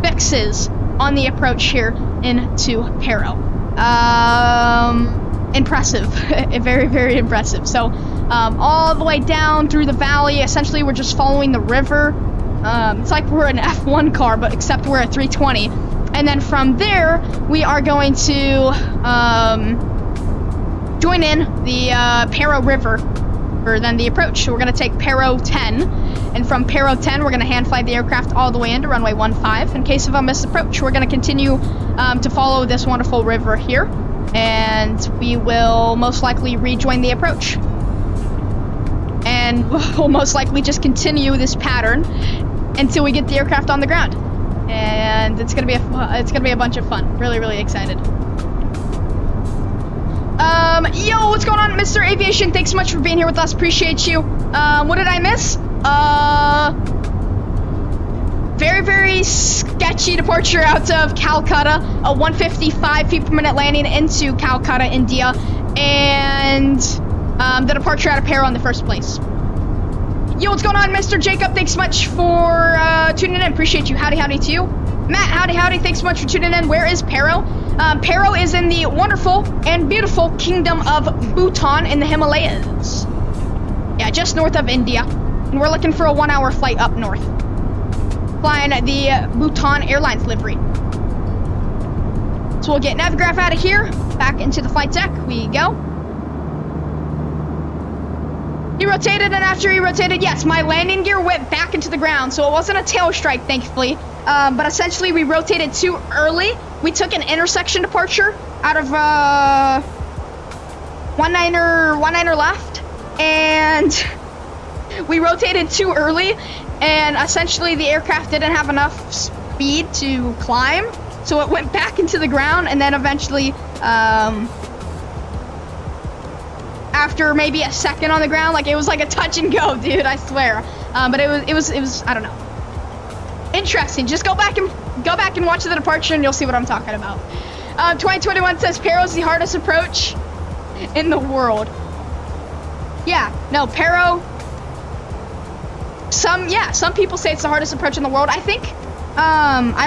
fixes on the approach here into Paro. Impressive. Very, very impressive. So all the way down through the valley, essentially we're just following the river. It's like we're an F1 car, but except we're a 320. And then from there, we are going to join in the Paro River, or then the approach. So we're going to take Paro 10, and from Paro 10, we're going to hand fly the aircraft all the way into runway 15. In case of a misapproach, we're going to continue to follow this wonderful river here, and we will most likely rejoin the approach. And we'll most likely just continue this pattern until we get the aircraft on the ground. And it's gonna be a bunch of fun. Really, really excited. Yo, what's going on, Mr. Aviation? Thanks so much for being here with us. Appreciate you. What did I miss? Very, very sketchy departure out of Calcutta. A 155 feet per minute landing into Calcutta, India, and the departure out of Paro in the first place. Yo, what's going on, Mr. Jacob? Thanks so much for tuning in. Appreciate you. Howdy, howdy to you. Matt, howdy, howdy. Thanks so much for tuning in. Where is Paro? Paro is in the wonderful and beautiful kingdom of Bhutan in the Himalayas. Yeah, just north of India. And we're looking for a 1-hour flight up north. Flying the Bhutan Airlines livery. So we'll get Navigraph out of here. Back into the flight deck we go. He rotated, and after he rotated, yes, my landing gear went back into the ground, so it wasn't a tail strike, thankfully. But essentially, we rotated too early. We took an intersection departure out of 19er left, and we rotated too early, and essentially the aircraft didn't have enough speed to climb, so it went back into the ground, and then eventually, after maybe a second on the ground, like it was like a touch and go, dude, I swear. But it was I don't know. Interesting. Just go back and watch the departure and you'll see what I'm talking about. 2021 says Paro's the hardest approach in the world. Yeah, no, Paro. Some people say it's the hardest approach in the world. I think I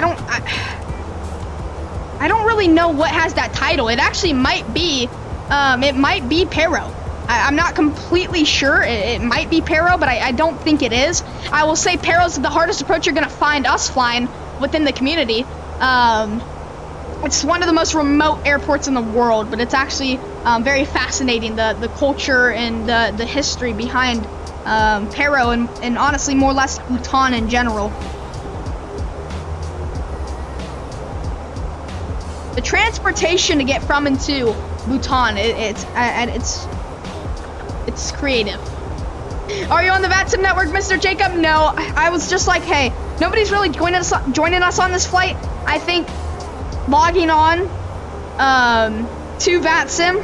don't really know what has that title. It actually might be Paro. I'm not completely sure. It might be Paro, but I don't think it is. I will say Paro's the hardest approach you're going to find us flying within the community. It's one of the most remote airports in the world, but it's actually very fascinating, the culture and the history behind Paro and honestly more or less Bhutan in general. The transportation to get from and to Bhutan, it's creative. Are you on the Vatsim network, Mr. Jacob? No, I was just like, hey, nobody's really joining us on this flight. I think logging on to Vatsim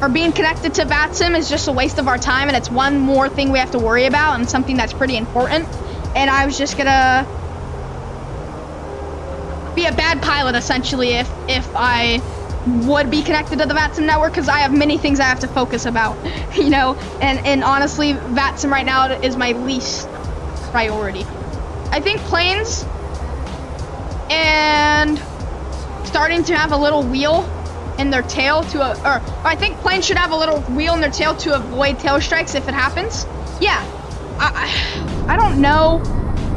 or being connected to Vatsim is just a waste of our time, and it's one more thing we have to worry about and something that's pretty important. And I was just gonna be a bad pilot essentially if I would be connected to the Vatsim network because I have many things I have to focus about, you know, and honestly, Vatsim right now is my least priority. I think planes and starting to have a little wheel in their tail or I think planes should have a little wheel in their tail to avoid tail strikes if it happens. Yeah, I don't know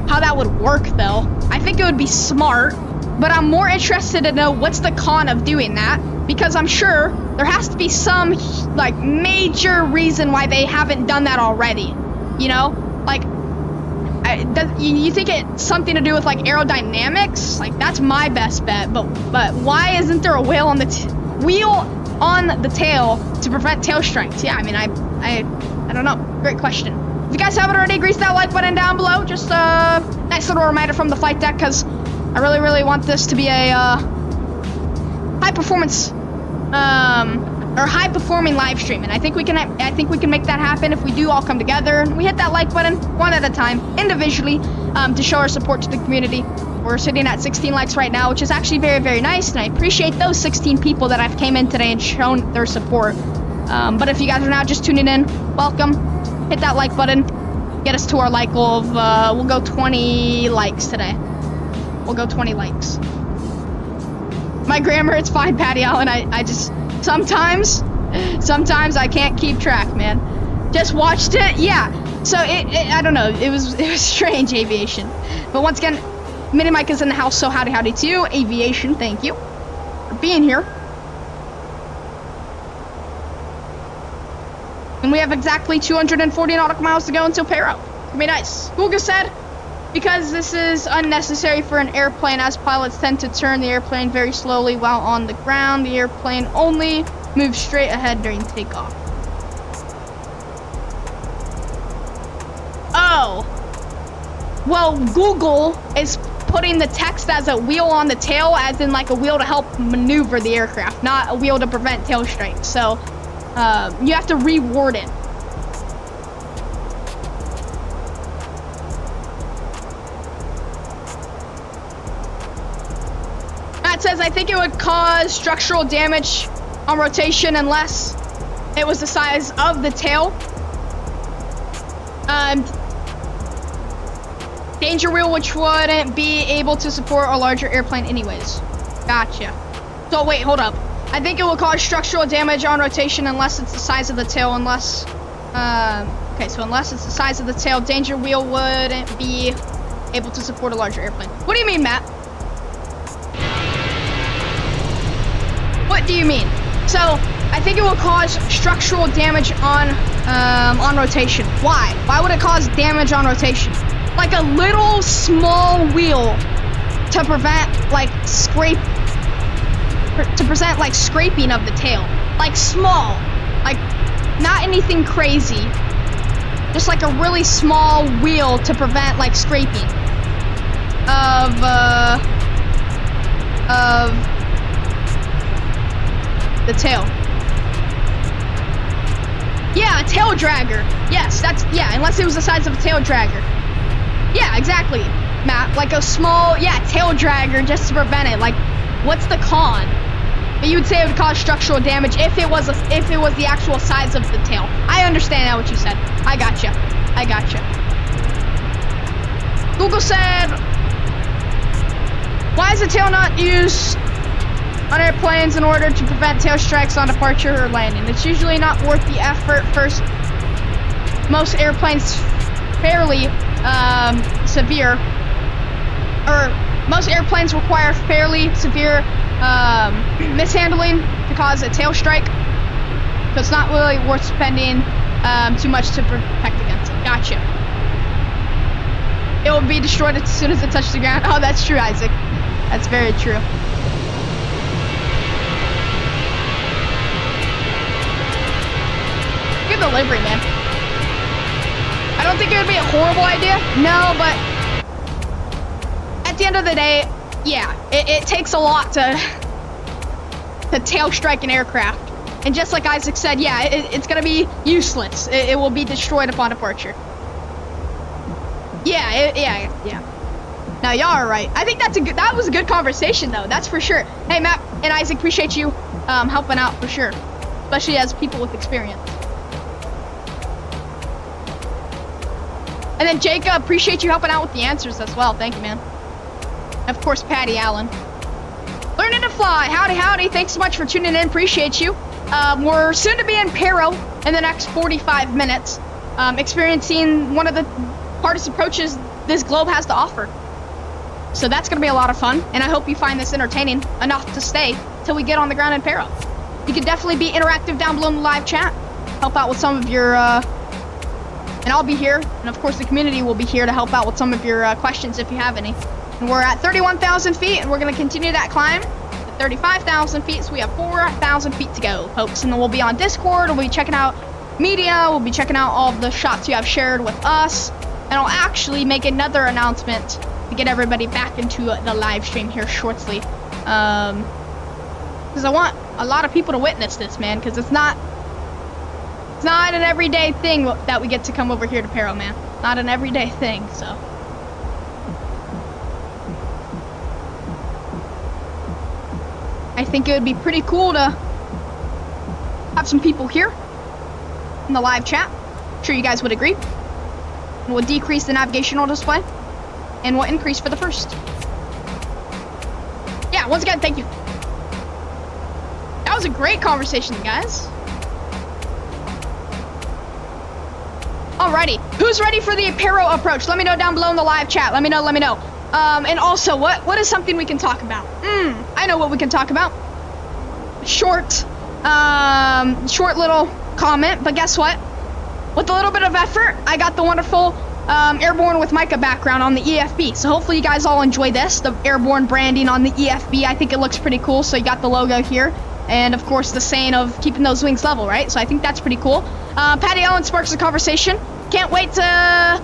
how that would work though. I think it would be smart, but I'm more interested to know what's the con of doing that, because I'm sure there has to be some like major reason why they haven't done that already, you know, like you think it's something to do with like aerodynamics? Like that's my best bet, but why isn't there a wheel on the tail to prevent tail strikes? Yeah, I mean, I don't know. Great question. If you guys haven't already, grease that like button down below. Just a nice little reminder from the flight deck, because I really want this to be a high performance or high performing live stream, and I think we can make that happen if we do all come together and we hit that like button one at a time individually to show our support to the community. We're sitting at 16 likes right now, which is actually very nice, and I appreciate those 16 people that have came in today and shown their support. But if you guys are now just tuning in, welcome. Hit that like button, get us to our like goal of we'll go 20 likes today. We'll go 20 likes. My grammar, it's fine, Patty Allen. I just sometimes I can't keep track, man. Just watched it, yeah. So I don't know. It was strange, Aviation. But once again, Mini Micah's in the house, so howdy to you, Aviation. Thank you for being here. And we have exactly 240 nautical miles to go until Paro. It'll be nice. Google said, because this is unnecessary for an airplane, as pilots tend to turn the airplane very slowly while on the ground. The airplane only moves straight ahead during takeoff. Oh. Well, Google is putting the text as a wheel on the tail, as in like a wheel to help maneuver the aircraft, not a wheel to prevent tail strikes. So you have to reword it. Matt says, I think it would cause structural damage on rotation unless it was the size of the tail. Danger wheel, which wouldn't be able to support a larger airplane anyways. Gotcha. So wait, hold up. I think it will cause structural damage on rotation unless it's the size of the tail, unless so unless it's the size of the tail, danger wheel wouldn't be able to support a larger airplane. What do you mean, Matt? What do you mean? So I think it will cause structural damage on rotation. Why? Why would it cause damage on rotation? Like a little small wheel to prevent like scraping of the tail. Like small, like not anything crazy. Just like a really small wheel to prevent like scraping of the tail. Yeah, a tail dragger. Yes, unless it was the size of a tail dragger. Yeah, exactly, Matt. Like a small, tail dragger just to prevent it. Like, what's the con? But you would say it would cause structural damage if it was the actual size of the tail. I understand now what you said. I gotcha. Google said, why is the tail not used on airplanes in order to prevent tail strikes on departure or landing? It's usually not worth the effort. First, most airplanes most airplanes require fairly severe mishandling to cause a tail strike, so it's not really worth spending too much to protect against it. Gotcha. It will be destroyed as soon as it touches the ground. Oh, that's true, Isaac. That's very true. Good delivery, man. I don't think it would be a horrible idea. No, but at the end of the day, yeah, it takes a lot to tail strike an aircraft. And just like Isaac said, yeah, it's gonna be useless. It will be destroyed upon departure. Yeah. No, y'all are right. I think that was a good conversation, though. That's for sure. Hey, Matt and Isaac, appreciate you helping out for sure, especially as people with experience. And then Jacob, appreciate you helping out with the answers as well. Thank you, man. And of course, Patty Allen. Learning to fly. Howdy, howdy. Thanks so much for tuning in. Appreciate you. We're soon to be in Paro in the next 45 minutes, experiencing one of the hardest approaches this globe has to offer. So that's going to be a lot of fun, and I hope you find this entertaining enough to stay till we get on the ground in Paro. You can definitely be interactive down below in the live chat. Help out with some of your, and I'll be here, and of course the community will be here to help out with some of your questions if you have any. And we're at 31,000 feet, and we're going to continue that climb to 35,000 feet, so we have 4,000 feet to go, folks. And then we'll be on Discord, we'll be checking out media, we'll be checking out all of the shots you have shared with us, and I'll actually make another announcement to get everybody back into the live stream here shortly. Because I want a lot of people to witness this, man, because it's not an everyday thing that we get to come over here to Paro, man. Not an everyday thing, so. I think it would be pretty cool to have some people here in the live chat. I'm sure you guys would agree. And we'll decrease the navigational display, and we'll increase for the first. Yeah, once again, thank you. That was a great conversation, guys. Alrighty, who's ready for the Paro approach? Let me know down below in the live chat. Let me know. And also, what is something we can talk about? I know what we can talk about. Short little comment, but guess what? With a little bit of effort, I got the wonderful Airborne with Micah background on the EFB. So hopefully you guys all enjoy this, the Airborne branding on the EFB. I think it looks pretty cool. So you got the logo here, and of course the saying of keeping those wings level, right? So I think that's pretty cool. Patty Allen sparks the conversation. Can't wait to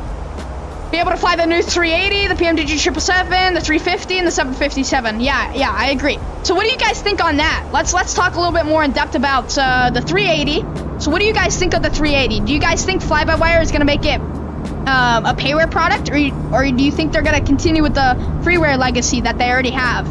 be able to fly the new 380, the PMDG 777, the 350, and the 757. Yeah, I agree. So what do you guys think on that? Let's talk a little bit more in depth about the 380. So what do you guys think of the 380? Do you guys think fly-by-wire is going to make it a payware product, or do you think they're going to continue with the freeware legacy that they already have?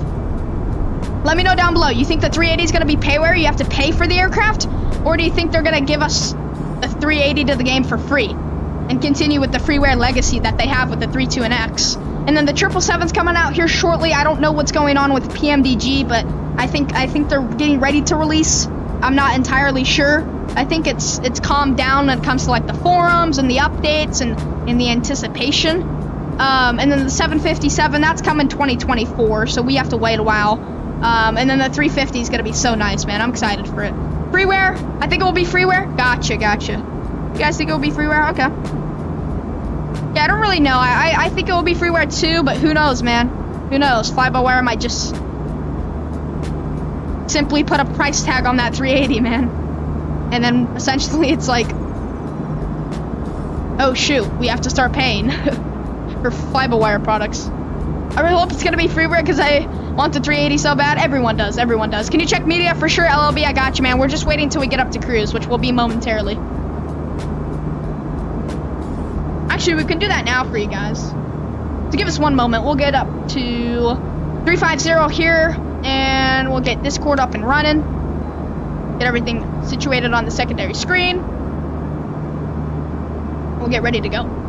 Let me know down below. You think the 380 is going to be payware? You have to pay for the aircraft? Or do you think they're going to give us the 380 to the game for free and continue with the freeware legacy that they have with the 32NX? And then the 777's coming out here shortly. I don't know what's going on with PMDG, but I think they're getting ready to release. I'm not entirely sure. I think it's calmed down when it comes to like the forums and the updates and the anticipation. And then the 757, that's coming 2024, so we have to wait a while. And then the 350 is gonna be so nice, man. I'm excited for it. Freeware? I think it will be freeware. Gotcha. You guys think it will be freeware? Okay. Yeah, I don't really know. I think it will be freeware too, but who knows, man? Who knows? Fly-by-wire might just simply put a price tag on that 380, man. And then essentially it's like, oh shoot, we have to start paying for fly-by-wire products. I really hope it's gonna be freeware because I want the 380 so bad. Everyone does. Can you check media for sure? LLB, I got you, man. We're just waiting until we get up to cruise, which will be momentarily. Actually, we can do that now for you guys. So give us one moment. We'll get up to 350 here, and we'll get Discord up and running. Get everything situated on the secondary screen. We'll get ready to go.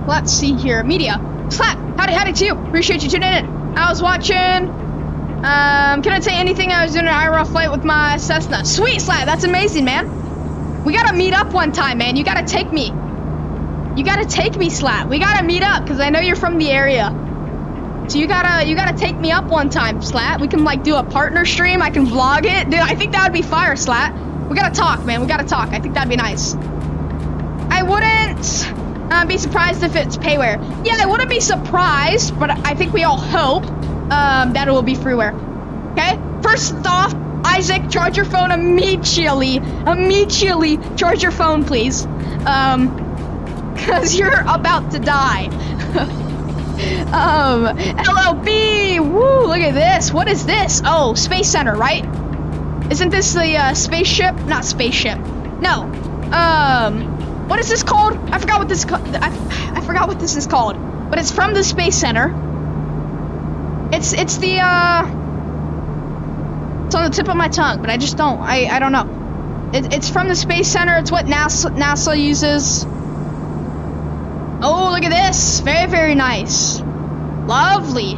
Let's see here. Media. Slap. Howdy to you. Appreciate you tuning in. I was watching. Can I say anything? I was doing an IRL flight with my Cessna. Sweet, Slap. That's amazing, man. We gotta meet up one time, man. You gotta take me. Slap. We gotta meet up because I know you're from the area. So you gotta take me up one time, Slap. We can like do a partner stream. I can vlog it. Dude, I think that would be fire, Slap. We gotta talk, man. I think that'd be nice. I wouldn't be surprised if it's payware. Yeah, I wouldn't be surprised, but I think we all hope that it will be freeware. Okay? First off, Isaac, charge your phone immediately. Immediately, charge your phone, please. Cause you're about to die. LLB, woo, look at this. What is this? Oh, Space Center, right? Isn't this the spaceship? Not spaceship. No. What is this called? I forgot what this I forgot what this is called. But it's from the Space Center. It's the it's on the tip of my tongue, but I just don't. I don't know. It's from the Space Center. It's what NASA uses. Oh, look at this. Very, very nice. Lovely.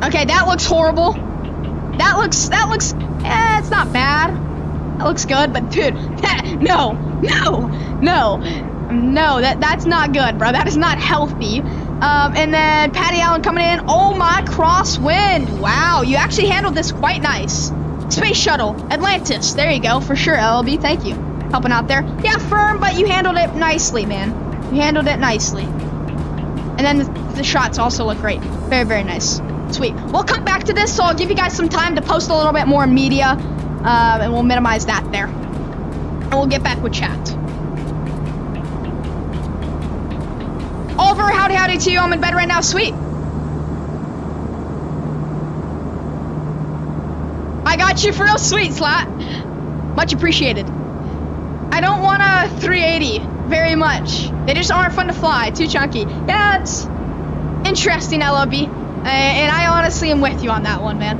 Okay, that looks horrible. That looks, it's not bad. That looks good, but dude, no, that's not good, bro. That is not healthy. And then Patty Allen coming in. Oh my, crosswind. Wow, you actually handled this quite nice. Space Shuttle, Atlantis. There you go, for sure, LLB. Thank you. Helping out there. Yeah, firm, but you handled it nicely, man. You handled it nicely. And then the shots also look great. Very, very nice. Sweet. We'll come back to this, so I'll give you guys some time to post a little bit more media, and we'll minimize that there. And we'll get back with chat. Oliver, howdy to you. I'm in bed right now. Sweet. I got you for real. Sweet, Slat. Much appreciated. I don't want a 380 very much. They just aren't fun to fly. Too chunky. Yeah, it's interesting, LOB. And I honestly am with you on that one, man.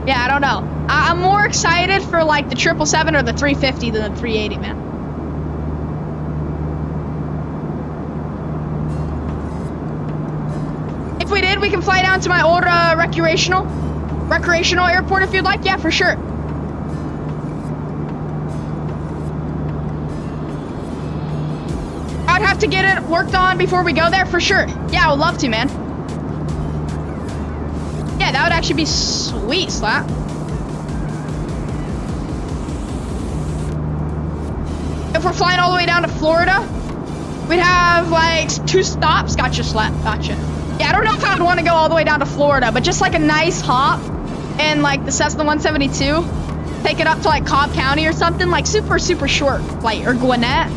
Yeah, I don't know. I'm more excited for like the 777 or the 350 than the 380, man. If we did, we can fly down to my old recreational airport if you'd like. Yeah, for sure. I'd have to get it worked on before we go there, for sure. Yeah, I would love to, man. Yeah, that would actually be sweet, Slap. If we're flying all the way down to Florida, we'd have like 2 stops. Gotcha, Slap. Gotcha. Yeah, I don't know if I would want to go all the way down to Florida, but just like a nice hop and like the Cessna 172, take it up to like Cobb County or something, like super short flight, or Gwinnett.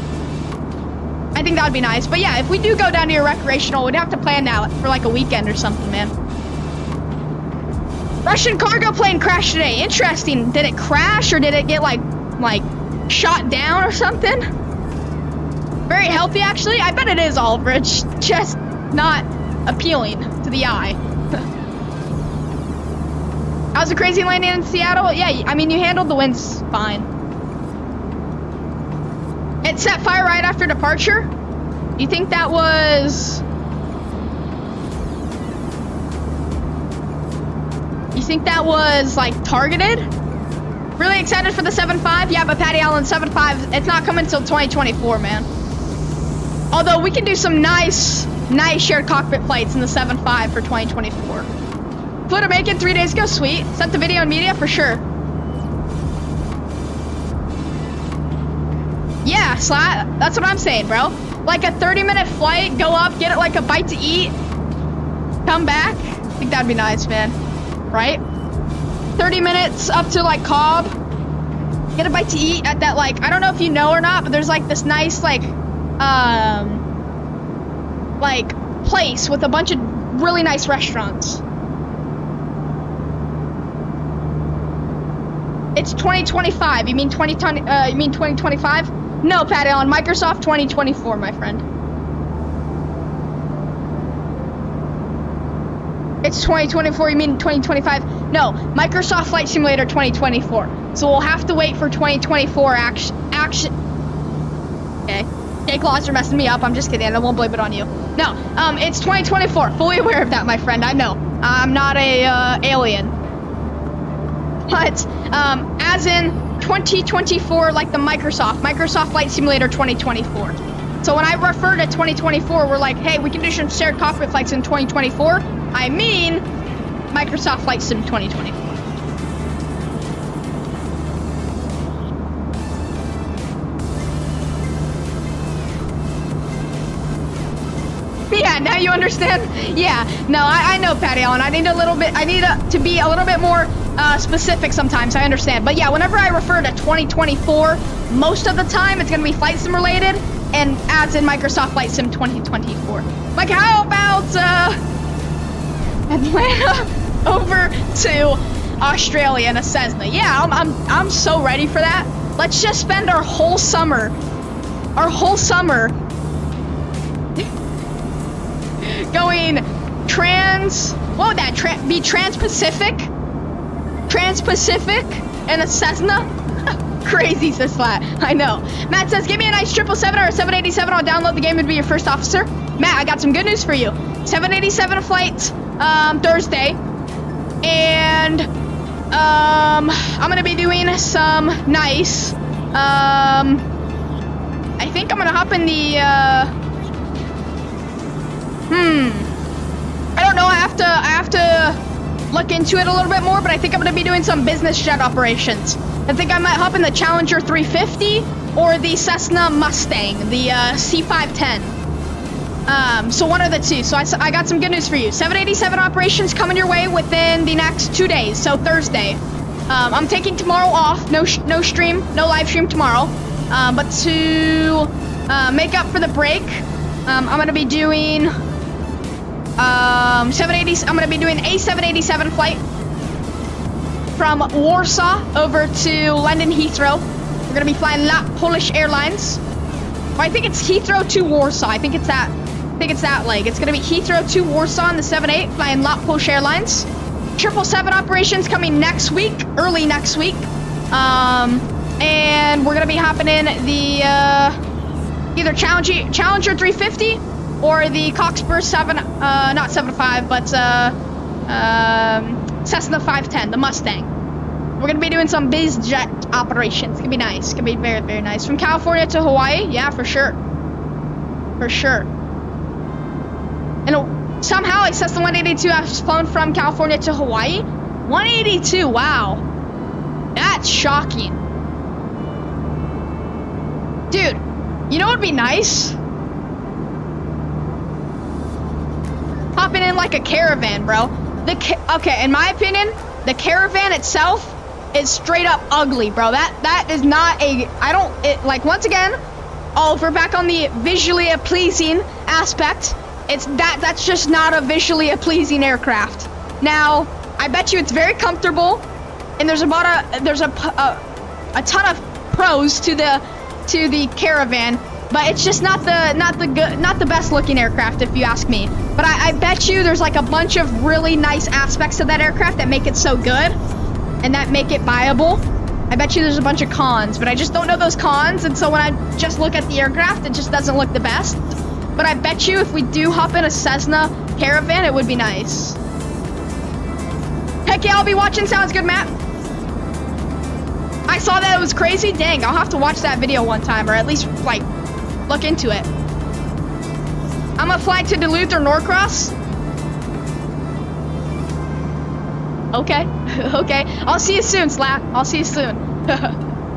I think that would be nice. But yeah, if we do go down to your recreational, we'd have to plan now for like a weekend or something, man. Russian cargo plane crashed today. Interesting. Did it crash or did it get like shot down or something? Very healthy, actually. I bet it is, Oliver. It's just not appealing to the eye. How's the crazy landing in Seattle? Yeah, I mean, you handled the winds fine. It set fire right after departure. You think that was... You think that was, like, targeted? Really excited for the 7.5? Yeah, but Patty Allen 7.5, it's not coming until 2024, man. Although, we can do some nice shared cockpit flights in the 7.5 for 2024. Flew to Macon 3 days ago, sweet. Sent the video and media for sure. Yeah, Slat, that's what I'm saying, bro. Like a 30-minute flight, go up, get it like a bite to eat, come back. I think that'd be nice, man. Right? 30 minutes up to like Cobb, get a bite to eat at that, like, I don't know if you know or not, but there's like this nice like place with a bunch of really nice restaurants. It's 2025. You mean 2025? No, Pat Allen. Microsoft 2024, my friend. It's 2024. You mean 2025? No, Microsoft Flight Simulator 2024. So we'll have to wait for 2024 action. Okay. Jake Laws are messing me up. I'm just kidding. I won't blame it on you. No, it's 2024. Fully aware of that, my friend. I know. I'm not a alien. But as in 2024, like the Microsoft Flight Simulator 2024. So when I refer to 2024, we're like, hey, we can do some shared cockpit flights in 2024. I mean Microsoft Flight Sim 2024. Yeah, now you understand? Yeah, no, I know, Patty Allen. I need to be a little bit more specific sometimes, I understand. But yeah, whenever I refer to 2024, most of the time it's gonna be flight sim related, and as in Microsoft Flight Sim 2024. Like, how about Atlanta over to Australia in a Cessna? Yeah, I'm so ready for that. Let's just spend our whole summer going what would that be, Trans-Pacific in a Cessna? Crazy, says Flat. I know. Matt says, give me a nice 777 or a 787. I'll download the game and be your first officer. Matt, I got some good news for you. 787 flight Thursday. And I'm gonna be doing some nice. I think I'm gonna hop in the I don't know, I have to look into it a little bit more, but I think I'm gonna be doing some business jet operations. I think I might hop in the Challenger 350 or the Cessna Mustang, the C510. So one of the two. So I got some good news for you. 787 operations coming your way within the next 2 days. So Thursday. I'm taking tomorrow off. No live stream tomorrow. But to make up for the break, I'm gonna be doing I'm gonna be doing a 787 flight from Warsaw over to London Heathrow. We're gonna be flying Polish Airlines. Well, I think it's Heathrow to Warsaw. I think it's that leg. It's gonna be Heathrow to Warsaw in the 78, flying Polish Airlines. 777 operations coming next week, early next week. And we're gonna be hopping in the either Challenger 350 or the Cockspur 775, but Cessna 510, the Mustang. We're gonna be doing some biz jet operations. It's gonna be nice. It's gonna be very, very nice. From California to Hawaii, yeah, for sure. For sure. And somehow a Cessna 182 has flown from California to Hawaii. 182, wow. That's shocking. Dude, you know what would be nice? Hopping in like a Caravan, bro. Okay, in my opinion, the Caravan itself is straight up ugly, bro. That is not once again, we're back on the visually pleasing aspect. That's just not a visually pleasing aircraft. Now, I bet you it's very comfortable, and there's a ton of pros to the Caravan, but it's just not the best looking aircraft, if you ask me. But I bet you there's like a bunch of really nice aspects of that aircraft that make it so good and that make it viable. I bet you there's a bunch of cons, but I just don't know those cons, and so when I just look at the aircraft, it just doesn't look the best. But I bet you if we do hop in a Cessna Caravan, it would be nice. Heck yeah, I'll be watching. Sounds good, Matt. I saw that it was crazy. Dang, I'll have to watch that video one time, or at least like look into it. I'm gonna fly to Duluth or Norcross. Okay, okay. I'll see you soon, Slat. I'll see you soon.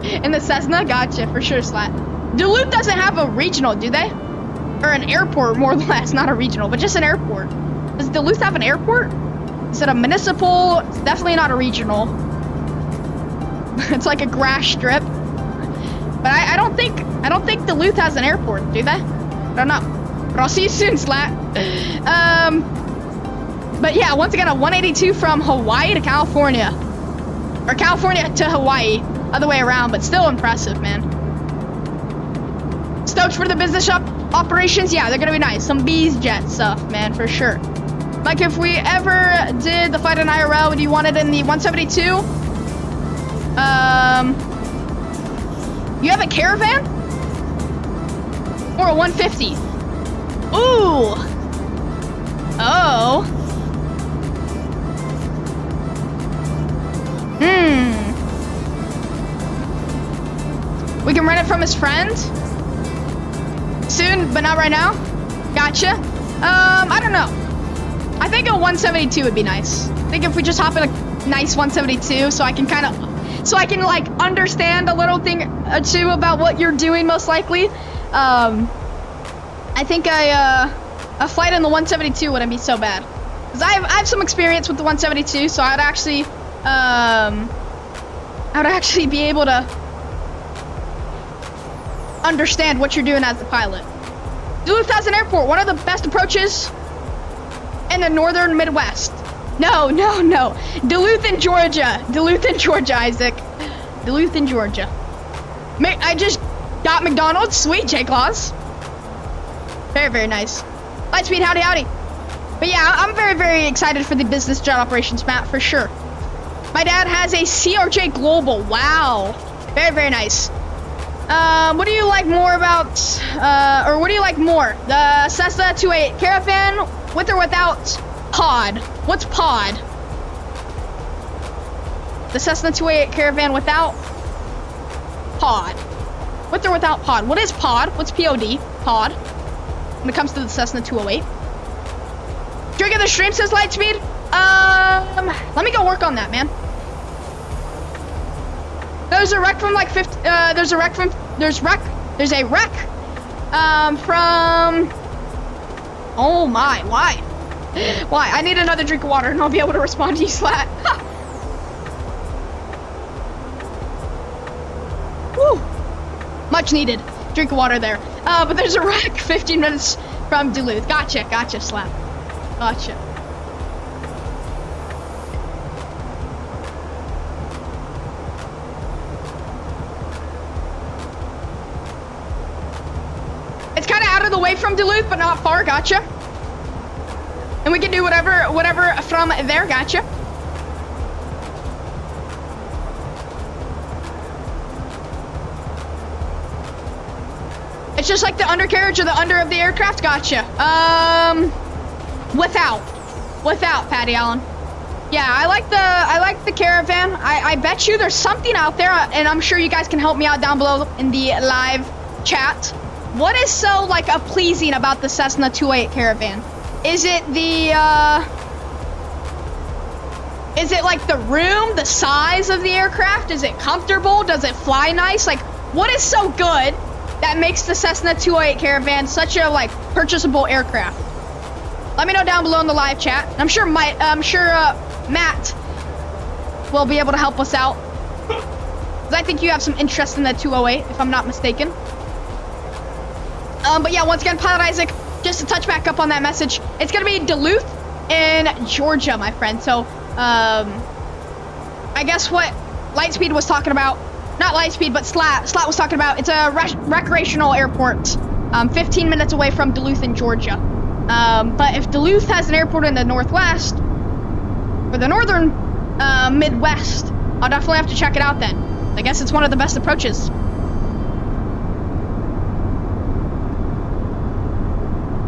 In the Cessna, gotcha, for sure, Slat. Duluth doesn't have a regional, do they? Or an airport, more or less, not a regional, but just an airport. Does Duluth have an airport? Is it a municipal? It's definitely not a regional. It's like a grass strip. But I don't think Duluth has an airport, do they? I don't know. But I'll see you soon, Slat. But yeah, once again, a 182 from Hawaii to California. Or California to Hawaii. Other way around, but still impressive, man. Stoked for the business operations? Yeah, they're gonna be nice. Some bees jet stuff, man, for sure. Like if we ever did the flight in IRL, would you want it in the 172? You have a Caravan? Or a 150? Ooh! Oh. We can rent it from his friend? Soon, but not right now? Gotcha. I don't know. I think a 172 would be nice. I think if we just hop in a nice 172 so I can like understand a little thing or two about what you're doing most likely. I think a flight in the 172 wouldn't be so bad. Because I have some experience with the 172, so I'd actually I would actually be able to understand what you're doing as the pilot. Duluth has an airport, one of the best approaches in the northern Midwest. No. Duluth in Georgia, Isaac. Duluth in Georgia. I just got McDonald's. Sweet, J-Claws. Very, very nice. Lightspeed, howdy. But yeah, I'm very, very excited for the business jet operations, Matt, for sure. My dad has a CRJ Global. Wow. Very, very nice. What do you like more about, or what do you like more? The Cessna 288 Caravan with or without pod? What's pod? The Cessna 288 Caravan without pod. With or without pod? What is pod? What's POD? Pod. When it comes to the Cessna 208. Drinking the stream, says Lightspeed. Let me go work on that, man. There's a wreck from like 50, there's a wreck from oh my, why? I need another drink of water and I'll be able to respond to you, Slat. Woo. Much needed drink of water there. But there's a wreck 15 minutes from Duluth. Gotcha, Slat. Gotcha. It's kind of out of the way from Duluth, but not far. Gotcha. And we can do whatever from there. Gotcha. It's just like the undercarriage or the under of the aircraft. Gotcha. Without Patty Allen. Yeah, I like the Caravan. I bet you there's something out there, and I'm sure you guys can help me out down below in the live chat. What is so like pleasing about the Cessna 208 Caravan? Is it like the room, the size of the aircraft? Is it comfortable? Does it fly nice? Like, what is so good that makes the Cessna 208 Caravan such a like purchasable aircraft? Let me know down below in the live chat. I'm sure Matt will be able to help us out. 'Cause I think you have some interest in the 208, if I'm not mistaken. But yeah, once again, Pilot Isaac, just to touch back up on that message, it's gonna be Duluth in Georgia, my friend. So, I guess what Lightspeed was talking about, not Lightspeed, but Slat was talking about, it's a recreational airport, 15 minutes away from Duluth in Georgia. But if Duluth has an airport in the Northwest, or the northern Midwest, I'll definitely have to check it out then. I guess it's one of the best approaches.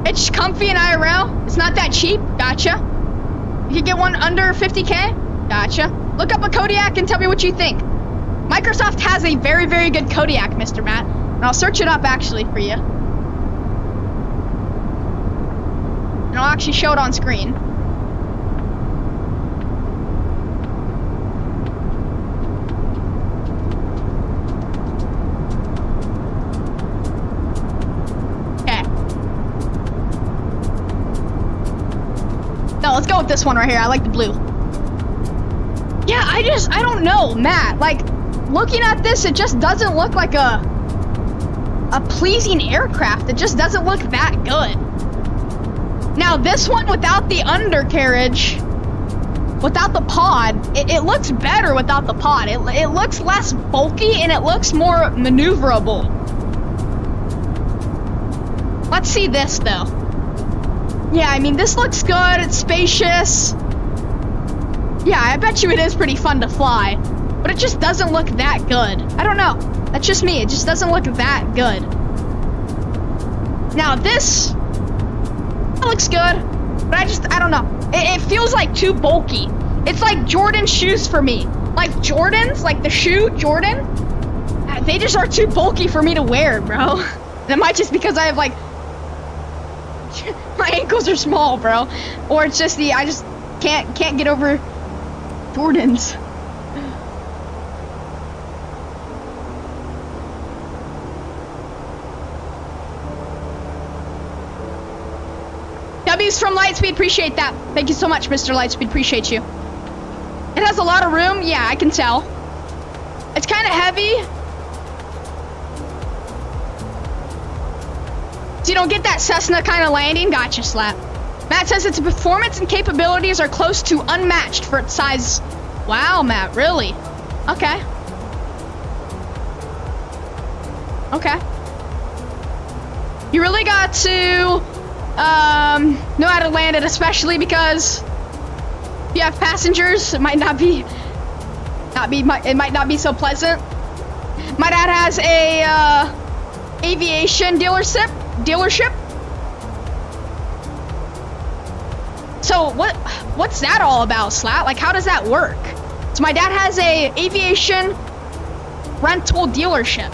It's comfy in IRL. It's not that cheap. Gotcha. You can get one under 50K. Gotcha. Look up a Kodiak and tell me what you think. Microsoft has a very, very good Kodiak, Mr. Matt. And I'll search it up actually for you. And I'll actually show it on screen. No, let's go with this one right here. I like the blue. Yeah, I don't know, Matt. Like, looking at this, it just doesn't look like a pleasing aircraft. It just doesn't look that good. Now, this one without the undercarriage, without the pod, it looks better without the pod. It looks less bulky and it looks more maneuverable. Let's see this, though. Yeah, I mean, this looks good. It's spacious. Yeah, I bet you it is pretty fun to fly. But it just doesn't look that good. I don't know. That's just me. It just doesn't look that good. Now, this looks good. But I don't know. It feels like too bulky. It's like Jordan shoes for me. Like Jordans, like the shoe, Jordan. They just are too bulky for me to wear, bro. And it might just because I have like... my ankles are small, bro. Or it's just I just can't get over Jordans. W's from Lightspeed, appreciate that. Thank you so much, Mr. Lightspeed, appreciate you. It has a lot of room. Yeah, I can tell. It's kind of heavy. So you don't get that Cessna kind of landing. Gotcha, Slap. Matt says its performance and capabilities are close to unmatched for its size. Wow, Matt, really? Okay. Okay. You really got to know how to land it, especially because if you have passengers, it might not be so pleasant. My dad has a aviation dealership. So what's that all about, Slat? Like, how does that work? So my dad has a aviation rental dealership.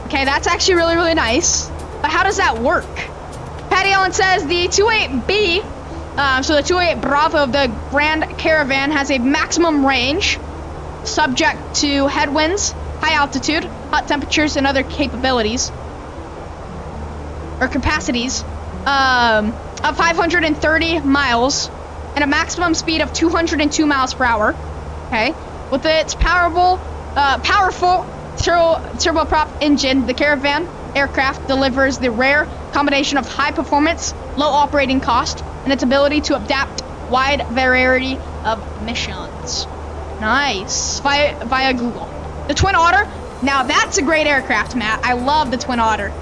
Okay, that's actually really, really nice. But how does that work? Patty Allen says the 28B, so the 28 Bravo of the Grand Caravan has a maximum range subject to headwinds, high altitude, hot temperatures, and other capabilities or capacities of 530 miles and a maximum speed of 202 miles per hour. Okay, with its powerful turboprop engine, the Caravan aircraft delivers the rare combination of high performance, low operating cost, and its ability to adapt wide variety of missions. Nice. Via Google. The Twin Otter. Now that's a great aircraft, Matt. I love the Twin Otter.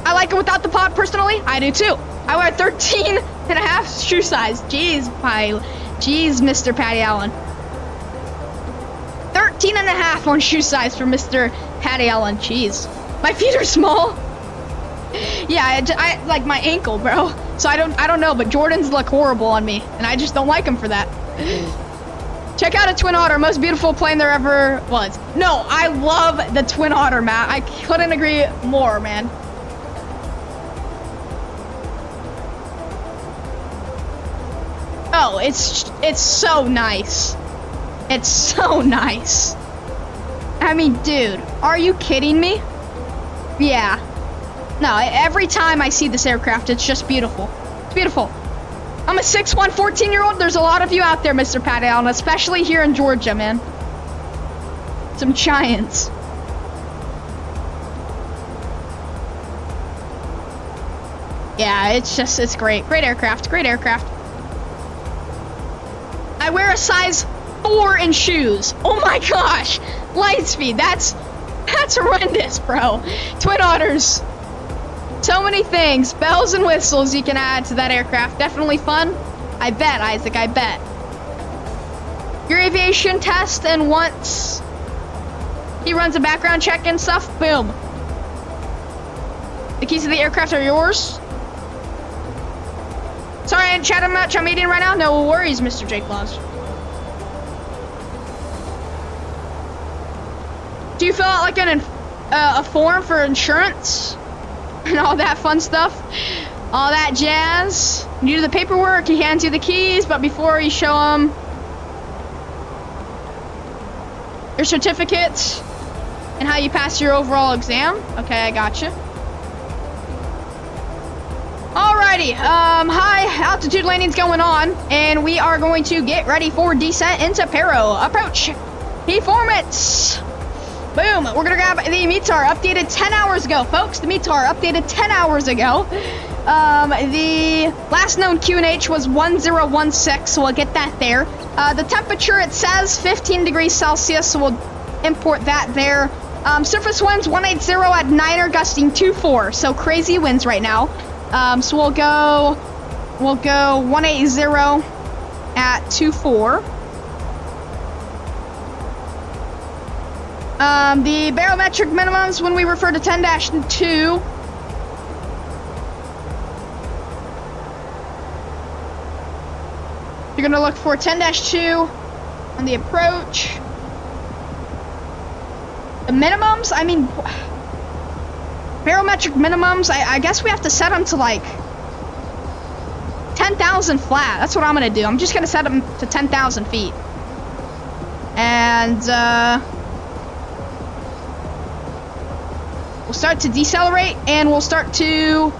I like it without the pod personally. I do too. I wear 13 and a half shoe size. Jeez, Mr. Patty Allen. 13 and a half on shoe size for Mr. Patty Allen. Jeez. My feet are small. Yeah, I like my ankle, bro. So I don't know, but Jordans look horrible on me, and I just don't like them for that. Check out a Twin Otter, most beautiful plane there ever was. No, I love the Twin Otter, Matt. I couldn't agree more, man. Oh, it's so nice. It's so nice. I mean, dude, are you kidding me? Yeah. No, every time I see this aircraft, it's just beautiful. It's beautiful. I'm a 6'1", 14-year-old. There's a lot of you out there, Mr. Patty Allen, especially here in Georgia, man. Some giants. Yeah, it's great. Great aircraft, great aircraft. I wear a size 4 in shoes. Oh my gosh. Lightspeed, that's horrendous, bro. Twin Otters. So many things, bells and whistles you can add to that aircraft. Definitely fun. I bet, Isaac, I bet. Your aviation test, and once he runs a background check and stuff, boom. The keys to the aircraft are yours. Sorry, I didn't chat much. I'm eating right now. No worries, Mr. Jake Laws. Do you fill out like a form for insurance and all that fun stuff? All that jazz. You do the paperwork, he hands you the keys, but before you show him your certificate and how you pass your overall exam. Okay, I gotcha. Alrighty, high altitude landing's going on, and we are going to get ready for descent into Paro. Approach. Performance. Boom. We're gonna grab the METAR updated 10 hours ago, folks. The METAR updated 10 hours ago. The last known QNH was 1016, so we'll get that there. The temperature, it says 15 degrees Celsius, so we'll import that there. Surface winds 180 at 9er, gusting 24, so crazy winds right now. So we'll go 180 at 24. The barometric minimums when we refer to 10-2. You're gonna look for 10-2 on the approach. The minimums, I mean, barometric minimums, I guess we have to set them to like 10,000 flat. That's what I'm gonna do. I'm just gonna set them to 10,000 feet. And we'll start to decelerate, and we'll start to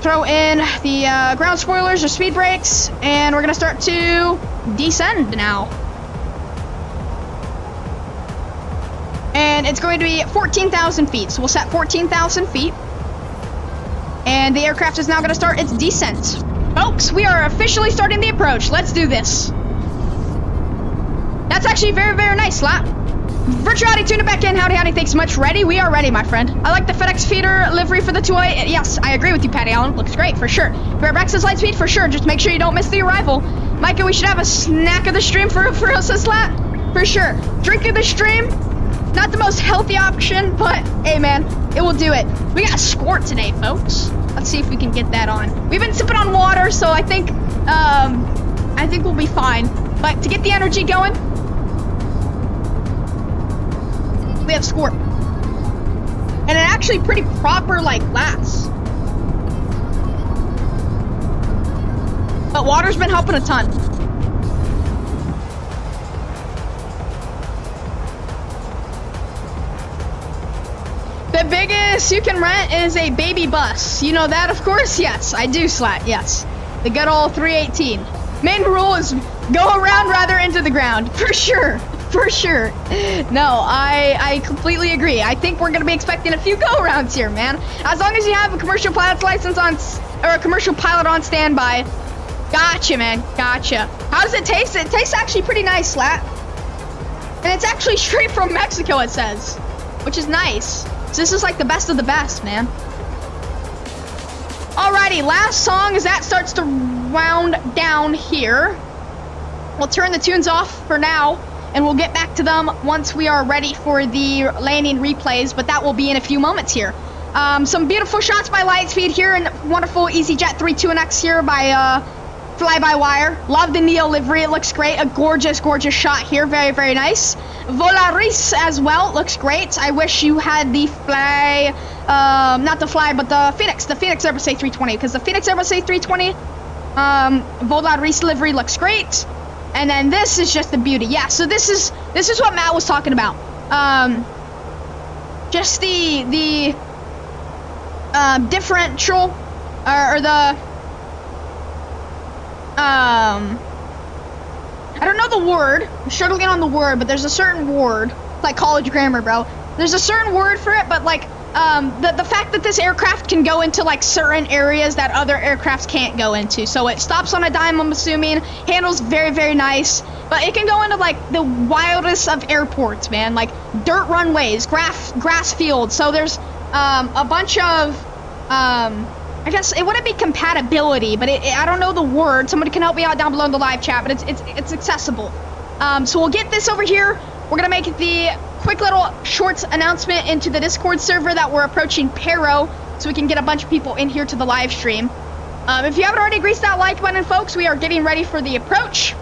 throw in the ground spoilers or speed brakes, and we're gonna start to descend now. And it's going to be 14,000 feet. So we'll set 14,000 feet. And the aircraft is now gonna start its descent. Folks, we are officially starting the approach. Let's do this. That's actually very, very nice, Slap. Virtuality, tune it back in. Howdy, howdy, thanks so much. Ready? We are ready, my friend. I like the FedEx feeder livery for the toy. Yes, I agree with you, Patty Allen. Looks great, for sure. Fairbrax's light speed, for sure. Just make sure you don't miss the arrival. Micah, we should have a snack of the stream for us, Slap. For sure. Drink of the stream. Not the most healthy option, but hey, man, it will do it. We got a squirt today, folks. Let's see if we can get that on. We've been sipping on water, so I think we'll be fine. But to get the energy going, we have squirt. And it actually pretty proper, like, lasts. But water's been helping a ton. The biggest you can rent is a baby bus. You know that, of course? Yes, I do, Slat, yes. The good old 318. Main rule is go around rather into the ground. For sure. For sure. No, I completely agree. I think we're going to be expecting a few go-arounds here, man. As long as you have a commercial pilot's license on, or a commercial pilot on standby. Gotcha, man. Gotcha. How does it taste? It tastes actually pretty nice, Slat. And it's actually straight from Mexico, it says. Which is nice. So this is like the best of the best, man. Alrighty, last song as that starts to round down here. We'll turn the tunes off for now, and we'll get back to them once we are ready for the landing replays, but that will be in a few moments here. Some beautiful shots by Lightspeed here, and wonderful EasyJet 32NX here by Fly-by-Wire. Love the Neo livery, it looks great. A gorgeous, gorgeous shot here, very, very nice. Volaris as well, looks great. I wish you had the Fly, not the Fly, but the Fenix Airbus A320, because the Fenix Airbus A320, Volaris livery looks great. And then this is just the beauty. Yeah, so this is what Matt was talking about. Just the differential, or the, I don't know the word. I'm struggling on the word, but there's a certain word. It's like college grammar, bro. There's a certain word for it, but like, the fact that this aircraft can go into like certain areas that other aircrafts can't go into. So it stops on a dime, I'm assuming. Handles very, very nice. But it can go into like the wildest of airports, man. Like dirt runways, grass fields. So there's a bunch of, I guess it wouldn't be compatibility, but I don't know the word. Somebody can help me out down below in the live chat, but it's accessible. So we'll get this over here. We're gonna make the quick little short announcement into the Discord server that we're approaching Paro, so we can get a bunch of people in here to the live stream. If you haven't already greased that like button, folks, we are getting ready for the approach.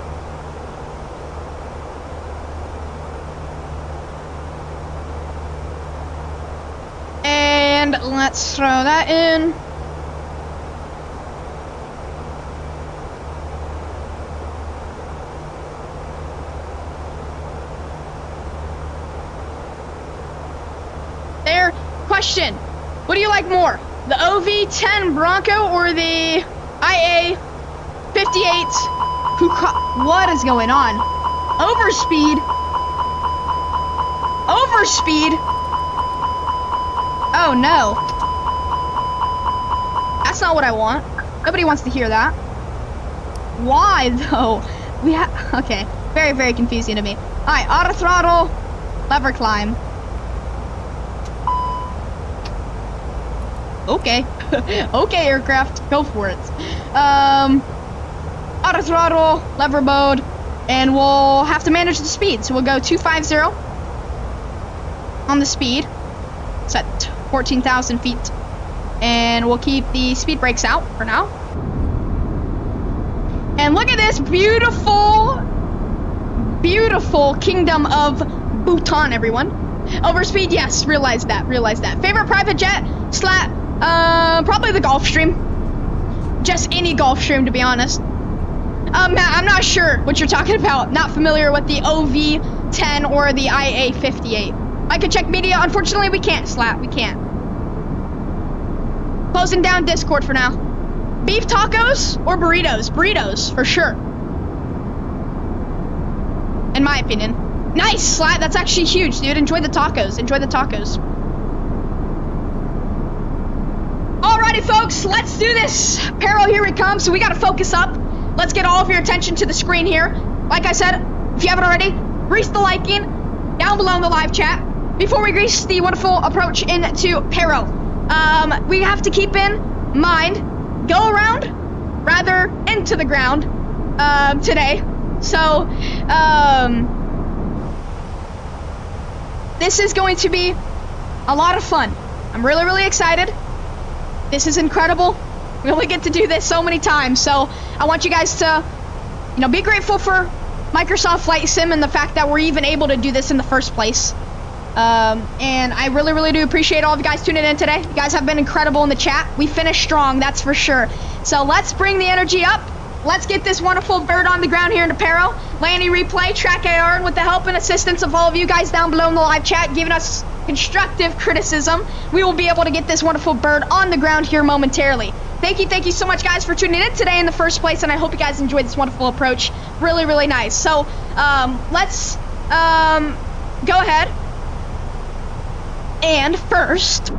And let's throw that in. Question, what do you like more, the OV-10 Bronco or the IA-58? What is going on? Overspeed? Oh no, that's not what I want. Nobody wants to hear that. Why though? Okay, very, very confusing to me. All right, auto throttle, lever climb. Okay. Okay, aircraft, go for it. Auto throttle, lever mode, and we'll have to manage the speed. So we'll go 250 on the speed. Set 14,000 feet. And we'll keep the speed brakes out for now. And look at this beautiful, beautiful kingdom of Bhutan, everyone. Overspeed, yes, realize that. Favorite private jet, Slat? Probably the Gulfstream. Just any Gulfstream, to be honest. Matt, I'm not sure what you're talking about. Not familiar with the OV-10 or the IA-58. I could check media. Unfortunately, we can't, Slat. We can't. Closing down Discord for now. Beef tacos or burritos? Burritos, for sure. In my opinion. Nice, Slat. That's actually huge, dude. Enjoy the tacos. Enjoy the tacos. Alrighty, folks. Let's do this. Paro, here we come. So we got to focus up. Let's get all of your attention to the screen here. Like I said, if you haven't already, grease the liking down below in the live chat. Before we grease the wonderful approach into Paro, we have to keep in mind, go around, rather into the ground today. So, this is going to be a lot of fun. I'm really, really excited. This is incredible. We only get to do this so many times, so I want you guys to, you know, be grateful for Microsoft Flight Sim and the fact that we're even able to do this in the first place. And I really, really do appreciate all of you guys tuning in today. You guys have been incredible in the chat. We finished strong, that's for sure. So let's bring the energy up. Let's get this wonderful bird on the ground here in Paro. Landing replay, track AR, and with the help and assistance of all of you guys down below in the live chat giving us constructive criticism, we will be able to get this wonderful bird on the ground here momentarily. Thank you so much, guys, for tuning in today in the first place, and I hope you guys enjoyed this wonderful approach. Really, really nice. So, let's go ahead and first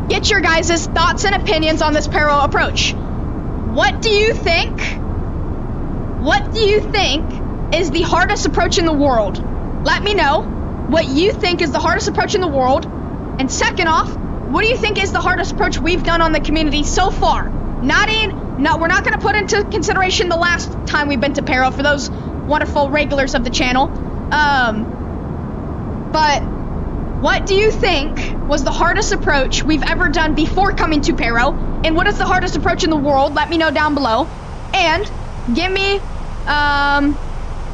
get your guys' thoughts and opinions on this Paro approach. What do you think is the hardest approach in the world? Let me know what you think is the hardest approach in the world. And second off, what do you think is the hardest approach we've done on the community so far? No, we're not going to put into consideration the last time we've been to Paro for those wonderful regulars of the channel. But what do you think was the hardest approach we've ever done before coming to Paro? And what is the hardest approach in the world? Let me know down below. And give me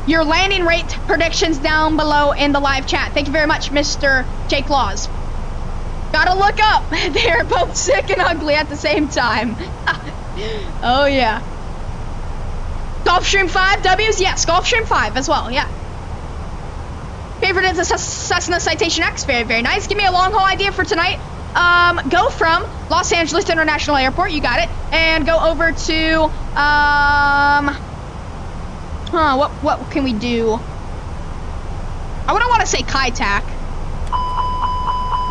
your landing rate predictions down below in the live chat. Thank you very much, Mr. Jake Laws. Gotta look up. They're both sick and ugly at the same time. Oh, yeah. Gulfstream 5 W's? Yes, Gulfstream 5 as well, yeah. Favorite is a Cessna Citation X. Very, very nice. Give me a long haul idea for tonight. Go from Los Angeles International Airport. You got it. And go over to, what can we do? I wouldn't want to say Kai-Tak.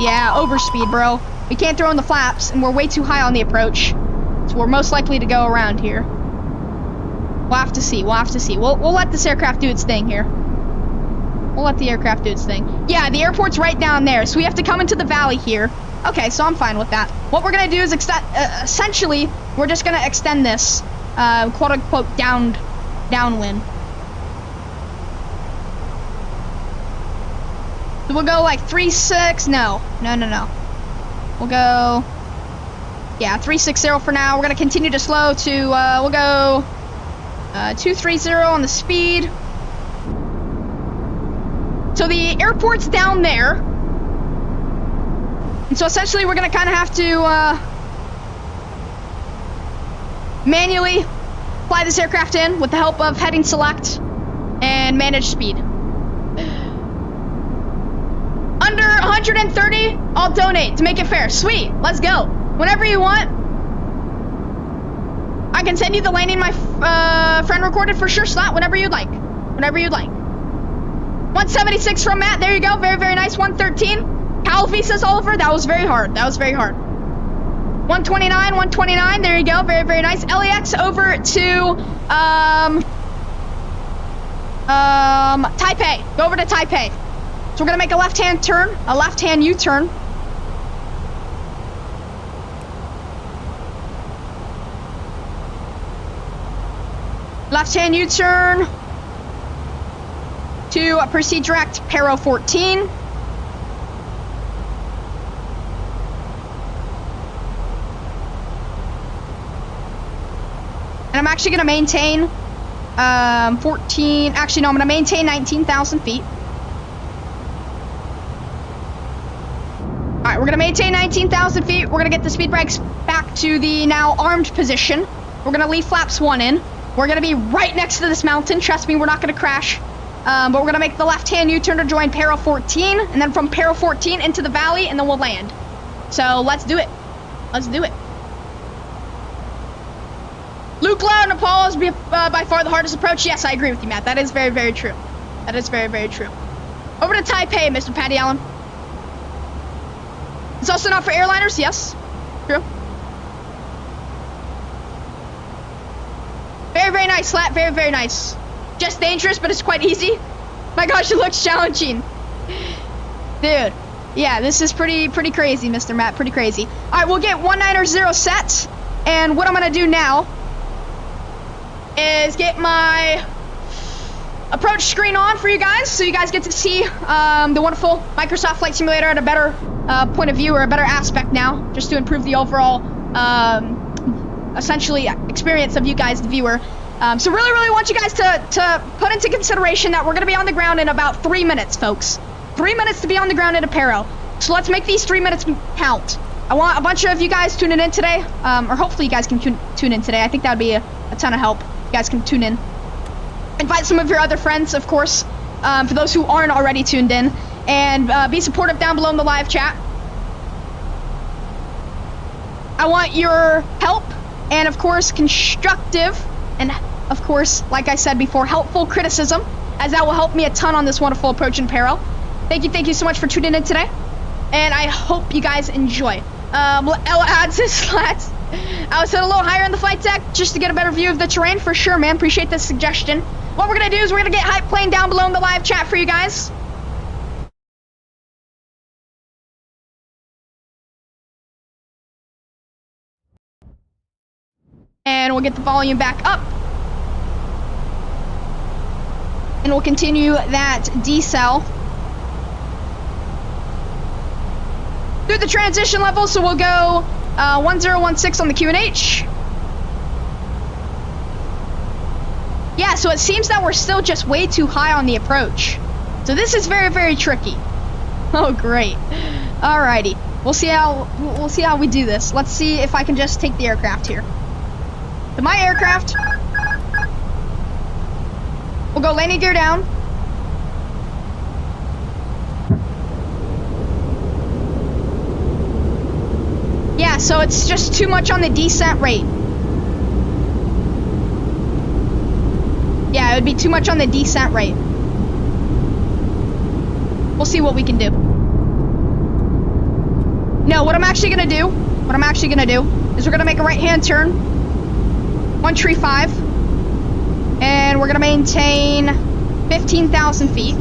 Yeah, overspeed, bro. We can't throw in the flaps, and we're way too high on the approach. So we're most likely to go around here. We'll have to see. We'll let this aircraft do its thing here. We'll let the aircraft do its thing. Yeah, the airport's right down there, so we have to come into the valley here. Okay, so I'm fine with that. What we're gonna do is essentially, we're just gonna extend this, quote-unquote, downwind. So we'll go like 3-6, no. We'll go, yeah, 360 for now. We're gonna continue to slow to, we'll go 230 on the speed. So the airport's down there. And so essentially we're gonna kind of have to manually fly this aircraft in with the help of heading select and manage speed. Under 130, I'll donate to make it fair. Sweet, let's go. Whenever you want. I can send you the landing my friend recorded for sure, Slot, whenever you'd like. 176 from Matt, there you go. Very, very nice. 113. Calvi says Oliver, that was very hard. 129, there you go. Very, very nice. LAX over to Taipei. Go over to Taipei. So we're gonna make a left-hand turn, a left-hand U-turn. Left-hand U-turn to proceed direct Paro 14. And I'm actually gonna maintain 14, actually no, I'm gonna maintain 19,000 feet. Alright, we're gonna maintain 19,000 feet. We're gonna get the speed brakes back to the now armed position. We're gonna leave flaps 1 in. We're gonna be right next to this mountain. Trust me, we're not gonna crash. But we're gonna make the left-hand U-turn to join Paro 14, and then from Paro 14 into the valley, and then we'll land. So let's do it. Luke Loud and Apollo is by far the hardest approach. Yes, I agree with you, Matt. That is very, very true. That is very, very true. Over to Taipei, Mr. Patty Allen. It's also not for airliners. Yes, true. Very, very nice, Slat. Very, very nice. Just dangerous, but it's quite easy. My gosh, it looks challenging. Dude. Yeah, this is pretty crazy, Mr. Matt. Pretty crazy. All right, we'll get 190 set. And what I'm going to do now is get my approach screen on for you guys, so you guys get to see the wonderful Microsoft Flight Simulator at a better point of view, or a better aspect now, just to improve the overall, essentially, experience of you guys, the viewer. So really want you guys to put into consideration that we're going to be on the ground in about 3 minutes, folks. 3 minutes to be on the ground in a Paro. So let's make these 3 minutes count. I want a bunch of you guys tuning in today, or hopefully you guys can tune in today. I think that would be a ton of help. You guys can tune in. Invite some of your other friends, of course, for those who aren't already tuned in. And be supportive down below in the live chat. I want your help and, of course, constructive and, of course, like I said before, helpful criticism, as that will help me a ton on this wonderful approach in Paro. Thank you so much for tuning in today. And I hope you guys enjoy. Ella adds his slats. I was set a little higher in the flight deck just to get a better view of the terrain, for sure, man. Appreciate the suggestion. What we're going to do is we're going to get hype playing down below in the live chat for you guys. And we'll get the volume back up. And we'll continue that decel through the transition level, so we'll go 1016 on the QNH. Yeah, so it seems that we're still just way too high on the approach. So this is very tricky. Oh, great. Alrighty. We'll see how we do this. Let's see if I can just take the aircraft here. To my aircraft. We'll go landing gear down. Yeah, so it's just too much on the descent rate. Yeah, it would be too much on the descent rate. We'll see what we can do. No, what I'm actually gonna do is we're gonna make a right-hand turn. 135. And we're gonna maintain 15,000 feet.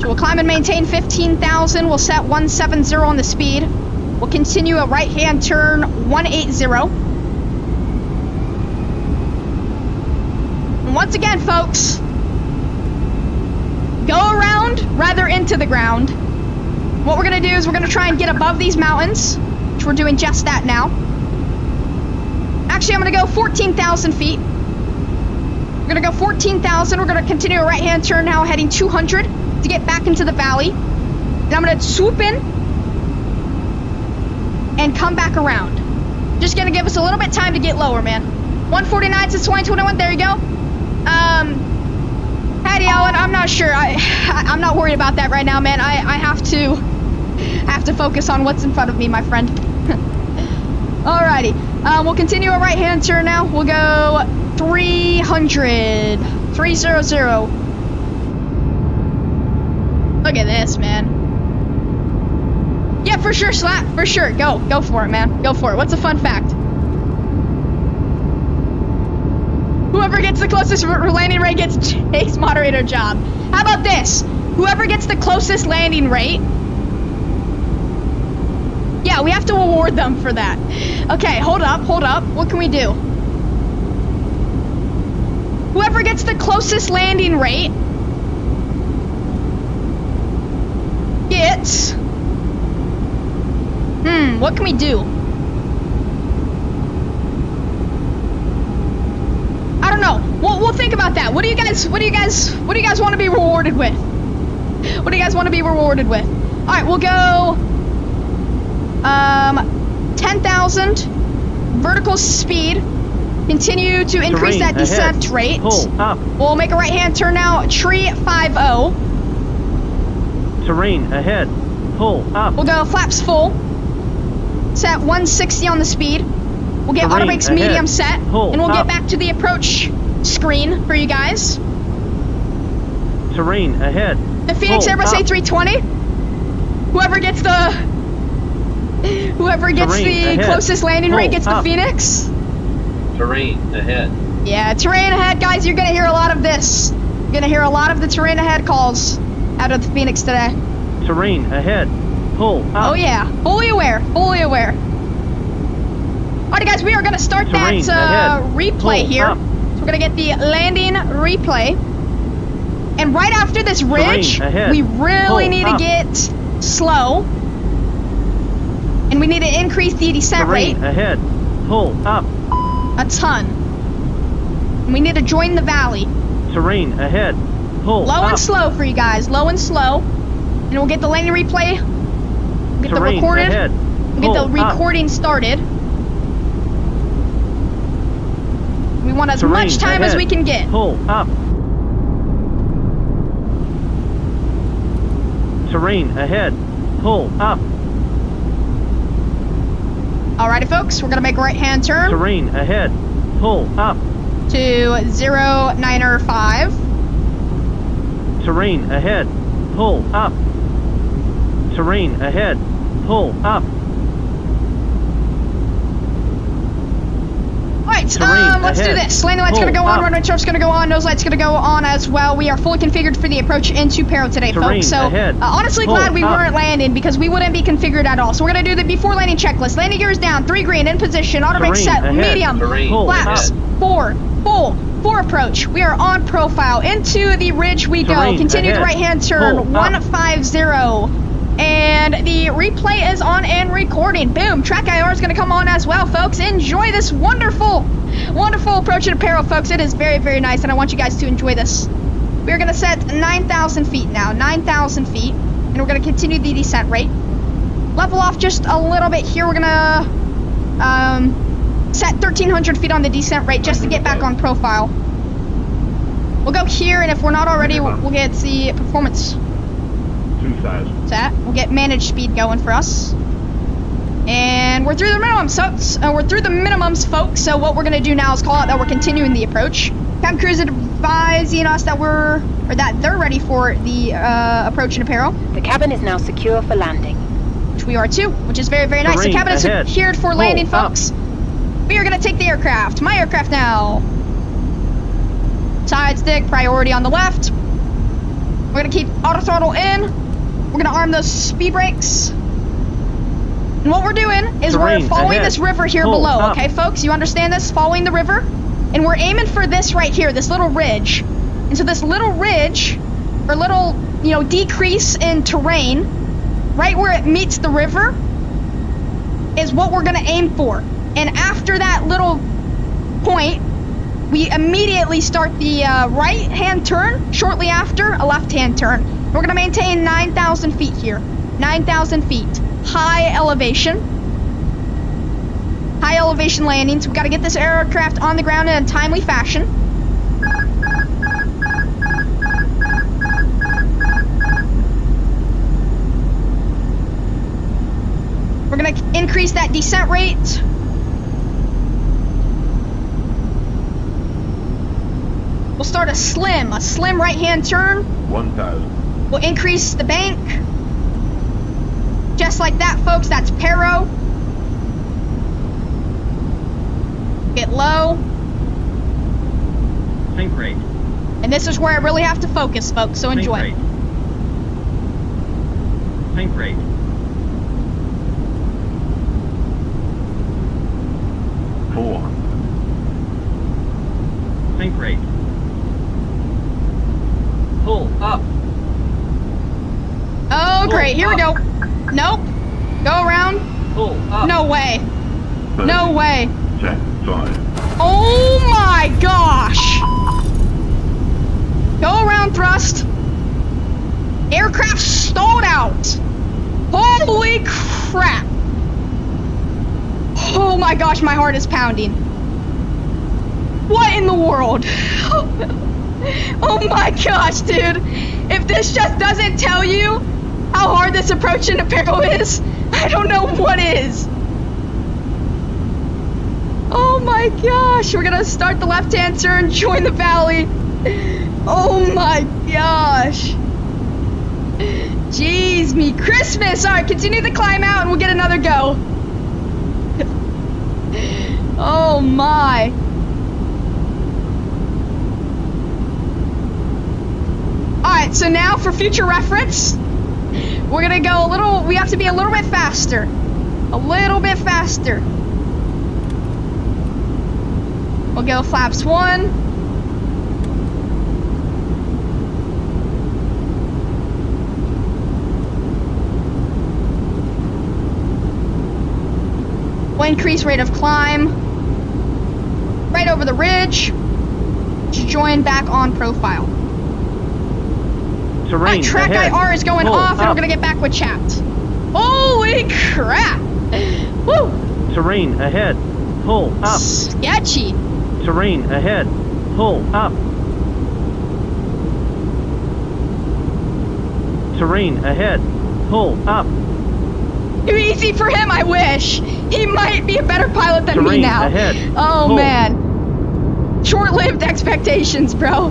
So we'll climb and maintain 15,000. We'll set 170 on the speed. We'll continue a right-hand turn 180. And once again, folks, go around rather into the ground. What we're gonna do is we're gonna try and get above these mountains, which we're doing just that now. Actually, I'm gonna go 14,000 feet. We're gonna go 14,000. We're gonna continue a right-hand turn now, heading 200 to get back into the valley. And I'm gonna swoop in and come back around. Just gonna give us a little bit time to get lower, man. 149 since 2021. There you go. Patty Allen, I'm not sure. I'm not worried about that right now, man. I have to focus on what's in front of me, my friend. Alrighty. We'll continue a right-hand turn now. We'll go 300. 300. Look at this, man. Yeah, for sure, Slap. For sure. Go for it, man. Go for it. What's a fun fact? Whoever gets the closest landing rate takes moderator job. How about this? Whoever gets the closest landing rate, yeah, we have to award them for that. Okay, hold up. What can we do? Whoever gets the closest landing rate gets... what can we do? I don't know. We'll think about that. What do you guys want to be rewarded with? What do you guys want to be rewarded with? All right, we'll go 10,000 vertical speed. Continue to increase that descent rate. Pull up. We'll make a right-hand turn now. Tree 50. Terrain ahead. Pull up. We'll go flaps full. set 160 on the speed. We'll get auto Terrain brakes ahead. medium set, Pull and we'll get up. back to the approach screen for you guys. Terrain ahead. The Phoenix Pull Airbus up. A320. Whoever gets the Terrain ahead. closest landing Pull rate gets the up. Phoenix. Terrain ahead. Yeah, terrain ahead, guys. You're gonna hear a lot of this. You're gonna hear a lot of the terrain ahead calls out of the Phoenix today. Terrain ahead. Pull up. Oh yeah, fully aware, fully aware. Alright guys, we are gonna start Terrain that ahead. replay Pull here. up. So we're gonna get the landing replay. And right after this ridge, Terrain ahead. we really Pull need up. to get slow. And we need to increase the descent rate Terrain ahead. Pull up. a ton. And we need to join the valley. Terrain ahead. Pull Low up. and slow for you guys, low and slow. And we'll get the landing replay. We'll get the Terrain recorded. ahead. We'll get the Pull up. recording started. We want as Terrain much time as ahead. we can get. Pull up. Terrain ahead. Pull up. Alrighty folks, we're gonna make a right hand turn Terrain ahead. Pull up. to 095. Terrain ahead. Pull up. Terrain ahead. Pull up. Alright, Terrain let's do ahead. this. Landing light's gonna Pull go on, up. runway turf's gonna go on, nose light's gonna go on as well. We are fully configured for the approach into Paro today, Terrain folks. So, ahead. honestly Pull glad we up. weren't landing because we wouldn't be configured at all. So we're gonna do the before landing checklist. Landing gears down, 3 green, in position, auto brake Terrain set, ahead. medium, Terrain Pull flaps, up. 4, full, 4 approach. We are on profile. Into the ridge we go. Terrain Continue the ahead. right hand turn, Pull up. 150. And the replay is on and recording. Boom, track IR is gonna come on as well, folks. Enjoy this wonderful approach into Paro, folks. It is very, very nice, and I want you guys to enjoy this. We're gonna set 9,000 feet now, 9,000 feet, and we're gonna continue the descent rate. Level off just a little bit here. We're gonna set 1,300 feet on the descent rate just to get back on profile. We'll go here, and if we're not already, we'll get the performance 2,000. set. We'll get managed speed going for us. And we're through the minimums, folks. So what we're gonna do now is call out that we're continuing the approach. Cabin crew is advising us that they're ready for the approach into Paro, The cabin is now secure for landing. which we are too, which is very, very nice. The Terrain cabin is ahead. secured for Pull landing, up. folks. We are gonna take the aircraft. My aircraft now. Side stick, priority on the left. We're gonna keep auto throttle in. We're gonna arm those speed brakes. And what we're doing is Terrain we're following ahead. this river here Pull below, up. okay, folks? You understand this? Following the river. And we're aiming for this right here, this little ridge. And so this little ridge, or little, decrease in terrain, right where it meets the river, is what we're gonna aim for. And after that little point, we immediately start the right-hand turn, shortly after a left-hand turn. We're gonna maintain 9,000 feet here. 9,000 feet. High elevation landings. We've got to get this aircraft on the ground in a timely fashion. We're going to increase that descent rate. We'll start a slim right-hand turn. 1,000. We'll increase the bank. Just like that, folks. That's Paro. Get low. Sink rate. And this is where I really have to focus, folks, so enjoy. Sink rate. 400. Sink rate. Pull up. Oh, great. Here we go. Nope. Go around. Pull up. No way. 30. No way. Check 5. Oh my gosh. Go around thrust. Aircraft stalled out. Holy crap. Oh my gosh, my heart is pounding. What in the world? Oh my gosh, dude. If this just doesn't tell you how hard this approach into Paro is, I don't know what is. my gosh. We're gonna start the left-hand turn, join the valley. Oh my gosh. Jeez me Christmas. All right, continue the climb out and we'll get another go. Oh my. All right, so now for future reference, we're gonna go a little, we have to be a little bit faster. A little bit faster. We'll go flaps 1. We'll increase rate of climb. Right over the ridge. To join back on profile. Terrain Alright, track ahead. IR is going Pull off and up. we're gonna get back with chat. Holy crap! Woo! Terrain ahead. Pull up. Sketchy. Terrain ahead. Pull up. Terrain ahead. Pull up. Too easy for him, I wish. He might be a better pilot than me Terrain now. ahead. Oh Pull. man. Short-lived expectations, bro.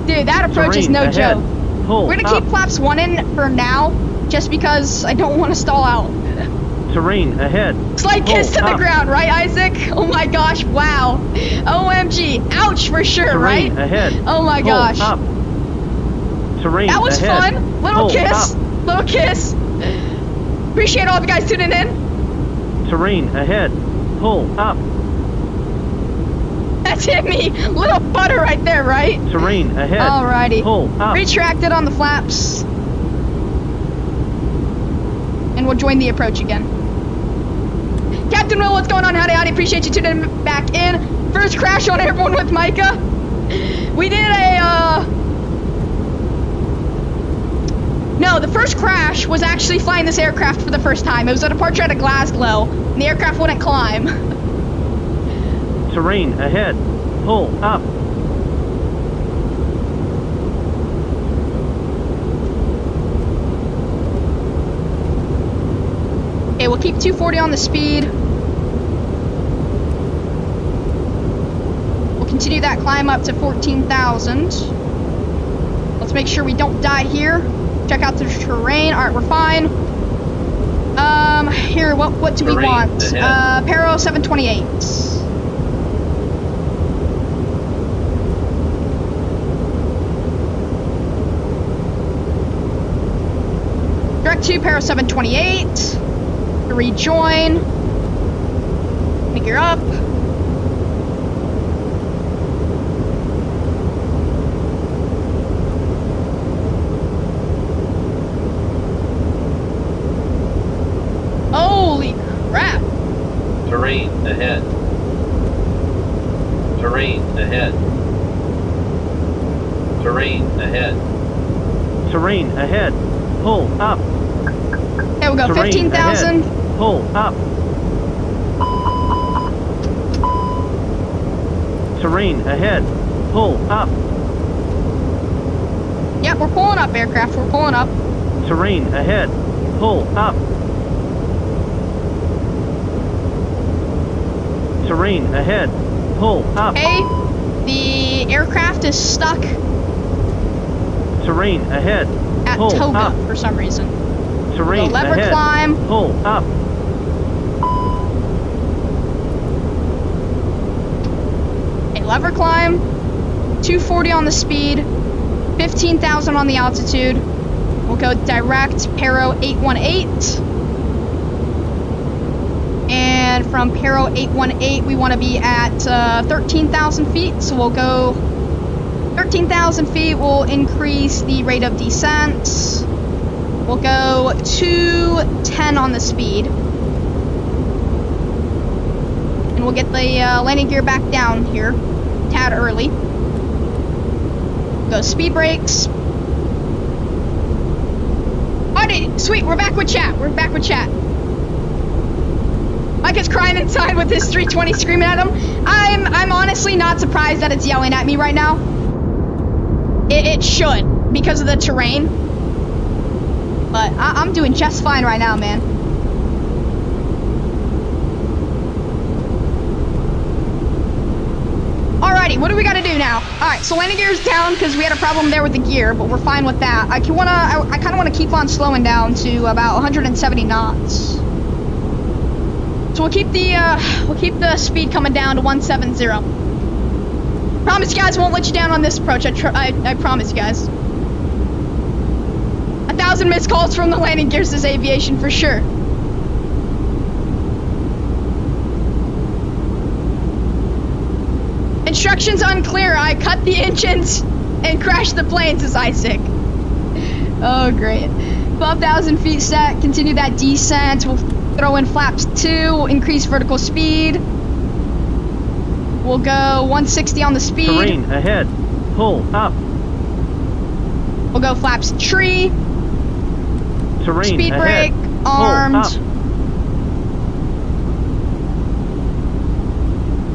Dude, that approach is Terrain no ahead. joke. Pull We're gonna up. keep flaps 1 in for now, just because I don't want to stall out. Terrain ahead. Slight Pull kiss to the up. ground, right, Isaac? Oh my gosh, wow. OMG. Ouch for sure, Terrain right? ahead. Oh my Pull gosh. up. Terrain That was ahead. fun. Little Pull kiss. up. Little kiss. Appreciate all of you guys tuning in. Terrain ahead. Pull up. That's hit me. Little butter right there, right? Terrain ahead. Alrighty. Pull up. Retracted on the flaps. And we'll join the approach again. Captain Will, what's going on? Howdy, howdy. Appreciate you tuning back in. First crash on Airborne with Micah. We did a, No, the first crash was actually flying this aircraft for the first time. It was a departure out of Glasgow, and the aircraft wouldn't climb. Terrain ahead. Pull up. Okay, we'll keep 240 on the speed. We'll continue that climb up to 14,000. Let's make sure we don't die here. Check out the terrain. All right, we're fine. Here, what do we Terrain want? ahead. Paro 728. Direct to Paro 728. To rejoin. Figure up. Holy crap. Terrain ahead. Terrain ahead. Terrain ahead. Terrain ahead. Pull up. There we go, Terrain 15,000. ahead. Pull up. Terrain ahead. Pull up. Yep, we're pulling up, aircraft. We're pulling up. Terrain ahead. Pull up. Terrain ahead. Pull up. Okay, the aircraft is stuck Terrain ahead. at Pull Toga up. for some reason. Terrain The lever ahead. climb. Pull up. Okay, lever climb. 240 on the speed. 15,000 on the altitude. We'll go direct Paro 818. And from Paro 818, we want to be at 13,000 feet. So we'll go 13,000 feet. We'll increase the rate of descent. We'll go 210 on the speed. And we'll get the landing gear back down here, a tad early. Go speed brakes. Alrighty, sweet, we're back with chat. We're back with chat. Micah's crying inside with his 320 screaming at him. I'm honestly not surprised that it's yelling at me right now. It should, because of the terrain. But I'm doing just fine right now, man. Alrighty, what do we gotta do now? Alright, so landing gear's down because we had a problem there with the gear, but we're fine with that. I kind of want to keep on slowing down to about 170 knots. So we'll keep the speed coming down to 170. Promise you guys won't let you down on this approach. I promise you guys. 1,000 missed calls from the landing gears is aviation for sure. Instructions unclear. I cut the engines and crashed the plane, says Isaac. Oh, great. 12,000 feet set. Continue that descent. We'll throw in flaps 2. Increase vertical speed. We'll go 160 on the speed. Terrain ahead. Pull up. We'll go flaps 3. Terrain Speed ahead. brake. Pull Armed. up.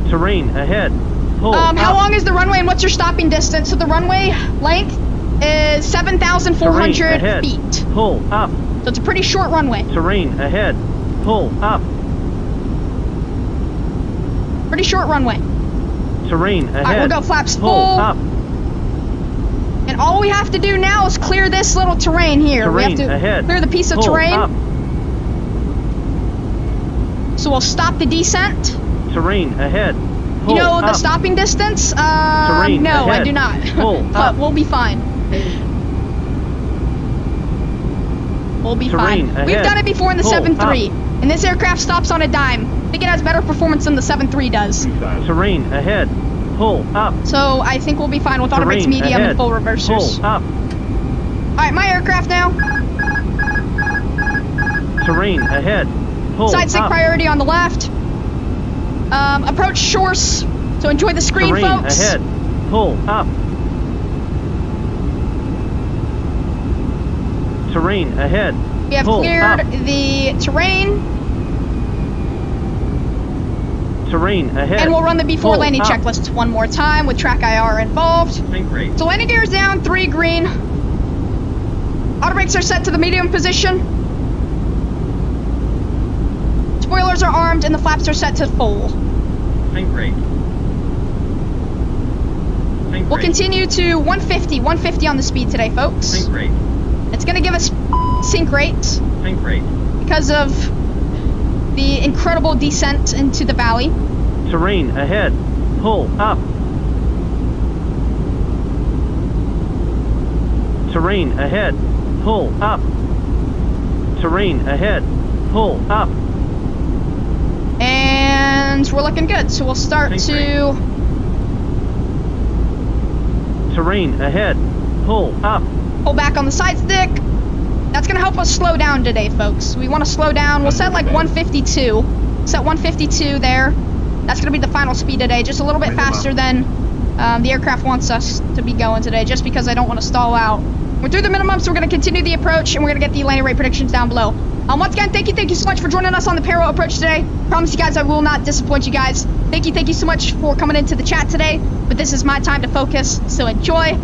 Terrain ahead. Pull How up. long is the runway and what's your stopping distance? So the runway length is 7,400 Terrain ahead. feet. Pull up. So it's a pretty short runway. Terrain ahead. Pull up. Pretty short runway. Terrain ahead. Alright, we'll go flaps Pull full. up. And all we have to do now is clear this little terrain here. We have Terrain to ahead. clear the piece of Pull terrain. up. So we'll stop the descent. Terrain ahead. Pull You know the up. stopping distance? Terrain no, I ahead. do not. Pull But up. we'll be fine. We'll be Terrain fine. We've ahead. done it before in the Pull 7.3. And this aircraft stops on a dime. I think it has better performance than the 7.3 does. 2,000. Terrain ahead. Pull up. So I think we'll be fine with automatics Terrain medium ahead. and full reversers. Pull up. Alright, my aircraft now. Terrain ahead. Pull Side stick up. priority on the left. Approach shores. So enjoy the screen, Terrain folks. ahead. Pull up. Terrain ahead. We have Pull cleared up. the terrain. Terrain ahead. And we'll run the before Pull landing up. checklist one more time with track IR involved. Think rate. So landing gear is down, 3 green. Auto brakes are set to the medium position. Spoilers are armed and the flaps are set to full. Think rate. Think We'll rate. continue to 150 on the speed today, folks. Think rate. It's gonna give us sync rates Think rate. because of the incredible descent into the valley. Terrain ahead. Pull up. Terrain ahead. Pull up. Terrain ahead. Pull up. And we're looking good, so we'll start Think to Terrain ahead. Pull up. pull back on the side stick. That's gonna help us slow down today, folks. We want to slow down. We'll set like 152. Set 152 there. That's gonna be the final speed today, just a little bit faster than the aircraft wants us to be going today, just because I don't want to stall out. We're through the minimum, so we're gonna continue the approach, and we're gonna get the landing rate predictions down below. Once again, thank you so much for joining us on the Paro approach today. Promise you guys I will not disappoint you guys. Thank you so much for coming into the chat today. But this is my time to focus, so enjoy.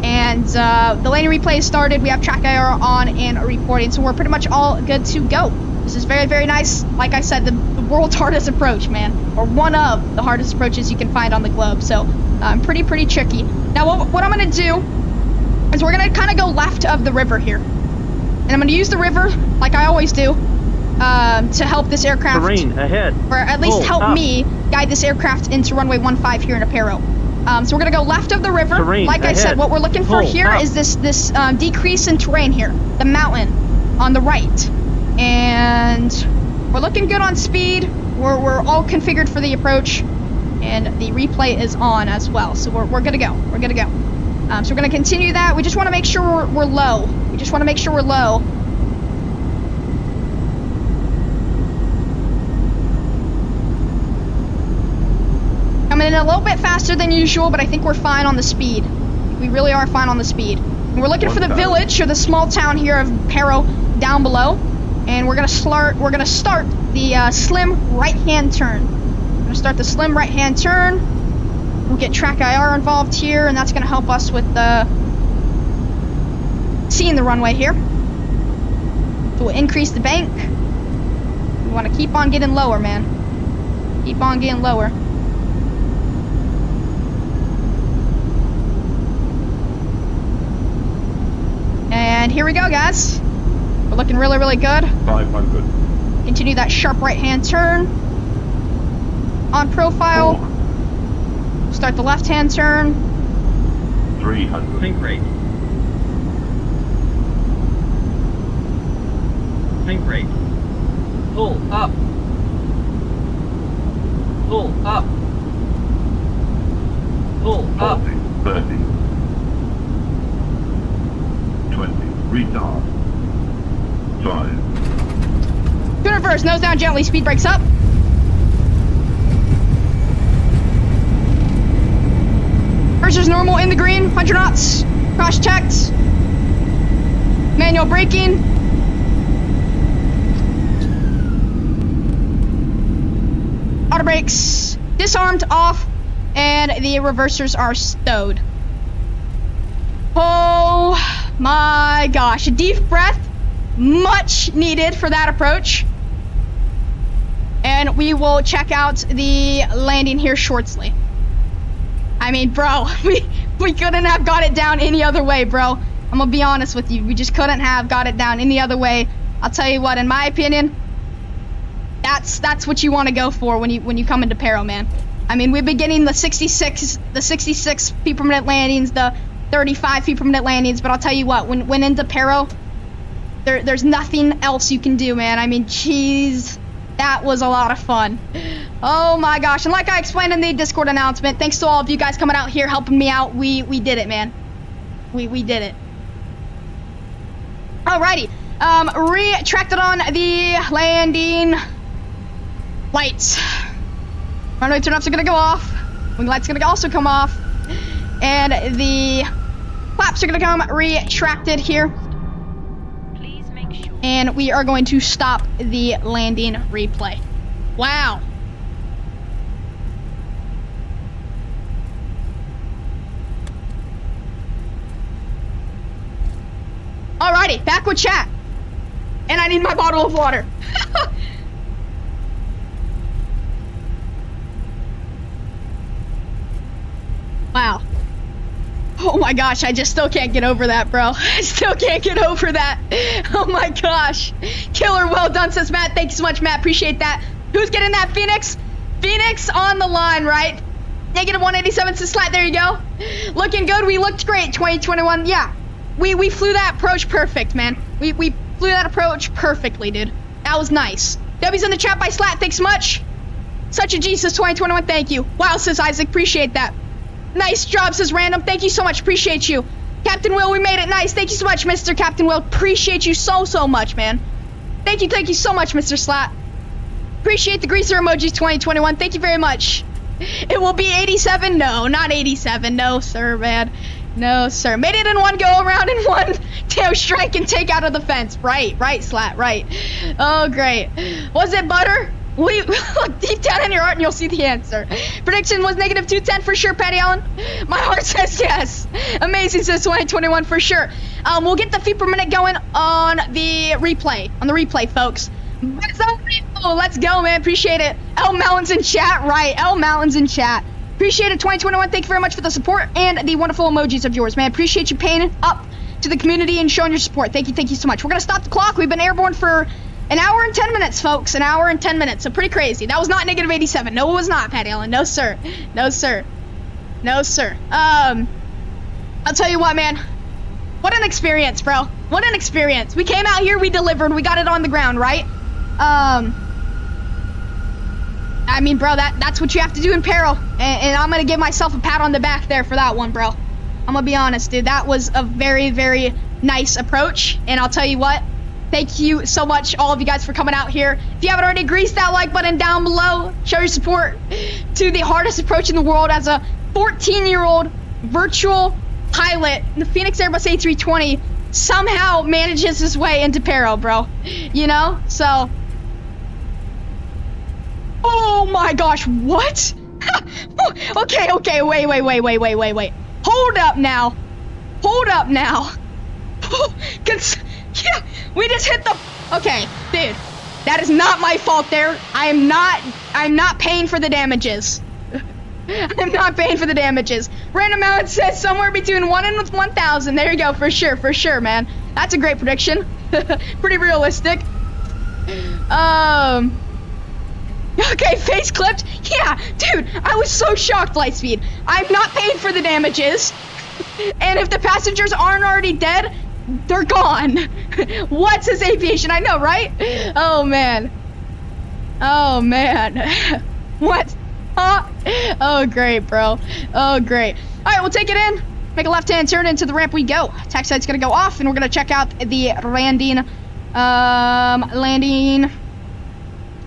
And the landing replay is started. We have track IR on and reporting, so we're pretty much all good to go. This is very nice. Like I said, the world's hardest approach, man, or one of the hardest approaches you can find on the globe. So pretty tricky. Now what I'm gonna do is we're gonna kind of go left of the river here. And I'm going to use the river, like I always do, to help this aircraft, Terrain ahead. or at least Pull help up. me guide this aircraft into runway 15 here in Paro. So we're going to go left of the river. Terrain Like I ahead. said, what we're looking for Pull here up. is this decrease in terrain here, the mountain on the right. And we're looking good on speed. We're all configured for the approach, and the replay is on as well. So we're good to go. We're good to go. So we're going to continue that. We just want to make sure we're low. We just want to make sure we're low. Coming in a little bit faster than usual, but I think we're fine on the speed. We really are fine on the speed. And we're looking for the village or the small town here of Paro down below. And we're going to start the slim right-hand turn. We're going to start the slim right-hand turn. We'll get track IR involved here, and that's going to help us with seeing the runway here. So we'll increase the bank. We want to keep on getting lower, man. Keep on getting lower. And here we go, guys. We're looking really, really good. 500. Continue that sharp right-hand turn. On profile. 4. Start the left-hand turn. 300. Sync rate. Sync rate. Pull up. Pull up. Pull up. 40. 30. 20. Retard. 5. Tune reverse, nose down gently, speed brakes up. Reverser's normal in the green, 100 knots. Cross checked. Manual braking. Auto brakes disarmed, off, and the reversers are stowed. Oh my gosh, a deep breath, much needed for that approach. And we will check out the landing here shortly. I mean, bro, we couldn't have got it down any other way, bro. I'm gonna be honest with you, we just couldn't have got it down any other way. I'll tell you what, in my opinion, that's what you want to go for when you come into Paro, man. I mean, we've been getting the 66 feet per minute landings, the 35 feet per minute landings, but I'll tell you what, when into Paro, there's nothing else you can do, man. I mean, jeez, that was a lot of fun. Oh my gosh, and like I explained in the Discord announcement, thanks to all of you guys coming out here helping me out, we did it, man. We did it. Alrighty, retracted on the landing lights. Runway turn-ups are gonna go off. Wing lights are gonna also come off. And the flaps are gonna come retracted here. Please make sure. And we are going to stop the landing replay. Wow. Alrighty, back with chat. And I need my bottle of water. Wow. Oh my gosh, I just still can't get over that, bro. I still can't get over that. Oh my gosh. Killer, well done, says Matt. Thank you so much, Matt. Appreciate that. Who's getting that, Phoenix? Phoenix on the line, right? Negative 187 to Slat, there you go. Looking good, we looked great, 2021. Yeah, we flew that approach perfect, man. We flew that approach perfectly, dude. That was nice. W's in the chat by Slat, thanks so much. Such a G, says 2021, thank you. Wow, says Isaac, appreciate that. Nice job, says Random. Thank you so much. Appreciate you. Captain Will, we made it. Nice. Thank you so much, Mr. Captain Will. Appreciate you so much, man. Thank you so much, Mr. Slat. Appreciate the greaser emojis 2021. Thank you very much. It will be 87. No, not 87. No, sir, man. No, sir. Made it in one go around in one tail strike and take out of the fence. Right, Slat, right. Oh, great. Was it butter? Look deep down in your heart and you'll see the answer. Prediction was negative 210 for sure, Patty Allen. My heart says yes. Amazing, says 2021 for sure. We'll get the feet per minute going on the replay, folks. Let's go, man. Appreciate it. L Mountains in chat, right? L Mountains in chat. Appreciate it, 2021. Thank you very much for the support and the wonderful emojis of yours, man. Appreciate you paying up to the community and showing your support. Thank you so much. We're gonna stop the clock. We've been airborne for an hour and 10 minutes, folks. An hour and 10 minutes. So pretty crazy. That was not negative 87. No, it was not, Patty Allen. No, sir. No, sir. No, sir. I'll tell you what, man. What an experience, bro. What an experience. We came out here, we delivered, we got it on the ground, right? I mean, bro, that's what you have to do in Paro. And I'm gonna give myself a pat on the back there for that one, bro. I'm gonna be honest, dude. That was a very, very nice approach. And I'll tell you what. Thank you so much, all of you guys, for coming out here. If you haven't already, grease that like button down below. Show your support to the hardest approach in the world as a 14-year-old virtual pilot. The Fenix Airbus A320 somehow manages his way into Paro, bro. You know? So. Oh my gosh, what? Okay, wait. Hold up now. Yeah, we just hit the... Okay, dude, that is not my fault there. I'm not paying for the damages. I'm not paying for the damages. Random Mountain says somewhere between 1 and 1,000. There you go, for sure, man. That's a great prediction. Pretty realistic. Okay, face clipped. Yeah, dude, I was so shocked, Lightspeed. I'm not paying for the damages. And if the passengers aren't already dead, they're gone. What's this aviation? I know, right? Oh, man. Oh, man. What? Huh? Oh, great, bro. Oh, great. All right, we'll take it in. Make a left-hand turn, into the ramp we go. Taxi sight's gonna go off, and we're gonna check out the landing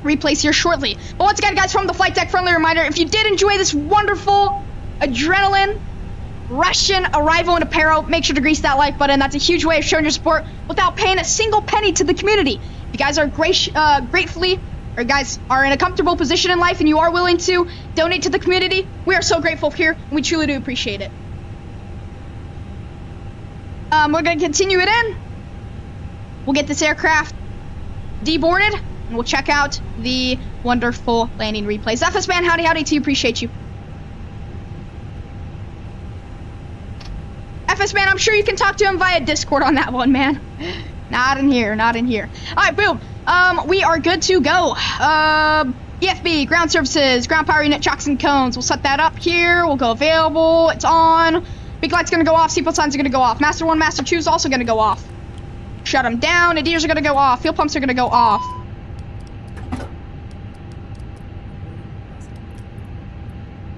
replays here shortly. But once again, guys, from the flight deck, friendly reminder, if you did enjoy this wonderful adrenaline Russian arrival into Paro, make sure to grease that like button. That's a huge way of showing your support without paying a single penny to the community. If you guys are gratefully, or guys are in a comfortable position in life and you are willing to donate to the community, we are so grateful here, and we truly do appreciate it. We're gonna continue it in. We'll get this aircraft deboarded, and we'll check out the wonderful landing replays. FS Man, howdy to you, appreciate you. FS Man, I'm sure you can talk to him via Discord on that one, man. Not in here. All right, boom. We are good to go. EFB, ground services, ground power unit, chocks and cones. We'll set that up here. We'll go available. It's on. Big light's gonna go off. Seatbelt signs are gonna go off. Master 1, Master 2 is also gonna go off. Shut them down. Nadirs are gonna go off. Fuel pumps are gonna go off.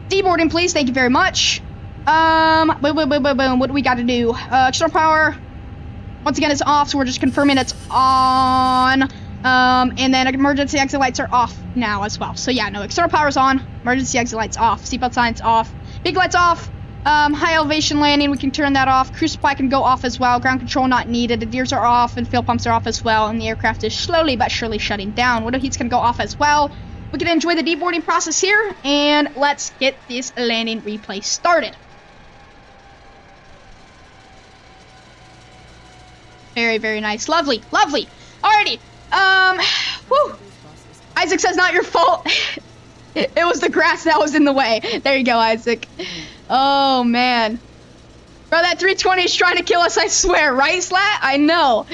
Deboarding, please. Thank you very much. Boom. What do we got to do? External power. Once again, it's off, so we're just confirming it's on. And then emergency exit lights are off now as well. So yeah, no, external power's on. Emergency exit lights off. Seatbelt signs off. Big lights off. High elevation landing, we can turn that off. Cruise supply can go off as well. Ground control not needed. The gears are off and fuel pumps are off as well. And the aircraft is slowly but surely shutting down. Window heat's gonna go off as well. We can enjoy the deboarding process here, and let's get this landing replay started. Very, very nice. Lovely. Alrighty. Whew. Isaac says not your fault. It was the grass that was in the way. There you go, Isaac. Oh, man. Bro, that 320 is trying to kill us, I swear. Right, Slat? I know,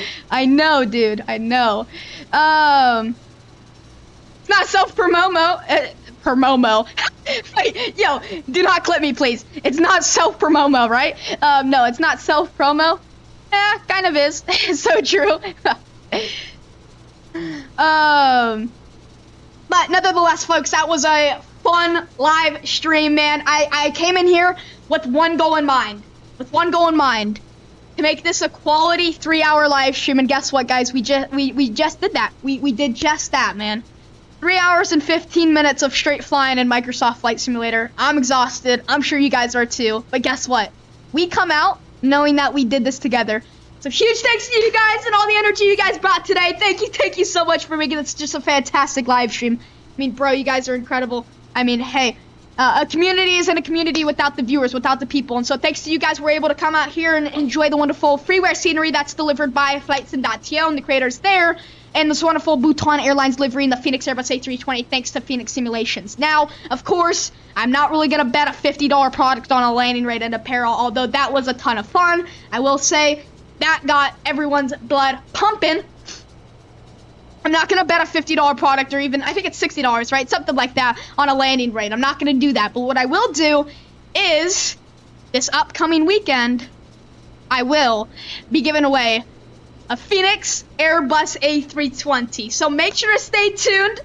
dude. I know. It's not self-promo. Promomo. Wait, yo, do not clip me, please. It's not self-promo, right? No, it's not self-promo. Kind of is. It's so true. But nevertheless, folks, that was a fun live stream, man. I came in here with one goal in mind. To make this a quality 3-hour live stream. And guess what, guys? We just did that. We did just that, man. 3 hours and 15 minutes of straight flying in Microsoft Flight Simulator. I'm exhausted. I'm sure you guys are too. But guess what? We come out knowing that we did this together. So huge thanks to you guys and all the energy you guys brought today. Thank you so much for making this just a fantastic live stream. I mean, bro, you guys are incredible. I mean, hey, a community isn't a community without the viewers, without the people. And so thanks to you guys, we're able to come out here and enjoy the wonderful freeware scenery that's delivered by Flightsim.to and the creators there. And this wonderful Bhutan Airlines livery in the Fenix Airbus A320 thanks to Fenix Simulations. Now, of course, I'm not really going to bet a $50 product on a landing rate into Paro, although that was a ton of fun. I will say that got everyone's blood pumping. I'm not going to bet a $50 product or even, I think it's $60, right? Something like that on a landing rate. I'm not going to do that. But what I will do is this upcoming weekend, I will be giving away a Fenix Airbus A320. So make sure to stay tuned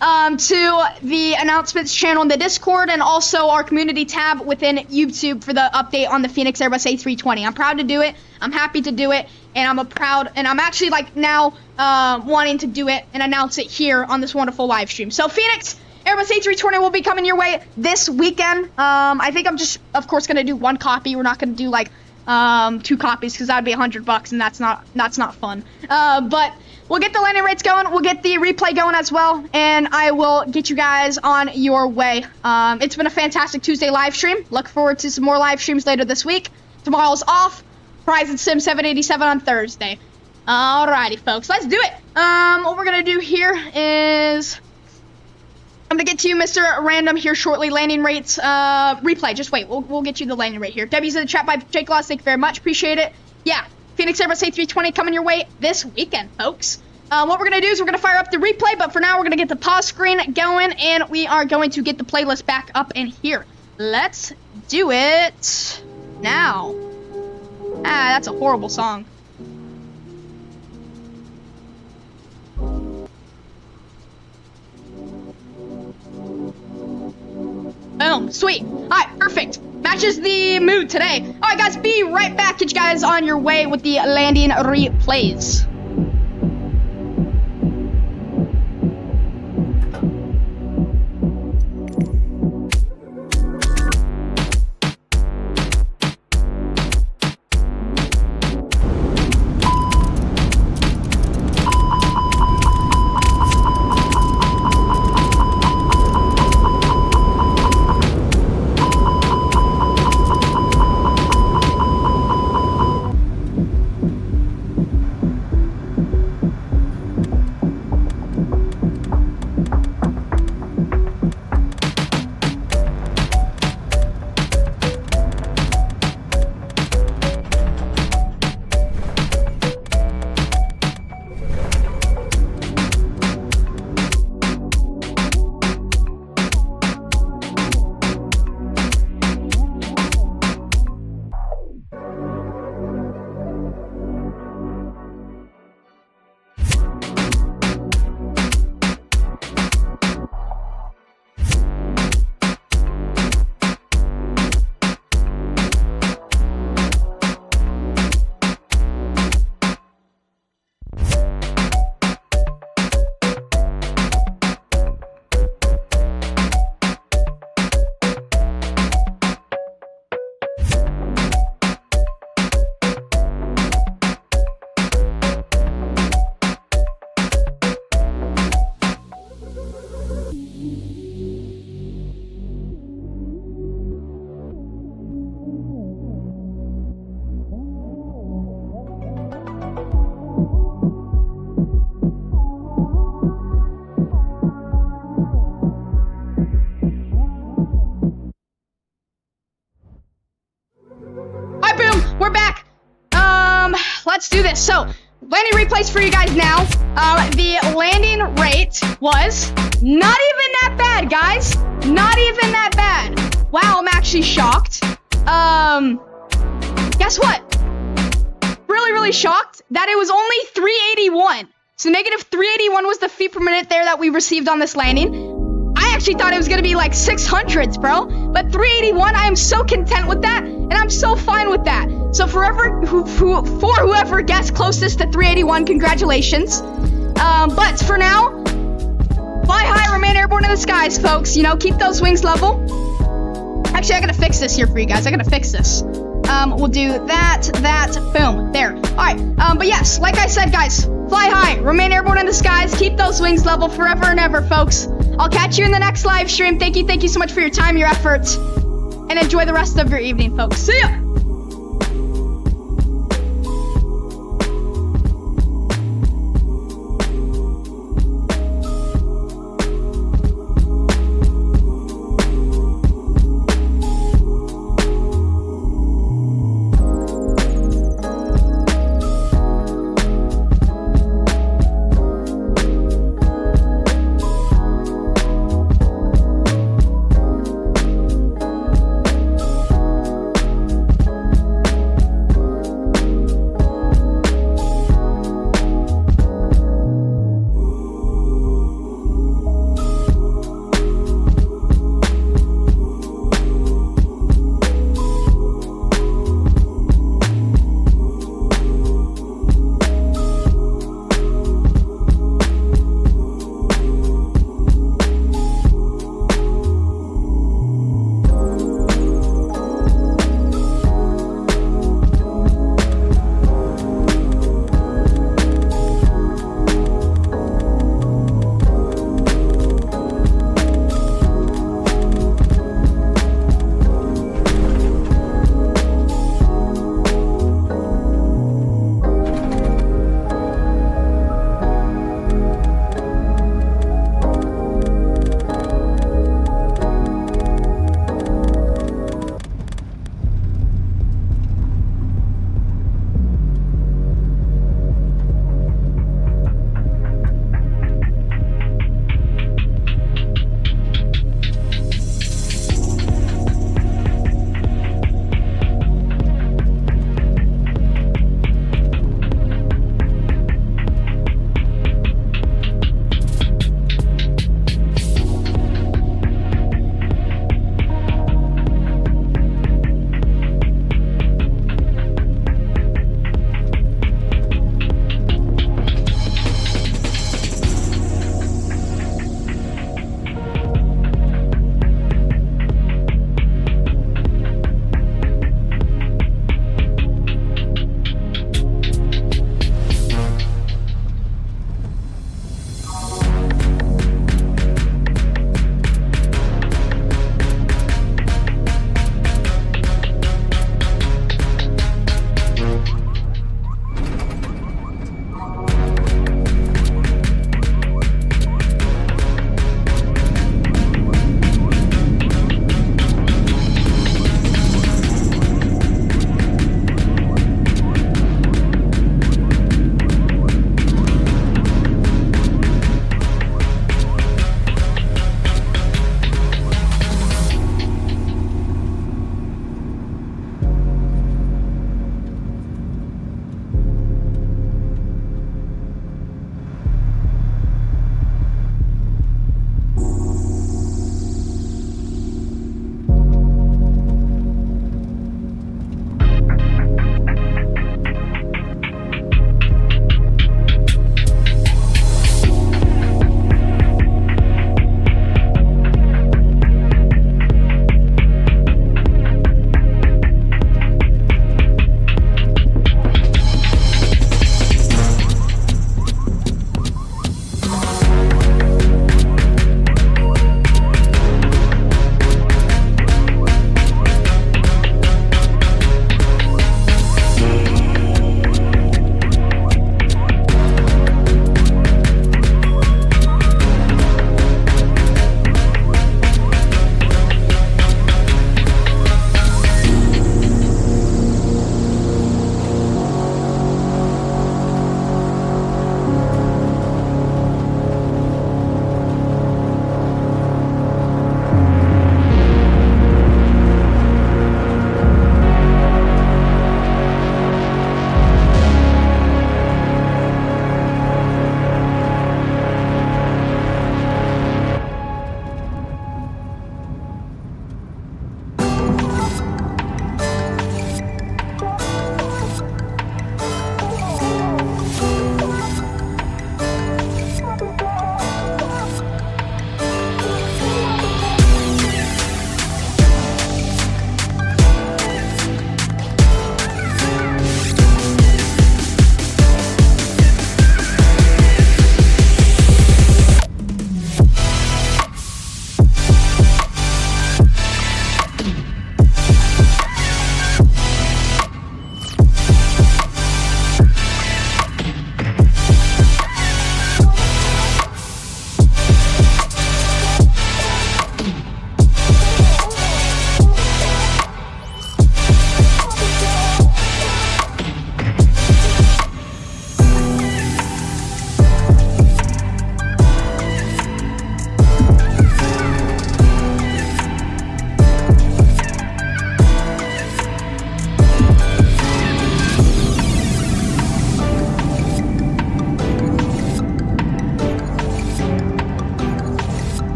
to the announcements channel in the Discord and also our community tab within YouTube for the update on the Fenix Airbus A320. I'm proud to do it. I'm happy to do it. And I'm actually like now wanting to do it and announce it here on this wonderful live stream. So Fenix Airbus A320 will be coming your way this weekend. I think I'm just, of course, going to do one copy. We're not going to do like 2 copies because that would be $100 and that's not fun. But we'll get the landing rates going. We'll get the replay going as well. And I will get you guys on your way. It's been a fantastic Tuesday live stream. Look forward to some more live streams later this week. Tomorrow's off. Prize and Sim 787 on Thursday. Alrighty, folks. Let's do it. What we're going to do here is I'm going to get to you, Mr. Random, here shortly. Landing rates, replay. Just wait. We'll get you the landing rate here. W's in the chat by Jake Loss. Thank you very much. Appreciate it. Yeah. Phoenix Airbus A320 coming your way this weekend, folks. What we're going to do is we're going to fire up the replay, but for now we're going to get the pause screen going, and we are going to get the playlist back up in here. Let's do it now. That's a horrible song. Boom, sweet. All right, perfect. Matches the mood today. All right, guys, be right back. Get you guys on your way with the landing replays. We're back. Let's do this. So, landing replays for you guys now. The landing rate was not even that bad, guys. Not even that bad. Wow, I'm actually shocked. Guess what? Really shocked that it was only 381. So negative 381 was the feet per minute there that we received on this landing. I actually thought it was gonna be like 600s, bro. But 381, I am so content with that, and I'm so fine with that. So for whoever guessed closest to 381, congratulations. But for now, fly high, remain airborne in the skies, folks. You know, keep those wings level. Actually, I gotta fix this here for you guys. I gotta fix this. We'll do that, boom, there. All right, but yes, like I said, guys, fly high, remain airborne in the skies, keep those wings level forever and ever, folks. I'll catch you in the next live stream. Thank you so much for your time, your efforts, and enjoy the rest of your evening, folks. See ya!